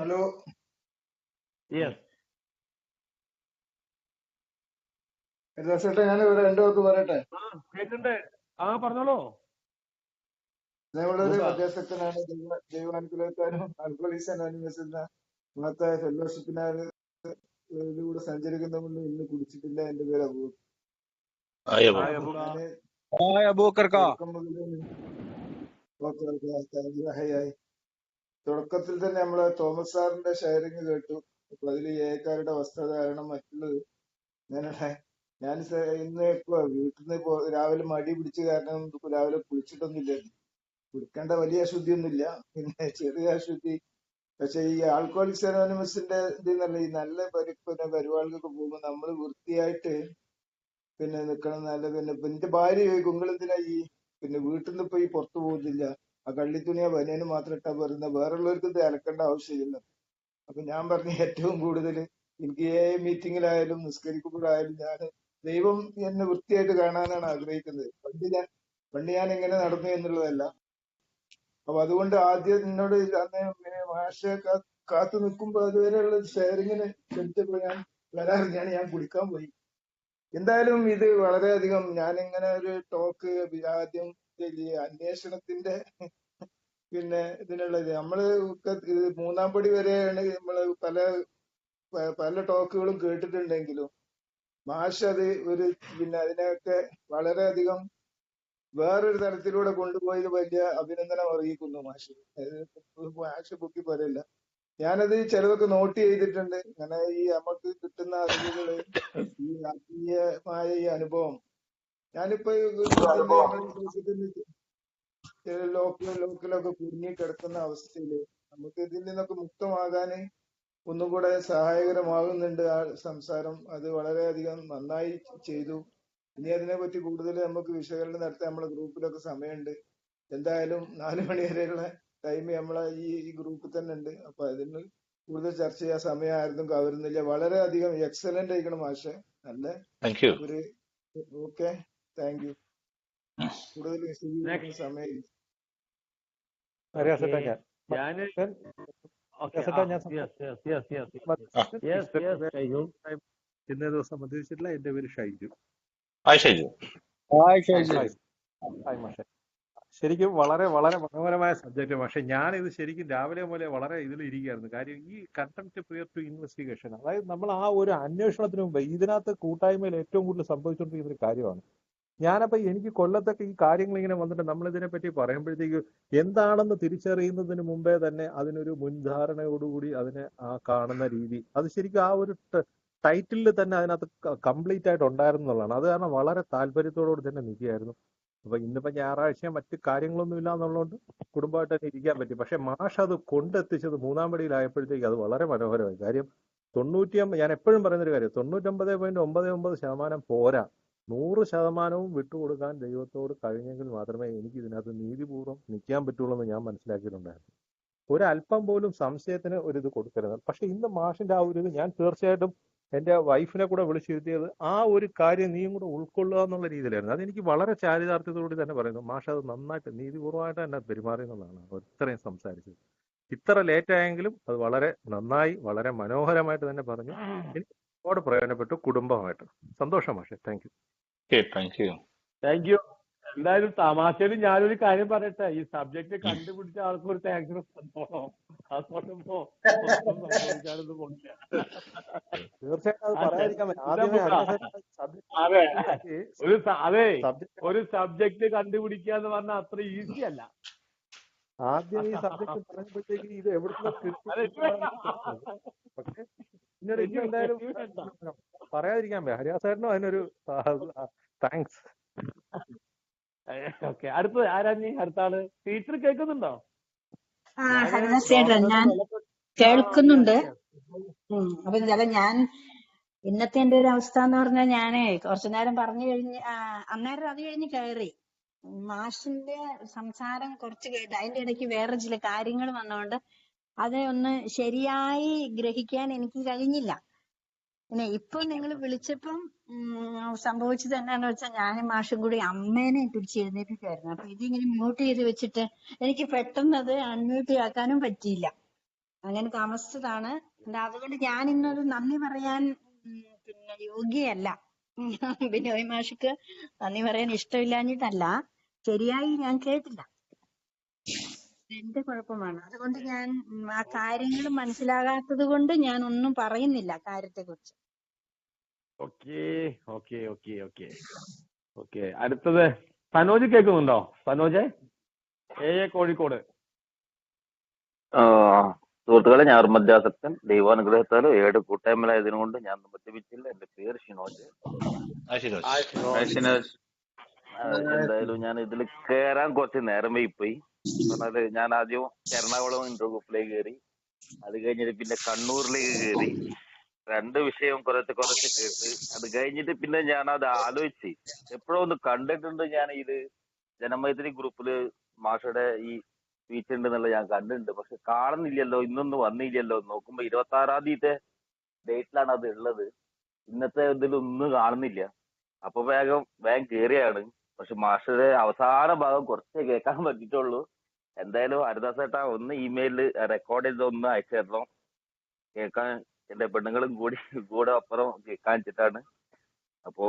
ഹലോ. യെസ്. ഞാൻ 2 വാക്ക് പറയട്ടെ. കേൾക്കണ്ടേ? പറഞ്ഞോളൂ. നമ്മളൊരു മധ്യസ്ഥനാണ്. ദൈവാനുഗ്രഹത്താനും ആൽക്കഹോളിക്സ് അനോണിമസ് എന്ന ഇന്നത്തെ ഫെലോഷിപ്പിനാണ് ഇതിലൂടെ സഞ്ചരിക്കുന്നതുകൊണ്ട് ഇന്ന് കുടിച്ചിട്ടില്ല. എന്റെ പേര് തുടക്കത്തിൽ തന്നെ നമ്മള് തോമസ് സാറിന്റെ ഷെയറിങ് കേട്ടു. അപ്പൊ അതിൽ ഏക്കാരുടെ വസ്ത്രധാരണം മറ്റുള്ളത് ഞാൻ ഇന്ന് ഇപ്പൊ വീട്ടിൽ നിന്ന് രാവിലെ മടി പിടിച്ച കാരണം രാവിലെ കുളിച്ചിട്ടൊന്നുമില്ല. കുളിക്കേണ്ട വലിയ അശുദ്ധിയൊന്നുമില്ല, പിന്നെ ചെറിയ അശുദ്ധി. പക്ഷെ ഈ ആൽക്കഹോളിക്സ് അനോണിമസിന്റെ ഇതെന്നല്ല, ഈ നല്ല പരിപാടികൾക്ക് പോകുമ്പോൾ നമ്മൾ വൃത്തിയായിട്ട് പിന്നെ നിക്കണം എന്നല്ല. പിന്നെ എന്റെ ഭാര്യ ചോദിക്കും നിങ്ങളെന്തിനാ ഈ പിന്നെ വീട്ടിൽ നിന്ന് ഇപ്പൊ ഈ പുറത്തു പോകുന്നില്ല, ആ കള്ളിത്തുണിയാ ബനിയന് മാത്രം ഇട്ടാ പറയുന്ന, വേറുള്ളവർക്ക് ഇത് അലക്കേണ്ട ആവശ്യമില്ല. അപ്പൊ ഞാൻ പറഞ്ഞ ഏറ്റവും കൂടുതൽ എനിക്ക് മീറ്റിങ്ങിലായാലും നിസ്കരിക്കുമ്പോഴായാലും ഞാൻ ദൈവം എന്നെ വൃത്തിയായിട്ട് കാണാനാണ് ആഗ്രഹിക്കുന്നത്. പണ്ട് ഞാൻ എങ്ങനെ നടന്നു എന്നുള്ളതല്ല. അപ്പൊ അതുകൊണ്ട് ആദ്യം എന്നോട് അന്ന് മാഷ കാത്തു നിൽക്കുമ്പോ അതുവരെയുള്ള ഷെയറിങ്ങിന് ക്ഷണിച്ചപ്പോ ഞാൻ വരാറിഞ്ഞാണ്, ഞാൻ കുളിക്കാൻ പോയി. എന്തായാലും ഇത് വളരെയധികം ഞാൻ ഇങ്ങനെ ഒരു ടോക്ക് ആദ്യം അന്വേഷണത്തിന്റെ പിന്നെ ഇതിനുള്ളത് നമ്മള് ഇത് 3-ാം പടി വരെയാണ് നമ്മള് പല ടോക്കുകളും കേട്ടിട്ടുണ്ടെങ്കിലും മാഷ് അത് ഒരു പിന്നെ അതിനെയൊക്കെ വളരെയധികം വേറൊരു തരത്തിലൂടെ കൊണ്ടുപോയത് വലിയ അഭിനന്ദനം അറിയിക്കുന്നു മാഷ്. മാഷ് പൊക്കി പറയില്ല. ഞാനത് ചിലതൊക്കെ നോട്ട് ചെയ്തിട്ടുണ്ട്. അങ്ങനെ ഈ നമുക്ക് കിട്ടുന്ന അറിവുകള്, ഈ ആത്മീയമായ ഈ അനുഭവം, ഞാനിപ്പോ ലോക്കിലൊക്കെ കുടുങ്ങി കിടക്കുന്ന അവസ്ഥയില് നമുക്ക് ഇതിൽ നിന്നൊക്കെ മുക്തമാകാന് ഒന്നും കൂടെ സഹായകരമാകുന്നുണ്ട് ആ സംസാരം. അത് വളരെയധികം നന്നായി ചെയ്തു. ഇനി അതിനെ പറ്റി കൂടുതൽ നമുക്ക് വിശകലനം നടത്താൻ നമ്മളെ ഗ്രൂപ്പിലൊക്കെ സമയമുണ്ട്. എന്തായാലും 4 മണി വരെയുള്ള ടൈം നമ്മളെ ഈ ഗ്രൂപ്പിൽ തന്നെ ഉണ്ട്. അപ്പൊ അതിന് കൂടുതൽ ചർച്ച ചെയ്യാൻ സമയം ആർക്കും കവരുന്നില്ല. വളരെയധികം എക്സലന്റ് ആയിക്കണം മാഷെ. നല്ല ഒരു ഓക്കെ, താങ്ക് യു. കൂടുതൽ വിശദീകരിക്കുന്ന സമയം ഇന്നേ ദിവസം മന്ത്രിച്ചിട്ടില്ല. എന്റെ പേര് ഷൈജു. ശരിക്കും വളരെ വളരെ മനോഹരമായ സബ്ജക്റ്റ്. പക്ഷെ ഞാനിത് ശരിക്കും രാവിലെ മുതലേ വളരെ ഇതിലിരിക്കുകയായിരുന്നു. കാര്യം ഈ കണ്ടംപ്റ്റ് പ്രിയർ ടു ഇൻവെസ്റ്റിഗേഷൻ, അതായത് നമ്മൾ ആ ഒരു അന്വേഷണത്തിന് മുമ്പ് ഇതിനകത്ത് കൂട്ടായ്മയിൽ ഏറ്റവും കൂടുതൽ സംഭവിച്ചുകൊണ്ടിരിക്കുന്ന ഒരു കാര്യമാണ്. ഞാനപ്പോ എനിക്ക് കൊല്ലത്തൊക്കെ ഈ കാര്യങ്ങൾ ഇങ്ങനെ വന്നിട്ട് നമ്മൾ ഇതിനെ പറ്റി പറയുമ്പോഴത്തേക്ക് എന്താണെന്ന് തിരിച്ചറിയുന്നതിന് മുമ്പേ തന്നെ അതിനൊരു മുൻധാരണയോടുകൂടി അതിനെ ആ കാണുന്ന രീതി, അത് ശരിക്കും ആ ഒരു ടൈറ്റിലിൽ തന്നെ അതിനകത്ത് കംപ്ലീറ്റ് ആയിട്ട് ഉണ്ടായിരുന്നു എന്നുള്ളതാണ്. അത് കാരണം വളരെ താല്പര്യത്തോടുകൂടി തന്നെ നിൽക്കുകയായിരുന്നു. അപ്പൊ ഇന്നിപ്പോ ഞായറാഴ്ച മറ്റു കാര്യങ്ങളൊന്നും ഇല്ല എന്നുള്ളതുകൊണ്ട് കുടുംബമായിട്ട് തന്നെ ഇരിക്കാൻ പറ്റി. പക്ഷെ മാഷ് അത് കൊണ്ടെത്തിച്ചത് 3-ാം പടിയിലായപ്പോഴത്തേക്ക് അത് വളരെ മനോഹരമായി. കാര്യം 99, ഞാൻ എപ്പോഴും പറയുന്നൊരു കാര്യം, 99.99% പോരാ, 100% വിട്ടുകൊടുക്കാൻ ദൈവത്തോട് കഴിഞ്ഞെങ്കിൽ മാത്രമേ എനിക്ക് ഇതിനകത്ത് നീതിപൂർവ്വം നിൽക്കാൻ പറ്റുള്ളൂ എന്ന് ഞാൻ മനസ്സിലാക്കിയിട്ടുണ്ടായിരുന്നു. ഒരല്പം പോലും സംശയത്തിന് ഒരിത് കൊടുക്കരുത്. പക്ഷെ ഇന്ന് മാഷിന്റെ ആ ഒരു ഇത് ഞാൻ തീർച്ചയായിട്ടും എൻ്റെ വൈഫിനെ കൂടെ വിളിച്ചിരുത്തിയത് ആ ഒരു കാര്യം നീയും കൂടെ ഉൾക്കൊള്ളുക എന്നുള്ള രീതിയിലായിരുന്നു. അതെനിക്ക് വളരെ ചാരിതാർത്ഥ്യത്തോടെ തന്നെ പറയുന്നു. മാഷ് അത് നന്നായിട്ട് നീതിപൂർവ്വമായിട്ട് തന്നെ പെരുമാറി എന്നുള്ളതാണ് ഇത്രയും സംസാരിച്ചത്. ഇത്ര ലേറ്റ് ആയെങ്കിലും അത് വളരെ നന്നായി, വളരെ മനോഹരമായിട്ട് തന്നെ പറഞ്ഞു. എനിക്ക് ഒരുപാട് പ്രയോജനപ്പെട്ടു കുടുംബമായിട്ട്. സന്തോഷം മാഷെ. Thank you. Thank U. എന്തായാലും തമാശയിൽ ഞാനൊരു കാര്യം പറയട്ടെ, ഈ സബ്ജക്ട് കണ്ടുപിടിച്ച ആൾക്കും ഒരു താങ്ക്സ് സംഭവം. സംഭവിക്കാനൊന്നും പോണില്ല. അതെ, ഒരു സബ്ജക്ട് കണ്ടുപിടിക്കുക എന്ന് പറഞ്ഞാൽ അത്ര ഈസി അല്ല. ആദ്യം ഈ സബ്ജക്ട് പറയുമ്പോഴത്തേക്ക് ഇത് എവിടുന്ന് പക്ഷെ പിന്നീട് എന്തായാലും പറയാതിരിക്കാൻ പറ്റും. ഹരിയാസേട്ടനും അതിനൊരു താങ്ക്സ്. ഓക്കെ, അടുത്തത് ആരാ? അടുത്ത ആള് ടീച്ചർ കേൾക്കുന്നുണ്ടോ? ഞാൻ കേൾക്കുന്നുണ്ട്. അപ്പൊ ഞാൻ ഇന്നത്തെ എന്റെ ഒരു അവസ്ഥ എന്ന് പറഞ്ഞാൽ, ഞാനേ കുറച്ചു നേരം പറഞ്ഞു കഴിഞ്ഞ് അന്നേരം അത് കഴിഞ്ഞ് കയറി മാഷിന്റെ സംസാരം കുറച്ച് കേട്ട് അതിന്റെ ഇടയ്ക്ക് വേറെ ചില കാര്യങ്ങൾ വന്നതുകൊണ്ട് അത് ഒന്ന് ശരിയായി ഗ്രഹിക്കാൻ എനിക്ക് കഴിഞ്ഞില്ല. പിന്നെ ഇപ്പൊ നിങ്ങൾ വിളിച്ചപ്പം സംഭവിച്ചത് എന്നാന്ന് വെച്ചാൽ ഞാനും മാഷും കൂടി അമ്മേനെ പിടിച്ച് എഴുന്നേൽപ്പിക്കുമായിരുന്നു. അപ്പൊ ഇതിങ്ങനെ മ്യൂട്ട് ചെയ്ത് വെച്ചിട്ട് എനിക്ക് പെട്ടെന്ന് അത് അൺമ്യൂട്ട് ആക്കാനും പറ്റിയില്ല. അങ്ങനെ താമസിച്ചതാണ്. അതുകൊണ്ട് ഞാൻ ഇന്നൊരു നന്ദി പറയാൻ പിന്നെ യോഗ്യയല്ല. ബിനോയ് മാഷിക്ക് നന്ദി പറയാൻ ഇഷ്ടമില്ലാഞ്ഞിട്ടല്ല, ശരിയായി ഞാൻ കേട്ടില്ല, എന്റെ കുഴപ്പമാണ്. അതുകൊണ്ട് ഞാൻ ആ കാര്യങ്ങൾ മനസ്സിലാകാത്തത് കൊണ്ട് ഞാൻ ഒന്നും പറയുന്നില്ല കാര്യത്തെ കുറിച്ച്. ഓക്കെ. അടുത്തത് സനോജ് കേൾക്കുന്നുണ്ടോ? സനോജ് കോഴിക്കോട്. സുഹൃത്തുക്കളെ, ഞാൻ മധ്യാസക്തൻ. ദൈവാനുഗ്രഹത്താലും 7 കൂട്ടായ്മയിലായതിനുകൊണ്ട് ഞാൻ മദ്യപിച്ചില്ല. എന്റെ പേര് ഷിനോജ്. എന്തായാലും ഞാൻ ഇതിൽ കയറാൻ കുറച്ച് നേരം വൈകിപ്പോയി. പറഞ്ഞാല് ഞാൻ ആദ്യം എറണാകുളം ഇന്റർഗ്രൂപ്പിലേക്ക് കയറി, അത് കഴിഞ്ഞിട്ട് പിന്നെ കണ്ണൂരിലേക്ക് കയറി, രണ്ട് വിഷയം കുറച്ച് കുറച്ച് കേട്ട് അത് കഴിഞ്ഞിട്ട് പിന്നെ ഞാൻ അത് ആലോചിച്ച് എപ്പോഴും ഒന്ന് കണ്ടിട്ടുണ്ട്. ഞാൻ ഇത് ജനമൈത്രി ഗ്രൂപ്പില് മാഷയുടെ ഈ സ്പീച്ച് ഉണ്ട് എന്നുള്ള ഞാൻ കണ്ടിട്ടുണ്ട്. പക്ഷെ കാണുന്നില്ലല്ലോ, ഇന്നൊന്നും വന്നില്ലല്ലോ. നോക്കുമ്പോ 26-ാം തീയതി ഡേറ്റിലാണ് അത് ഉള്ളത്. ഇന്നത്തെ ഇതിലൊന്നും കാണുന്നില്ല. അപ്പൊ വേഗം കേറിയാണ്. പക്ഷെ മാഷയുടെ അവസാന ഭാഗം കുറച്ചേ കേൾക്കാൻ പറ്റിയിട്ടുള്ളൂ. എന്തായാലും ഹരിദാസ് ചേട്ടാ ഒന്ന് ഇമെയിലിൽ റെക്കോർഡ് ചെയ്ത് ഒന്ന് അയച്ചു തരണം. കേൾക്കാൻ എന്റെ പെണ്ണുങ്ങളും കൂടെ അപ്പുറം കേൾക്കാൻ വെച്ചിട്ടാണ്. അപ്പോ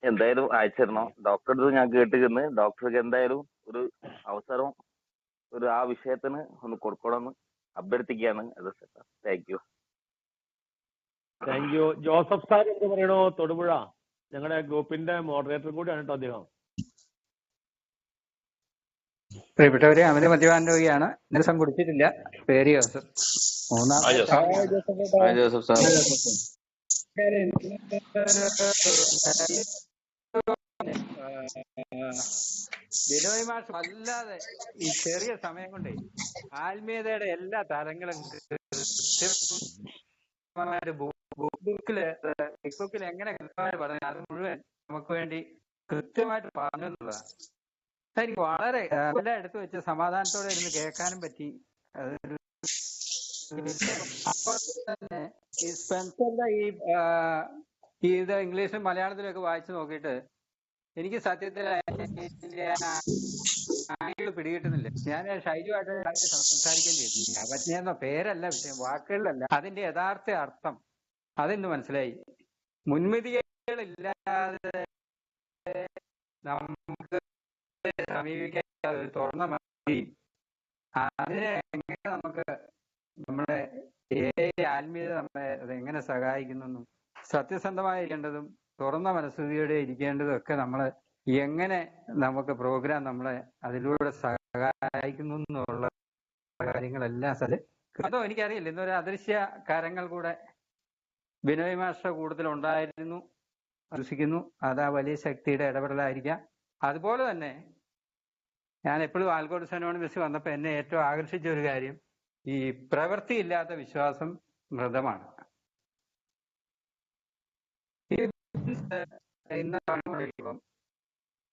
എന്തായാലും അയച്ചു തരണം. ഡോക്ടറുടെ ഞാൻ കേട്ടിരുന്നു. ഡോക്ടർക്ക് എന്തായാലും ഒരു അവസരം ആ വിഷയത്തിന് ഒന്ന് കൊടുക്കണമെന്ന് അഭ്യർത്ഥിക്കുകയാണ് ഹരിദാസ് ചേട്ടാ. Thank you. Thank U. Joseph sir എന്ത് പറയണോ? തൊടുപുഴ ഞങ്ങളുടെ ഗ്രൂപ്പിന്റെ മോഡറേറ്റർ കൂടിയാണ് കേട്ടോ അദ്ദേഹം. പ്രിയപ്പെട്ടവരെ, അമിത മദ്യപാന രോഗിയാണ്. ഇന്നലെ ദിവസം കുടിച്ചിട്ടില്ല. പേര് ജോസഫ്. ജോസഫ് സാർ ബിനോയ് മാഷ് വല്ലാതെ ഈ ചെറിയ സമയം കൊണ്ടേ ആത്മീയതയുടെ എല്ലാ തലങ്ങളും ഫേസ്ബുക്കിൽ എങ്ങനെ കൃത്യമായിട്ട് പറഞ്ഞു അത് മുഴുവൻ നമുക്ക് വേണ്ടി കൃത്യമായിട്ട് പറഞ്ഞു എന്നുള്ളതാണ്. എനിക്ക് വളരെ എല്ലാം എടുത്തു വെച്ച് സമാധാനത്തോടെ ഇരുന്ന് കേൾക്കാനും പറ്റി. അതൊരു തന്നെ ഈ സ്പെൻസറിന്റെ ഈ ഇത് ഇംഗ്ലീഷും മലയാളത്തിലൊക്കെ വായിച്ചു നോക്കിയിട്ട് എനിക്ക് സത്യത്തിൽ ആളുകൾ പിടികിട്ടുന്നില്ല. ഞാൻ ഷൈജുമായിട്ട് സംസാരിക്കുകയും ചെയ്തു. അവജ്ഞയെന്ന പേരല്ല വിഷയം, വാക്കുകളിലല്ല, അതിന്റെ യഥാർത്ഥ അർത്ഥം അതെന്ന് മനസ്സിലായി. മുൻവിധികളില്ലാതെ നമുക്ക് സമീപിക്കാൻ തുറന്ന മതി. അതിനെ എങ്ങനെ നമുക്ക് നമ്മുടെ ആത്മീയത നമ്മളെ അതെങ്ങനെ സഹായിക്കുന്നു, സത്യസന്ധമായിരിക്കേണ്ടതും തുറന്ന മനസ്ഥിതിയോടെ ഇരിക്കേണ്ടതും ഒക്കെ നമ്മൾ എങ്ങനെ നമുക്ക് പ്രോഗ്രാം നമ്മളെ അതിലൂടെ സഹായിക്കുന്നു എന്നുള്ള കാര്യങ്ങളെല്ലാം അതോ എനിക്കറിയില്ല. ഇന്നൊരു അദൃശ്യ കരങ്ങൾ കൂടെ ബിനോയ് മാസ്റ്റർ കൂടുതൽ ഉണ്ടായിരുന്നു വിശ്വസിക്കുന്നു. അത് ആ വലിയ ശക്തിയുടെ ഇടപെടലായിരിക്കാം. അതുപോലെ തന്നെ ഞാൻ എപ്പോഴും ആൽക്കോട്സ് അനോണിമസ് വന്നപ്പോൾ എന്നെ ഏറ്റവും ആകർഷിച്ച ഒരു കാര്യം ഈ പ്രവൃത്തിയില്ലാത്ത വിശ്വാസം മൃതമാണ്.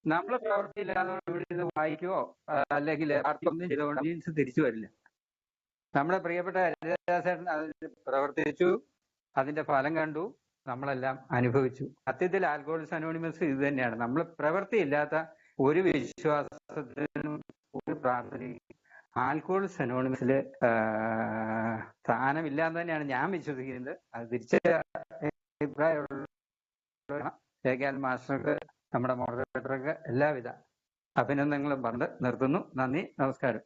നമ്മളെ പ്രവൃത്തിയില്ലാതെ ഇവിടെ നിന്ന് വായിക്കുവോ അല്ലെങ്കിൽ അർത്ഥമൊന്നും ചെയ്തുകൊണ്ട് മീൻസ് തിരിച്ചു വരില്ല. നമ്മുടെ പ്രിയപ്പെട്ട ഹരിദാസേട്ടൻ അതിൽ പ്രവർത്തിച്ചു, അതിന്റെ ഫലം കണ്ടു, നമ്മളെല്ലാം അനുഭവിച്ചു. സത്യത്തിൽ ആൽക്കോഹോളിക്സ് അനോണിമസ് ഇത് തന്നെയാണ്. നമ്മൾ പ്രവൃത്തിയില്ലാത്ത ഒരു വിശ്വാസത്തിനും ഒരു പ്രാർത്ഥനയും ആൽക്കോഹോളിക്സ് അനോണിമസില് സ്ഥാനമില്ലാന്ന് തന്നെയാണ് ഞാൻ വിശ്വസിക്കുന്നത്. അത് തിരിച്ച അഭിപ്രായമുള്ള മാസ്റ്റർക്ക്, നമ്മുടെ മോഡറേറ്റർക്ക് എല്ലാവിധ അഭിനന്ദനങ്ങളും പറഞ്ഞ് നിർത്തുന്നു. നന്ദി, നമസ്കാരം.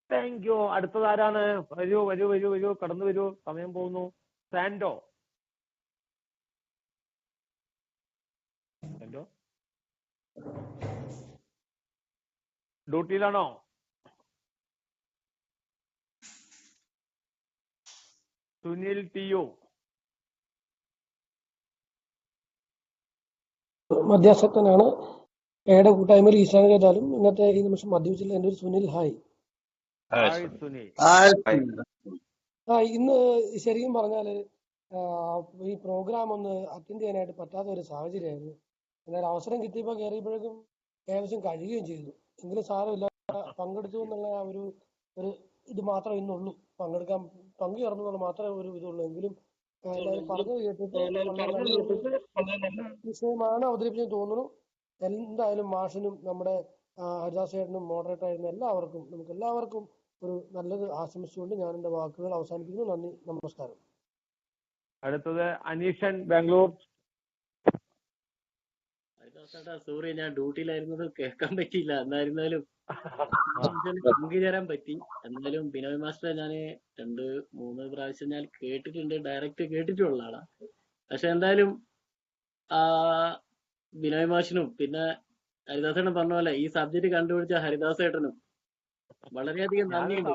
Thank you. അടുത്തതാരാണ്? വരൂ വരൂ വരൂ വരൂ, കടന്നു വരൂ, സമയം പോകുന്നു. സാൻഡോ. സാൻഡോ ഡ്യൂട്ടിയിലാണോ? Sunil T U. മധ്യാസക്തനാണ്. എയുടെ കൂട്ടായ്മയിൽ ഈശാന ചെയ്താലും ഇന്നത്തെ ഈ നിമിഷം മദ്യപിച്ചില്ല. എൻ്റെ ഒരു സുനിൽ. ഹായ്. സുനിൽ. ഇന്ന് ശരിക്കും പറഞ്ഞാല് ഈ പ്രോഗ്രാം ഒന്ന് അറ്റൻഡ് ചെയ്യാനായിട്ട് പറ്റാത്ത ഒരു സാഹചര്യമായിരുന്നു. എന്നാൽ അവസരം കിട്ടിയപ്പോൾ കയറിയപ്പോഴേക്കും ഏകദേശം കഴിയുകയും ചെയ്തു. എങ്കിലും സാരമില്ല, പങ്കെടുത്തു എന്നുള്ള ആ ഒരു ഇത് മാത്രമേ ഇന്നുള്ളൂ. പങ്കു ചേർന്നു എന്നുള്ള മാത്രമേ ഒരു ഇതുള്ളൂ. എങ്കിലും പറഞ്ഞത് കേട്ടിട്ട് വിഷയമാണ് അവതരിപ്പിച്ചെന്ന് തോന്നുന്നു. എന്തായാലും മാഷിനും നമ്മുടെ ഹരിദാസ് ചേട്ടനും മോഡറേറ്റർ ആയിരുന്ന നമുക്ക് എല്ലാവർക്കും ഒരു നല്ലത് ആശംസിച്ചുകൊണ്ട് ഞാൻ എന്റെ വാക്കുകൾ അവസാനിപ്പിക്കുന്നു. നന്ദി, നമസ്കാരം. അടുത്തത് അനീഷൻ, ബാംഗ്ലൂർ. സോറി, ഞാൻ ഡ്യൂട്ടിയിലായിരുന്നത് കേൾക്കാൻ പറ്റിയില്ല. എന്നായിരുന്നാലും പങ്കുചേരാൻ പറ്റി. എന്നാലും ബിനോയ് മാസ്റ്ററെ ഞാൻ 2-3 പ്രാവശ്യം ഞാൻ കേട്ടിട്ടുണ്ട്, ഡയറക്റ്റ് കേട്ടിട്ടുള്ള ആളാണ്. പക്ഷെ എന്തായാലും ബിനോയ് മാഷിനും പിന്നെ ഹരിദാസേട്ടൻ പറഞ്ഞ പോലെ ഈ സബ്ജക്ട് കണ്ടുപിടിച്ച ഹരിദാസേട്ടനും വളരെയധികം നന്ദിയുണ്ട്.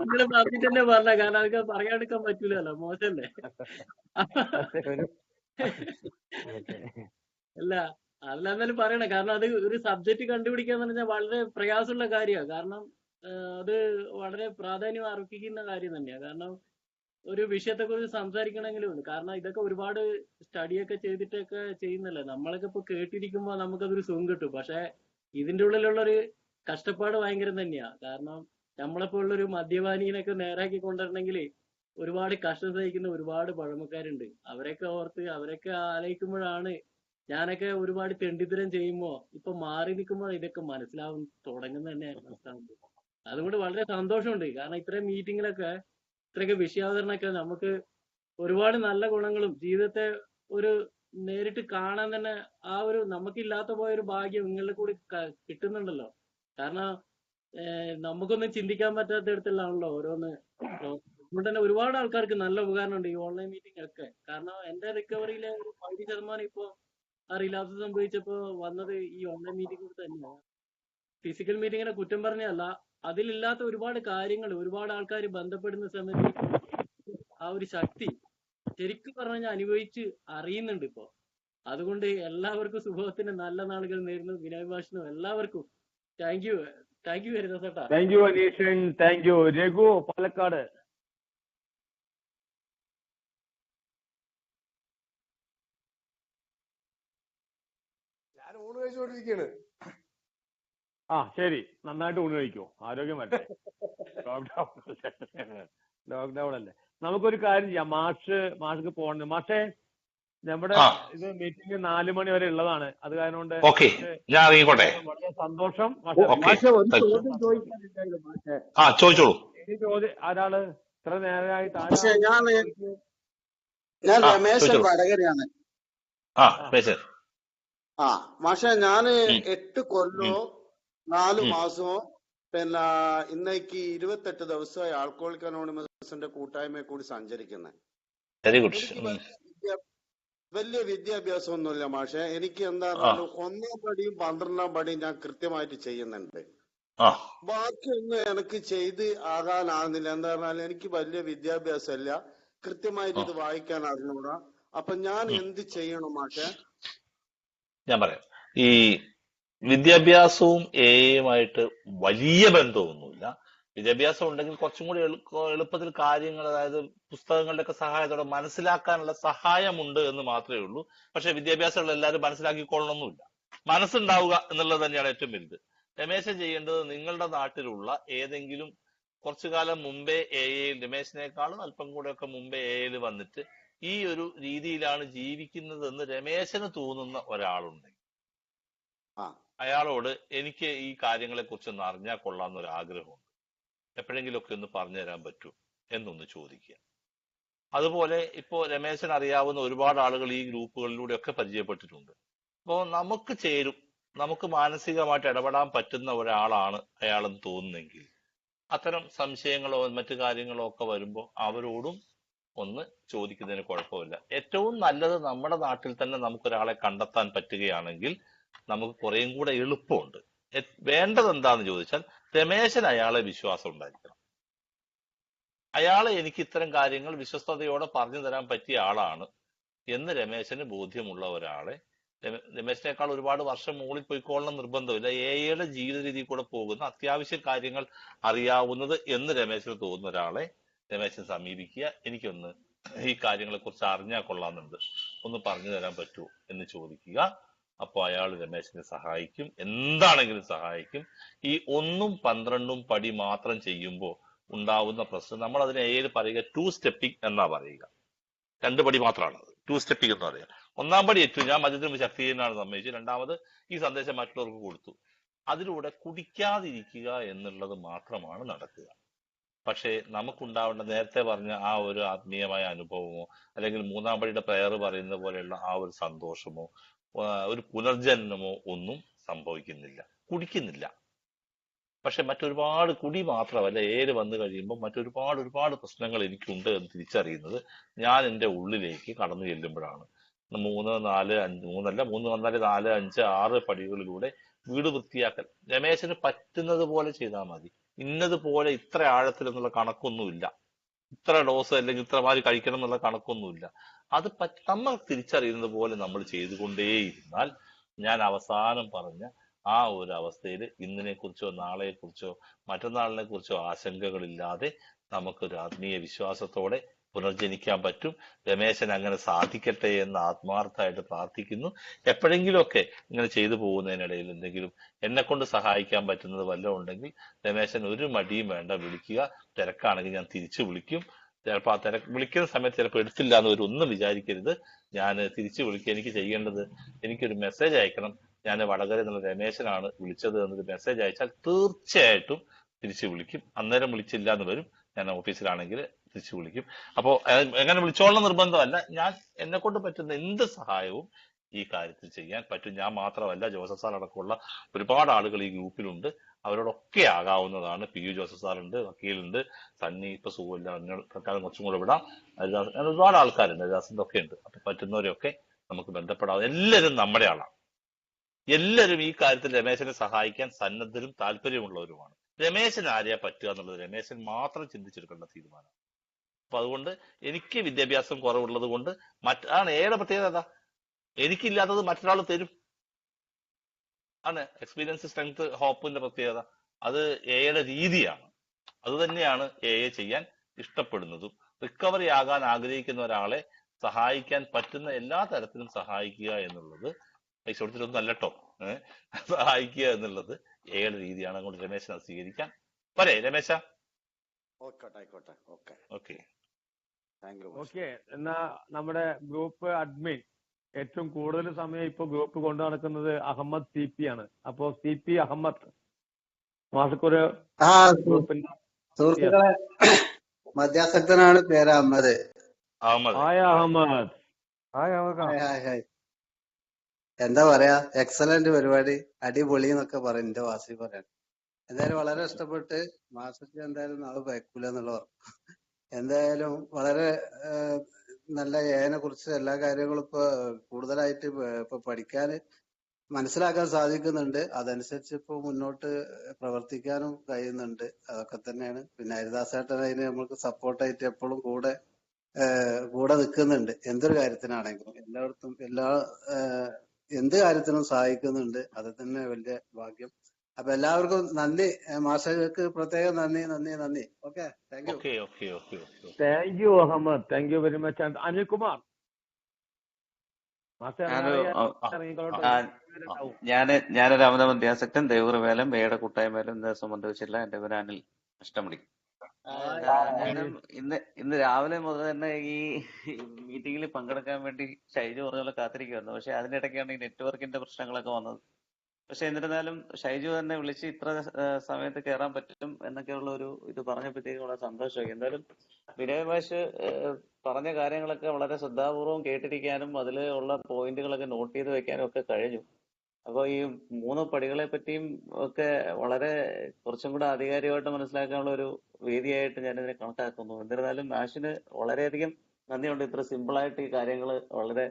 നിങ്ങള് പറഞ്ഞിട്ട് തന്നെ പറഞ്ഞ, കാരണം അതൊക്കെ പറയാണ്ടിരിക്കാൻ പറ്റൂലല്ലോ, മോശമല്ലേ? അല്ല, അതിലെന്തായാലും പറയണേ. കാരണം അത് ഒരു സബ്ജക്ട് കണ്ടുപിടിക്കാന്ന് പറഞ്ഞാൽ വളരെ പ്രയാസമുള്ള കാര്യമാണ്. കാരണം അത് വളരെ പ്രാധാന്യം അർഹിക്കുന്ന കാര്യം തന്നെയാണ്. കാരണം ഒരു വിഷയത്തെക്കുറിച്ച് സംസാരിക്കണമെങ്കിലും ഉണ്ട്. കാരണം ഇതൊക്കെ ഒരുപാട് സ്റ്റഡിയൊക്കെ ചെയ്തിട്ടൊക്കെ ചെയ്യുന്നല്ലേ. നമ്മളൊക്കെ ഇപ്പൊ കേട്ടിരിക്കുമ്പോ നമുക്കതൊരു സുഖം കിട്ടും. പക്ഷെ ഇതിന്റെ ഉള്ളിലുള്ളൊരു കഷ്ടപ്പാട് ഭയങ്കരം തന്നെയാ. കാരണം നമ്മളെപ്പോലുള്ളൊരു മദ്യപാനീനൊക്കെ നേരാക്കി കൊണ്ടുവരണമെങ്കിൽ ഒരുപാട് കഷ്ടം സഹിക്കുന്ന ഒരുപാട് പഴമക്കാരുണ്ട്. അവരൊക്കെ ഓർത്ത് അവരൊക്കെ ആലോചിക്കുമ്പോഴാണ് ഞാനൊക്കെ ഒരുപാട് തെണ്ടിത്തരം ചെയ്യുമ്പോ ഇപ്പൊ മാറി നിൽക്കുമ്പോൾ ഇതൊക്കെ മനസ്സിലാവും തുടങ്ങുന്ന തന്നെ മനസ്സിലാവുന്നത്. അതുകൊണ്ട് വളരെ സന്തോഷമുണ്ട്. കാരണം ഇത്രയും മീറ്റിങ്ങിലൊക്കെ ഇത്രയൊക്കെ വിഷയാവതരണമൊക്കെ നമുക്ക് ഒരുപാട് നല്ല ഗുണങ്ങളും ജീവിതത്തെ ഒരു നേരിട്ട് കാണാൻ തന്നെ ആ ഒരു നമുക്കില്ലാത്ത പോയൊരു ഭാഗ്യം നിങ്ങളുടെ കൂടി കിട്ടുന്നുണ്ടല്ലോ. കാരണം നമുക്കൊന്നും ചിന്തിക്കാൻ പറ്റാത്തടത്തിലാണല്ലോ ഓരോന്ന്. അതുകൊണ്ട് തന്നെ ഒരുപാട് ആൾക്കാർക്ക് നല്ല ഉപകാരമുണ്ട് ഈ ഓൺലൈൻ മീറ്റിംഗ് ഒക്കെ. കാരണം എന്റെ റിക്കവറിയിലെ ഒരു 10% ഇപ്പോ ആ റിലാപ്സ് സംഭവിച്ചപ്പോ വന്നത് ഈ ഓൺലൈൻ മീറ്റിംഗ് തന്നെയാണ്. ഫിസിക്കൽ മീറ്റിങ്ങിനെ കുറ്റം പറഞ്ഞല്ല, അതിലില്ലാത്ത ഒരുപാട് കാര്യങ്ങൾ ഒരുപാട് ആൾക്കാർ ബന്ധപ്പെടുന്ന സമയത്ത് ആ ഒരു ശക്തി ശരിക്കും പറഞ്ഞാൽ അനുഭവിച്ച് അറിയുന്നുണ്ട് ഇപ്പോ. അതുകൊണ്ട് എല്ലാവർക്കും സുഖത്തിന് നല്ല നാളുകൾ നേരുന്നു. വിനയ് ഭാഷനും എല്ലാവർക്കും താങ്ക് യു ഹരിദാസേട്ടാ. Thank you Aneeshan, thank you. Raghu Palakkad. ഞാൻ ഊണ് കഴിച്ചുകൊണ്ടിരിക്കുകയാണ്. ശരി, നന്നായിട്ട് ഊണ് കഴിക്കോ, ആരോഗ്യം വരട്ടെ. ലോക്ക്ഡൌൺ അല്ലേ. നമുക്കൊരു കാര്യം ചെയ്യാം, മാഷ്ക്ക് പോകണം. മാഷേ, നമ്മുടെ ഇത് മീറ്റിംഗ് 4 മണി വരെ ഉള്ളതാണ്. അത് കാരണം കൊണ്ട് ഞാൻ ഇറങ്ങിക്കോട്ടെ. വളരെ സന്തോഷം. മാഷേ ഒരു ചോദ്യം ചോദിക്കാനുണ്ടായിരുന്നു മാഷേ. ചോദിച്ചോളൂ. ഇനി ചോദ്യം ആരാള് ഇത്ര നേരമായിട്ട് ഞാൻ രമേശൻ വടകരയാണ്. മാഷെ ഞാന് 8 കൊല്ലോ 4 മാസമോ പിന്നെ ഇന്നേക്ക് 28 ദിവസമായി ആൽക്കഹോളിക് അനോണിമസിന്റെ കൂട്ടായ്മയെ കൂടി സഞ്ചരിക്കുന്നത്. വലിയ വിദ്യാഭ്യാസം ഒന്നുമില്ല മാഷെ. എനിക്ക് എന്താ പറഞ്ഞാൽ 1-ാം പടിയും 12-ാം പടിയും ഞാൻ കൃത്യമായിട്ട് ചെയ്യുന്നുണ്ട്. ബാക്കിയൊന്നും എനിക്ക് ചെയ്ത് ആകാനാകുന്നില്ല. എന്താ പറഞ്ഞാൽ എനിക്ക് വലിയ വിദ്യാഭ്യാസം ഇല്ല, കൃത്യമായിട്ട് ഇത് വായിക്കാൻ അറിഞ്ഞൂടാ. അപ്പൊ ഞാൻ എന്ത് ചെയ്യണം മാഷെ? ഞാൻ പറയാം. ഈ വിദ്യാഭ്യാസവും എയുമായിട്ട് വലിയ ബന്ധമൊന്നുമില്ല. വിദ്യാഭ്യാസം ഉണ്ടെങ്കിൽ കുറച്ചും കൂടി എളുപ്പത്തിൽ കാര്യങ്ങൾ, അതായത് പുസ്തകങ്ങളുടെ ഒക്കെ സഹായത്തോടെ മനസ്സിലാക്കാനുള്ള സഹായമുണ്ട് എന്ന് മാത്രമേ ഉള്ളൂ. പക്ഷെ വിദ്യാഭ്യാസമുള്ള എല്ലാവരും മനസ്സിലാക്കിക്കൊള്ളണമെന്നില്ല. മനസ്സുണ്ടാവുക എന്നുള്ളത് തന്നെയാണ് ഏറ്റവും വലുത്. രമേശൻ ചെയ്യേണ്ടത് നിങ്ങളുടെ നാട്ടിലുള്ള ഏതെങ്കിലും കുറച്ചു കാലം മുമ്പേ രമേശിനേക്കാളും അല്പം കൂടെ ഒക്കെ മുമ്പേ എയിൽ വന്നിട്ട് ഈ ഒരു രീതിയിലാണ് ജീവിക്കുന്നത് എന്ന് രമേശന് തോന്നുന്ന ഒരാളുണ്ടെങ്കിൽ അയാളോട് എനിക്ക് ഈ കാര്യങ്ങളെ കുറിച്ചൊന്ന് അറിഞ്ഞാൽ കൊള്ളാമെന്നൊരു ആഗ്രഹമുണ്ട്, എപ്പോഴെങ്കിലുമൊക്കെ ഒന്ന് പറഞ്ഞു തരാൻ പറ്റൂ എന്നൊന്ന് ചോദിക്കുക. അതുപോലെ ഇപ്പോ രമേശൻ അറിയാവുന്ന ഒരുപാട് ആളുകൾ ഈ ഗ്രൂപ്പുകളിലൂടെ ഒക്കെ പരിചയപ്പെട്ടിട്ടുണ്ട്. അപ്പോൾ നമുക്ക് ചേരും, നമുക്ക് മാനസികമായിട്ട് ഇടപെടാൻ പറ്റുന്ന ഒരാളാണ് അയാളെന്ന് തോന്നുന്നെങ്കിൽ അത്തരം സംശയങ്ങളോ മറ്റു കാര്യങ്ങളോ ഒക്കെ വരുമ്പോൾ അവരോടും ഒന്ന് ചോദിക്കുന്നതിന് കുഴപ്പമില്ല. ഏറ്റവും നല്ലത് നമ്മുടെ നാട്ടിൽ തന്നെ നമുക്കൊരാളെ കണ്ടെത്താൻ പറ്റുകയാണെങ്കിൽ നമുക്ക് കുറേയും കൂടെ എളുപ്പമുണ്ട്. വേണ്ടത് എന്താന്ന് ചോദിച്ചാൽ രമേശൻ അയാളെ വിശ്വാസം ഉണ്ടായിരിക്കണം. അയാളെ എനിക്ക് ഇത്തരം കാര്യങ്ങൾ വിശ്വസ്തയോടെ പറഞ്ഞു തരാൻ പറ്റിയ ആളാണ് എന്ന് രമേശന് ബോധ്യമുള്ള ഒരാളെ, രമേശിനേക്കാൾ ഒരുപാട് വർഷം മുകളിൽ പോയിക്കോളണം നിർബന്ധമില്ല, എയുടെ ജീവിത രീതിയിൽ കൂടെ പോകുന്ന അത്യാവശ്യ കാര്യങ്ങൾ അറിയാവുന്നത് എന്ന് രമേശന് തോന്നുന്ന ഒരാളെ രമേശൻ സമീപിക്കുക. എനിക്കൊന്ന് ഈ കാര്യങ്ങളെ കുറിച്ച് അറിഞ്ഞാൽ കൊള്ളാമെന്നുണ്ട്, ഒന്ന് പറഞ്ഞു തരാൻ പറ്റുമോ എന്ന് ചോദിക്കുക. അപ്പോൾ അയാൾ രമേശിനെ സഹായിക്കും, എന്താണെങ്കിലും സഹായിക്കും. ഈ 1ഉം 12ഉം പടി മാത്രം ചെയ്യുമ്പോൾ ഉണ്ടാവുന്ന പ്രശ്നം, നമ്മൾ അതിനെ ഏത് പറയുക, 2 സ്റ്റെപ്പിംഗ് എന്നാ പറയുക. 2 പടി മാത്രമാണ് 2 സ്റ്റെപ്പിംഗ് എന്ന് പറയുക. 1-ാം പടി ഏറ്റവും ഞാൻ മദ്യത്തിന് ശക്തിയാണ് സമ്മതിച്ചു, 2ാമത് ഈ സന്ദേശം മറ്റുള്ളവർക്ക് കൊടുത്തു. അതിലൂടെ കുടിക്കാതിരിക്കുക എന്നുള്ളത് മാത്രമാണ് നടക്കുക. പക്ഷേ നമുക്കുണ്ടാവേണ്ട നേരത്തെ പറഞ്ഞ ആ ഒരു ആത്മീയമായ അനുഭവമോ അല്ലെങ്കിൽ 3-ാം പടിയുടെ പ്രയർ പറയുന്ന പോലെയുള്ള ആ ഒരു സന്തോഷമോ ഒരു പുനർജന്മമോ ഒന്നും സംഭവിക്കുന്നില്ല, കുടിക്കുന്നില്ല. പക്ഷെ മറ്റൊരുപാട് കുടി മാത്രമല്ല, ഏര് വന്നു കഴിയുമ്പോൾ ഒരുപാട് പ്രശ്നങ്ങൾ എനിക്കുണ്ട് എന്ന് തിരിച്ചറിയുന്നത് ഞാൻ എൻ്റെ ഉള്ളിലേക്ക് കടന്നു ചെല്ലുമ്പോഴാണ്. 3, 4, 5 3 വന്നാൽ 4, 5, 6 പടികളിലൂടെ വീട് വൃത്തിയാക്കൽ രമേശന് പറ്റുന്നത് പോലെ ചെയ്താൽ മതി. ഇന്നതുപോലെ ഇത്ര ആഴത്തിൽ എന്നുള്ള കണക്കൊന്നുമില്ല, ഇത്ര ഡോസ് അല്ലെങ്കിൽ ഇത്ര മാതിരി കഴിക്കണം എന്നുള്ള കണക്കൊന്നുമില്ല. അത് നമ്മൾ തിരിച്ചറിയുന്നത് പോലെ നമ്മൾ ചെയ്തുകൊണ്ടേയിരുന്നാൽ ഞാൻ അവസാനം പറഞ്ഞ ആ ഒരു അവസ്ഥയിൽ ഇന്നിനെ കുറിച്ചോ നാളെയെ കുറിച്ചോ മറ്റന്നാളിനെ കുറിച്ചോ ആശങ്കകളില്ലാതെ നമുക്കൊരു ആത്മീയ വിശ്വാസത്തോടെ പുനർജനിക്കാൻ പറ്റും. രമേശൻ അങ്ങനെ സാധിക്കട്ടെ എന്ന് ആത്മാർത്ഥമായിട്ട് പ്രാർത്ഥിക്കുന്നു. എപ്പോഴെങ്കിലുമൊക്കെ ഇങ്ങനെ ചെയ്തു പോകുന്നതിനിടയിൽ എന്തെങ്കിലും എന്നെ കൊണ്ട് സഹായിക്കാൻ പറ്റുന്നത് വല്ലതും ഉണ്ടെങ്കിൽ രമേശൻ ഒരു മടിയും വേണ്ട, വിളിക്കുക. തിരക്കാണെങ്കിൽ ഞാൻ തിരിച്ചു വിളിക്കും. ചിലപ്പോൾ ആ വിളിക്കുന്ന സമയത്ത് ചിലപ്പോൾ എടുത്തില്ല എന്ന് ഒന്നും വിചാരിക്കരുത്. ഞാൻ തിരിച്ചു വിളിക്കുക. എനിക്ക് ചെയ്യേണ്ടത്, എനിക്കൊരു മെസ്സേജ് അയക്കണം, ഞാൻ വടകര എന്നുള്ള രമേശനാണ് വിളിച്ചത് എന്നൊരു മെസ്സേജ് അയച്ചാൽ തീർച്ചയായിട്ടും തിരിച്ചു വിളിക്കും. അന്നേരം വിളിച്ചില്ല എന്ന് വരും, ഞാൻ ഓഫീസിലാണെങ്കിൽ തിരിച്ചു വിളിക്കും. അപ്പോൾ എങ്ങനെ വിളിച്ചോളണം നിർബന്ധമല്ല. ഞാൻ എന്നെ കൊണ്ട് പറ്റുന്ന എന്ത് സഹായവും ഈ കാര്യത്തിൽ ചെയ്യാൻ പറ്റും. ഞാൻ മാത്രമല്ല, ജോസഫ് സാർ അടക്കമുള്ള ഒരുപാട് ആളുകൾ ഈ ഗ്രൂപ്പിലുണ്ട്. അവരോടൊക്കെ ആകാവുന്നതാണ്. പി യു ജോസഫ് സാറുണ്ട്, വക്കീലുണ്ട്, സണ്ണി ഇപ്പൊ സുഖമില്ല, തൽക്കാലം കുറച്ചും കൂടെ വിടാം, ഹരിദാസ്, അങ്ങനെ ഒരുപാട് ആൾക്കാരുണ്ട്, ഹരിദാസിന്റെ ഒക്കെ ഉണ്ട്. അപ്പൊ പറ്റുന്നവരെയൊക്കെ നമുക്ക് ബന്ധപ്പെടാം. എല്ലാവരും നമ്മുടെ ആളാണ്. എല്ലാവരും ഈ കാര്യത്തിൽ രമേശനെ സഹായിക്കാൻ സന്നദ്ധരും താല്പര്യമുള്ളവരുമാണ്. രമേശൻ ആരെയാ പറ്റുക എന്നുള്ളത് രമേശൻ മാത്രം ചിന്തിച്ചെടുക്കേണ്ട തീരുമാനം. അപ്പൊ അതുകൊണ്ട് എനിക്ക് വിദ്യാഭ്യാസം കുറവുള്ളത് കൊണ്ട് ആണ് ഏടെ പ്രത്യേകത. എനിക്കില്ലാത്തത് മറ്റൊരാൾ തരും. ആണ് എക്സ്പീരിയൻസ്, സ്ട്രെങ്ത്, ഹോപ്പിന്റെ പ്രത്യേകത. അത് എയുടെ രീതിയാണ്. അത് തന്നെയാണ് എ ചെയ്യാൻ ഇഷ്ടപ്പെടുന്നതും. റിക്കവറി ആകാൻ ആഗ്രഹിക്കുന്ന ഒരാളെ സഹായിക്കാൻ പറ്റുന്ന എല്ലാ തരത്തിലും സഹായിക്കുക എന്നുള്ളത്, പൈസ കൊടുത്തിട്ടൊന്നും അല്ലട്ടോ, സഹായിക്കുക എന്നുള്ളത് എയുടെ രീതിയാണ്. അതുകൊണ്ട് രമേശനെ സ്വീകരിക്കാൻ പോരെ രമേശ? ഓക്കെ. ഓക്കെ. എന്നാ നമ്മുടെ ഗ്രൂപ്പ് അഡ്മിൻ ഏറ്റവും കൂടുതൽ സമയം ഇപ്പൊ ഗ്രൂപ്പ് കൊണ്ടു നടക്കുന്നത് അഹമ്മദ് CP ആണ്. അപ്പോ CP അഹമ്മദ് മാസക്കൊരു സുഹൃത്തുക്കളെ, മധ്യാസക്തനാണ് പേര് അഹമ്മദ്. ഹായ് അഹമ്മദ്. ഹായ്. എന്താ പറയാ, എക്സലന്റ് പരിപാടി, അടിപൊളി എന്നൊക്കെ പറയും എന്റെ വാസി പറയാൻ. എന്തായാലും വളരെ ഇഷ്ടപ്പെട്ട്. മാസത്തിൽ എന്തായാലും നാളെ ഭയക്കൂല എന്നുള്ള എന്തായാലും വളരെ നല്ല ഏനെ കുറിച്ച് എല്ലാ കാര്യങ്ങളും ഇപ്പൊ കൂടുതലായിട്ട് ഇപ്പൊ പഠിക്കാൻ മനസ്സിലാക്കാൻ സാധിക്കുന്നുണ്ട്. അതനുസരിച്ച് ഇപ്പൊ മുന്നോട്ട് പ്രവർത്തിക്കാനും കഴിയുന്നുണ്ട്. അതൊക്കെ തന്നെയാണ്. പിന്നെ ഹരിദാസേട്ടൻ അതിന് നമ്മൾക്ക് സപ്പോർട്ടായിട്ട് എപ്പോഴും കൂടെ നിൽക്കുന്നുണ്ട്. എന്തൊരു കാര്യത്തിനാണെങ്കിലും എല്ലായിടത്തും എന്ത് കാര്യത്തിനും സഹായിക്കുന്നുണ്ട്. അത് തന്നെ വലിയ ഭാഗ്യം. അപ്പൊ എല്ലാവർക്കും നന്ദി. മാഷകൾക്ക് പ്രത്യേകം നന്ദി. Okay, thank you. Thank you Ahmed, thank you very much. Anilkumar. ഞാനൊരു അമിത മധ്യാസക്തൻ, ദേവൂർവേലം വേട കൂട്ടായ്മയിലും സംബന്ധിച്ചില്ല. എന്റെ പേര് അനിൽ അഷ്ടമുടി. ഇന്ന് രാവിലെ മുതൽ തന്നെ ഈ മീറ്റിംഗിൽ പങ്കെടുക്കാൻ വേണ്ടി ഷൈജു പറഞ്ഞ കാത്തിരിക്കുമായിരുന്നു. പക്ഷെ അതിനിടയ്ക്കാണ് ഈ നെറ്റ്വർക്കിന്റെ പ്രശ്നങ്ങളൊക്കെ വന്നത്. പക്ഷെ എന്നിരുന്നാലും ഷൈജു തന്നെ വിളിച്ച് ഇത്ര സമയത്ത് കയറാൻ പറ്റും എന്നൊക്കെയുള്ള ഒരു ഇത് പറഞ്ഞപ്പോഴത്തേക്കും വളരെ സന്തോഷമായി. എന്തായാലും വിനയ് മാഷ് പറഞ്ഞ കാര്യങ്ങളൊക്കെ വളരെ ശ്രദ്ധാപൂർവം കേട്ടിരിക്കാനും അതിൽ ഉള്ള പോയിന്റുകളൊക്കെ നോട്ട് ചെയ്ത് വെക്കാനും ഒക്കെ കഴിഞ്ഞു. അപ്പൊ ഈ 3 പടികളെ പറ്റിയും ഒക്കെ വളരെ കുറച്ചും കൂടെ ആധികാരികമായിട്ട് മനസ്സിലാക്കാനുള്ള ഒരു വേദിയായിട്ട് ഞാനിതിനെ കണക്കാക്കുന്നു. എന്നിരുന്നാലും മാഷിന് വളരെയധികം നന്ദിയുണ്ട്. ഇത്ര സിമ്പിളായിട്ട് ഈ കാര്യങ്ങൾ വളരെ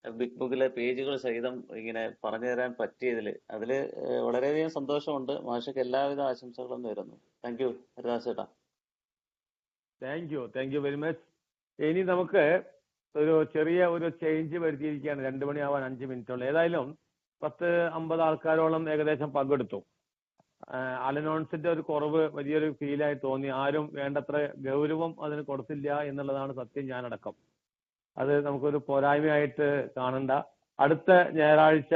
ബിഗ് ബുക്കിലെ പേജുകൾ സഹിതം ഇങ്ങനെ പറഞ്ഞു തരാൻ പറ്റിയതിൽ അതില് വളരെയധികം സന്തോഷമുണ്ട്. മാഷക്ക് എല്ലാവിധ ആശംസകളും നേരുന്നു. താങ്ക് യു ഹരിദാസ് ചേട്ടാ. Thank you very much. ഇനി നമുക്ക് ഒരു ചെറിയ ചേഞ്ച് വരുത്തിയിരിക്കുകയാണ്. 2 മണിയാവാൻ 5 മിനിറ്റുള്ള. ഏതായാലും 10-50 ആൾക്കാരോളം ഏകദേശം പങ്കെടുത്തു. അലനോൺസിന്റെ ഒരു കുറവ് വലിയൊരു ഫീലായി തോന്നി. ആരും വേണ്ടത്ര ഗൗരവം അതിന് കൊടുത്തില്ല എന്നുള്ളതാണ് സത്യം, ഞാനടക്കം. അത് നമുക്കൊരു പോരായ്മയായിട്ട് കാണണ്ട. അടുത്ത ഞായറാഴ്ച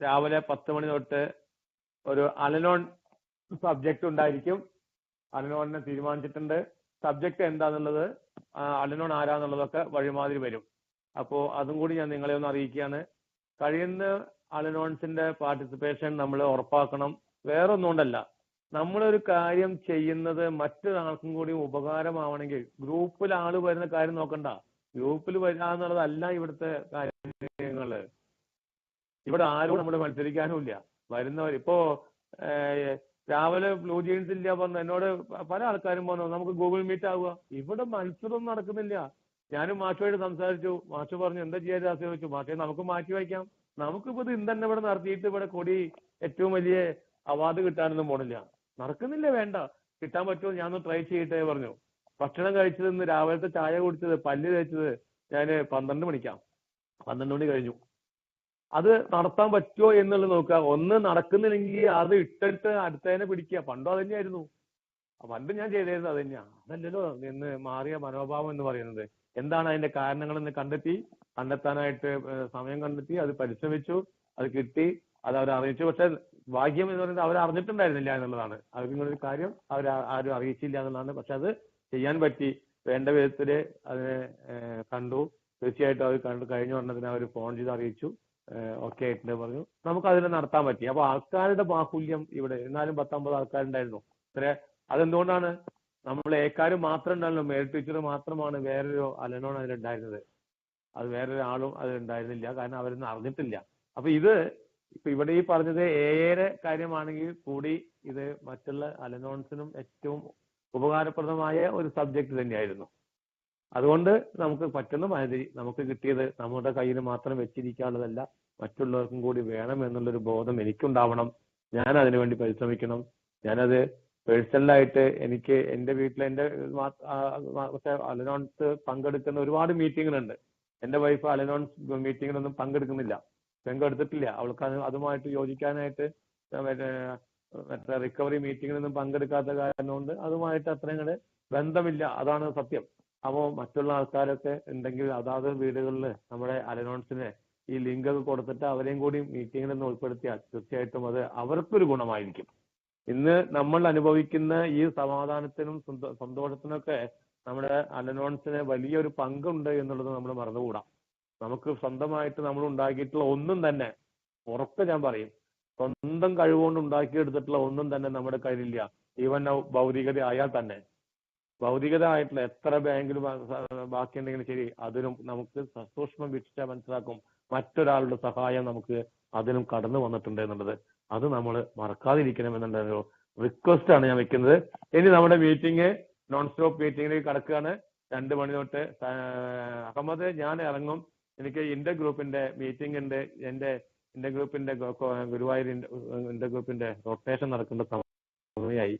രാവിലെ 10 മണി തൊട്ട് ഒരു അലനോൺ സബ്ജക്റ്റ് ഉണ്ടായിരിക്കും. അലനോണിനെ തീരുമാനിച്ചിട്ടുണ്ട്. സബ്ജക്റ്റ് എന്താന്നുള്ളത്, അലനോൺ ആരാന്നുള്ളതൊക്കെ വഴിമാതിരി വരും. അപ്പോ അതും കൂടി ഞാൻ നിങ്ങളെ ഒന്ന് അറിയിക്കുകയാണ്. കഴിയുന്ന അലനോൺസിന്റെ പാർട്ടിസിപ്പേഷൻ നമ്മൾ ഉറപ്പാക്കണം. വേറെ ഒന്നുകൊണ്ടല്ല, നമ്മളൊരു കാര്യം ചെയ്യുന്നത് മറ്റൊരാൾക്കും കൂടി ഉപകാരമാവണമെങ്കിൽ ഗ്രൂപ്പിൽ ആള് വരുന്ന കാര്യം നോക്കണ്ട. ഗ്രൂപ്പിൽ വരാന്നുള്ളതല്ല ഇവിടുത്തെ കാര്യങ്ങള്. ഇവിടെ ആരും നമ്മൾ മത്സരിക്കാനും ഇല്ല. വരുന്നവർ ഇപ്പോ രാവിലെ ബ്ലൂ ജീൻസ് ഇല്ല പറഞ്ഞു എന്നോട് പല ആൾക്കാരും പറഞ്ഞു നമുക്ക് ഗൂഗിൾ മീറ്റ് ആവുക. ഇവിടെ മത്സരമൊന്നും നടക്കുന്നില്ല. ഞാനും മാഷുമായിട്ട് സംസാരിച്ചു. മാഷ് പറഞ്ഞു എന്താ ചെയ്യാൻ ചോദിച്ചു. മാഷെ നമുക്ക് മാറ്റി വയ്ക്കാം. നമുക്കിപ്പോ ഇത് ഇന്ന് ഇവിടെ നടത്തിയിട്ട് ഇവിടെ കൊടി ഏറ്റവും വലിയ അവാർഡ് കിട്ടാനൊന്നും പോണില്ല. നടക്കുന്നില്ല. വേണ്ട, കിട്ടാൻ പറ്റുമോ ഞാനൊന്ന് ട്രൈ ചെയ്യട്ടെ പറഞ്ഞു. ഭക്ഷണം കഴിച്ചത് ഇന്ന് രാവിലത്തെ ചായ കുടിച്ചത് പല്ല് തേച്ചത് ഞാൻ 12 മണിക്കാണ്. 12 മണി കഴിഞ്ഞു. അത് നടത്താൻ പറ്റുമോ എന്നുള്ളത് നോക്കുക. ഒന്ന് നടക്കുന്നില്ലെങ്കിൽ അത് ഇട്ടിട്ട് അടുത്തതിനെ പിടിക്കുക. പണ്ടോ തന്നെയായിരുന്നു. പണ്ട് ഞാൻ ചെയ്തിരുന്നത് അത് തന്നെയാണ്. അതല്ലല്ലോ ഇന്ന് മാറിയ മനോഭാവം എന്ന് പറയുന്നത്. എന്താണ് അതിന്റെ കാരണങ്ങളെന്ന് കണ്ടെത്താനായിട്ട് സമയം കണ്ടെത്തി, അത് പരിശ്രമിച്ചു, അത് കിട്ടി, അത് അവർ അറിയിച്ചു. പക്ഷെ ഭാഗ്യം എന്ന് പറയുന്നത് അവർ അറിഞ്ഞിട്ടുണ്ടായിരുന്നില്ല എന്നുള്ളതാണ്. അതിനൊരു കാര്യം ആരും അറിയിച്ചില്ല എന്നുള്ളതാണ്. പക്ഷെ അത് ചെയ്യാൻ പറ്റി. വേണ്ട വിധത്തില് അതിനെ കണ്ടു. തീർച്ചയായിട്ടും അത് കഴിഞ്ഞ ഉടനെ അവർ ഫോൺ ചെയ്ത് അറിയിച്ചു, ഓക്കെ ആയിട്ടുണ്ട് പറഞ്ഞു. നമുക്ക് അതിനെ നടത്താൻ പറ്റി. അപ്പൊ ആൾക്കാരുടെ ബാഹുല്യം ഇവിടെ എന്നാലും 10-50 ആൾക്കാരുണ്ടായിരുന്നു. അതെന്തുകൊണ്ടാണ്? നമ്മൾ ഏക്കാര് മാത്രം ഉണ്ടല്ലോ, മേൽ ടീച്ചർ മാത്രമാണ് വേറൊരു അലനോൺ അതിലുണ്ടായിരുന്നത്. അത് വേറൊരാളും അതിലുണ്ടായിരുന്നില്ല. കാരണം അവരൊന്നും അറിഞ്ഞിട്ടില്ല. അപ്പൊ ഇപ്പൊ ഇവിടെ ഈ പറഞ്ഞത് ഏറെ കാര്യമാണെങ്കിൽ കൂടി ഇത് മറ്റുള്ള അലനോൺസിനും ഏറ്റവും ഉപകാരപ്രദമായ ഒരു സബ്ജക്ട് തന്നെയായിരുന്നു. അതുകൊണ്ട് നമുക്ക് പറ്റുന്ന മാതിരി നമുക്ക് കിട്ടിയത് നമ്മുടെ കയ്യിൽ മാത്രം വെച്ചിരിക്കാനുള്ളതല്ല, മറ്റുള്ളവർക്കും കൂടി വേണം എന്നുള്ളൊരു ബോധം എനിക്കുണ്ടാവണം. ഞാൻ അതിനുവേണ്ടി പരിശ്രമിക്കണം. ഞാനത് പേഴ്സണലായിട്ട് എനിക്ക് എന്റെ വീട്ടിൽ എന്റെ അലനോൺസ് പങ്കെടുക്കുന്ന ഒരുപാട് മീറ്റിങ്ങുകളുണ്ട്. എന്റെ വൈഫ് അലനോൺസ് മീറ്റിങ്ങിനൊന്നും പങ്കെടുത്തിട്ടില്ല. അവൾക്ക് അതുമായിട്ട് യോജിക്കാനായിട്ട് മറ്റേ റിക്കവറി മീറ്റിങ്ങിനൊന്നും പങ്കെടുക്കാത്ത കാരണം കൊണ്ട് അതുമായിട്ട് അത്രയും ബന്ധമില്ല. അതാണ് സത്യം. അപ്പോൾ മറ്റുള്ള ആൾക്കാരൊക്കെ ഉണ്ടെങ്കിൽ അതാത് വീടുകളിൽ നമ്മുടെ അലനോൺസിന് ഈ ലിങ്ക് ഒക്കെ കൊടുത്തിട്ട് അവരെയും കൂടി മീറ്റിങ്ങിലൊന്ന് ഉൾപ്പെടുത്തിയാൽ തീർച്ചയായിട്ടും അത് അവർക്കൊരു ഗുണമായിരിക്കും. ഇന്ന് നമ്മൾ അനുഭവിക്കുന്ന ഈ സമാധാനത്തിനും സന്തോഷത്തിനൊക്കെ നമ്മുടെ അലനോൺസിന് വലിയൊരു പങ്കുണ്ട് എന്നുള്ളത് നമ്മൾ മറന്നുകൂടാ. നമുക്ക് സ്വന്തമായിട്ട് നമ്മൾ ഉണ്ടാക്കിയിട്ടുള്ള ഒന്നും തന്നെ, ഉറപ്പ് ഞാൻ പറയും, സ്വന്തം കഴിവുകൊണ്ട് ഉണ്ടാക്കിയെടുത്തിട്ടുള്ള ഒന്നും തന്നെ നമ്മുടെ കയ്യിലില്ല. ഈവൻ ഭൗതികത ആയാൽ തന്നെ, ഭൗതികത ആയിട്ടുള്ള എത്ര ബാങ്കിൽ ബാക്കിയുണ്ടെങ്കിലും ശരി, അതിനും നമുക്ക് സസൂക്ഷ്മം വീക്ഷിച്ചാൽ മനസ്സിലാക്കും മറ്റൊരാളുടെ സഹായം നമുക്ക് അതിനും കടന്നു വന്നിട്ടുണ്ട് എന്നുള്ളത്. അത് നമ്മൾ മറക്കാതിരിക്കണം എന്നുള്ളൊരു റിക്വസ്റ്റ് ആണ് ഞാൻ വെക്കുന്നത്. ഇനി നമ്മുടെ മീറ്റിംഗ് നോൺ സ്റ്റോപ്പ് മീറ്റിംഗിലേക്ക് കടക്കുകയാണ്. 2 മണി തൊട്ട്. അഹമ്മദ്, ഞാൻ ഇറങ്ങും. എനിക്ക് ഇന്റർ ഗ്രൂപ്പിന്റെ മീറ്റിംഗ് ഉണ്ട്. എന്റെ ഇന്റർ ഗ്രൂപ്പിന്റെ ഗുരുവായൂർ ഇന്റർ ഗ്രൂപ്പിന്റെ റൊട്ടേഷൻ നടക്കേണ്ട സമയമായി.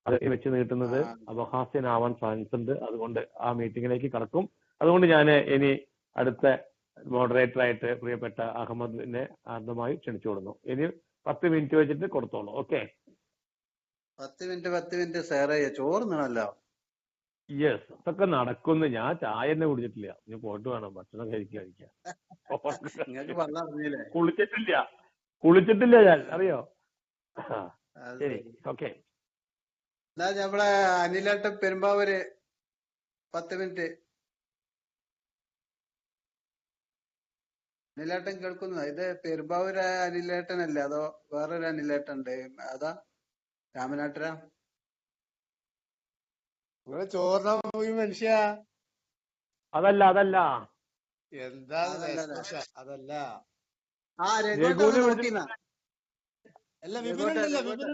അത് വെച്ച് നീട്ടുന്നത് അപഹാസ്യനാവാൻ ചാൻസ് ഉണ്ട്. അതുകൊണ്ട് ആ മീറ്റിംഗിലേക്ക് കടക്കും. അതുകൊണ്ട് ഞാൻ ഇനി അടുത്ത മോഡറേറ്ററായിട്ട് പ്രിയപ്പെട്ട അഹമ്മദിനെ ആദ്യമായി ക്ഷണിച്ചു കൊടുക്കുന്നു. ഇനി 10 മിനിറ്റ് വെച്ചിട്ട് കൊടുത്തോളൂ. ഓക്കെ? 10 മിനിറ്റ് സാറേ, ചോറുന്നണല്ലോ. യെസ്, അതൊക്കെ നടക്കുന്നു. ഞാൻ ചായ തന്നെ കുടിച്ചിട്ടില്ല. ഇനി പോയിട്ട് വേണം ഭക്ഷണം കഴിക്കാൻ. കുളിച്ചിട്ടില്ല ഞാൻ, അറിയോ? ശരി, ഓക്കെ. എന്നാ നമ്മളെ അനിലേട്ടൻ പെരുമ്പാവൂര് 10 മിനിറ്റ്. അനിലേട്ടൻ കേൾക്കുന്നു? ഇത് പെരുമ്പാവൂര് അനിലേട്ടനല്ലേ അതോ വേറൊരു അനിലേട്ടൻ ഉണ്ട്? അതാ രാമനാട്ടര? ചോറിനാ പോയി മനുഷ്യ. അതല്ല എന്താ അതല്ല. ആ രഘുവിനെ നോക്കിനാ. അല്ല, വിപിൻ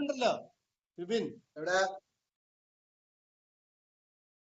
ഉണ്ടല്ലോ. വിപിൻ എവിടെ?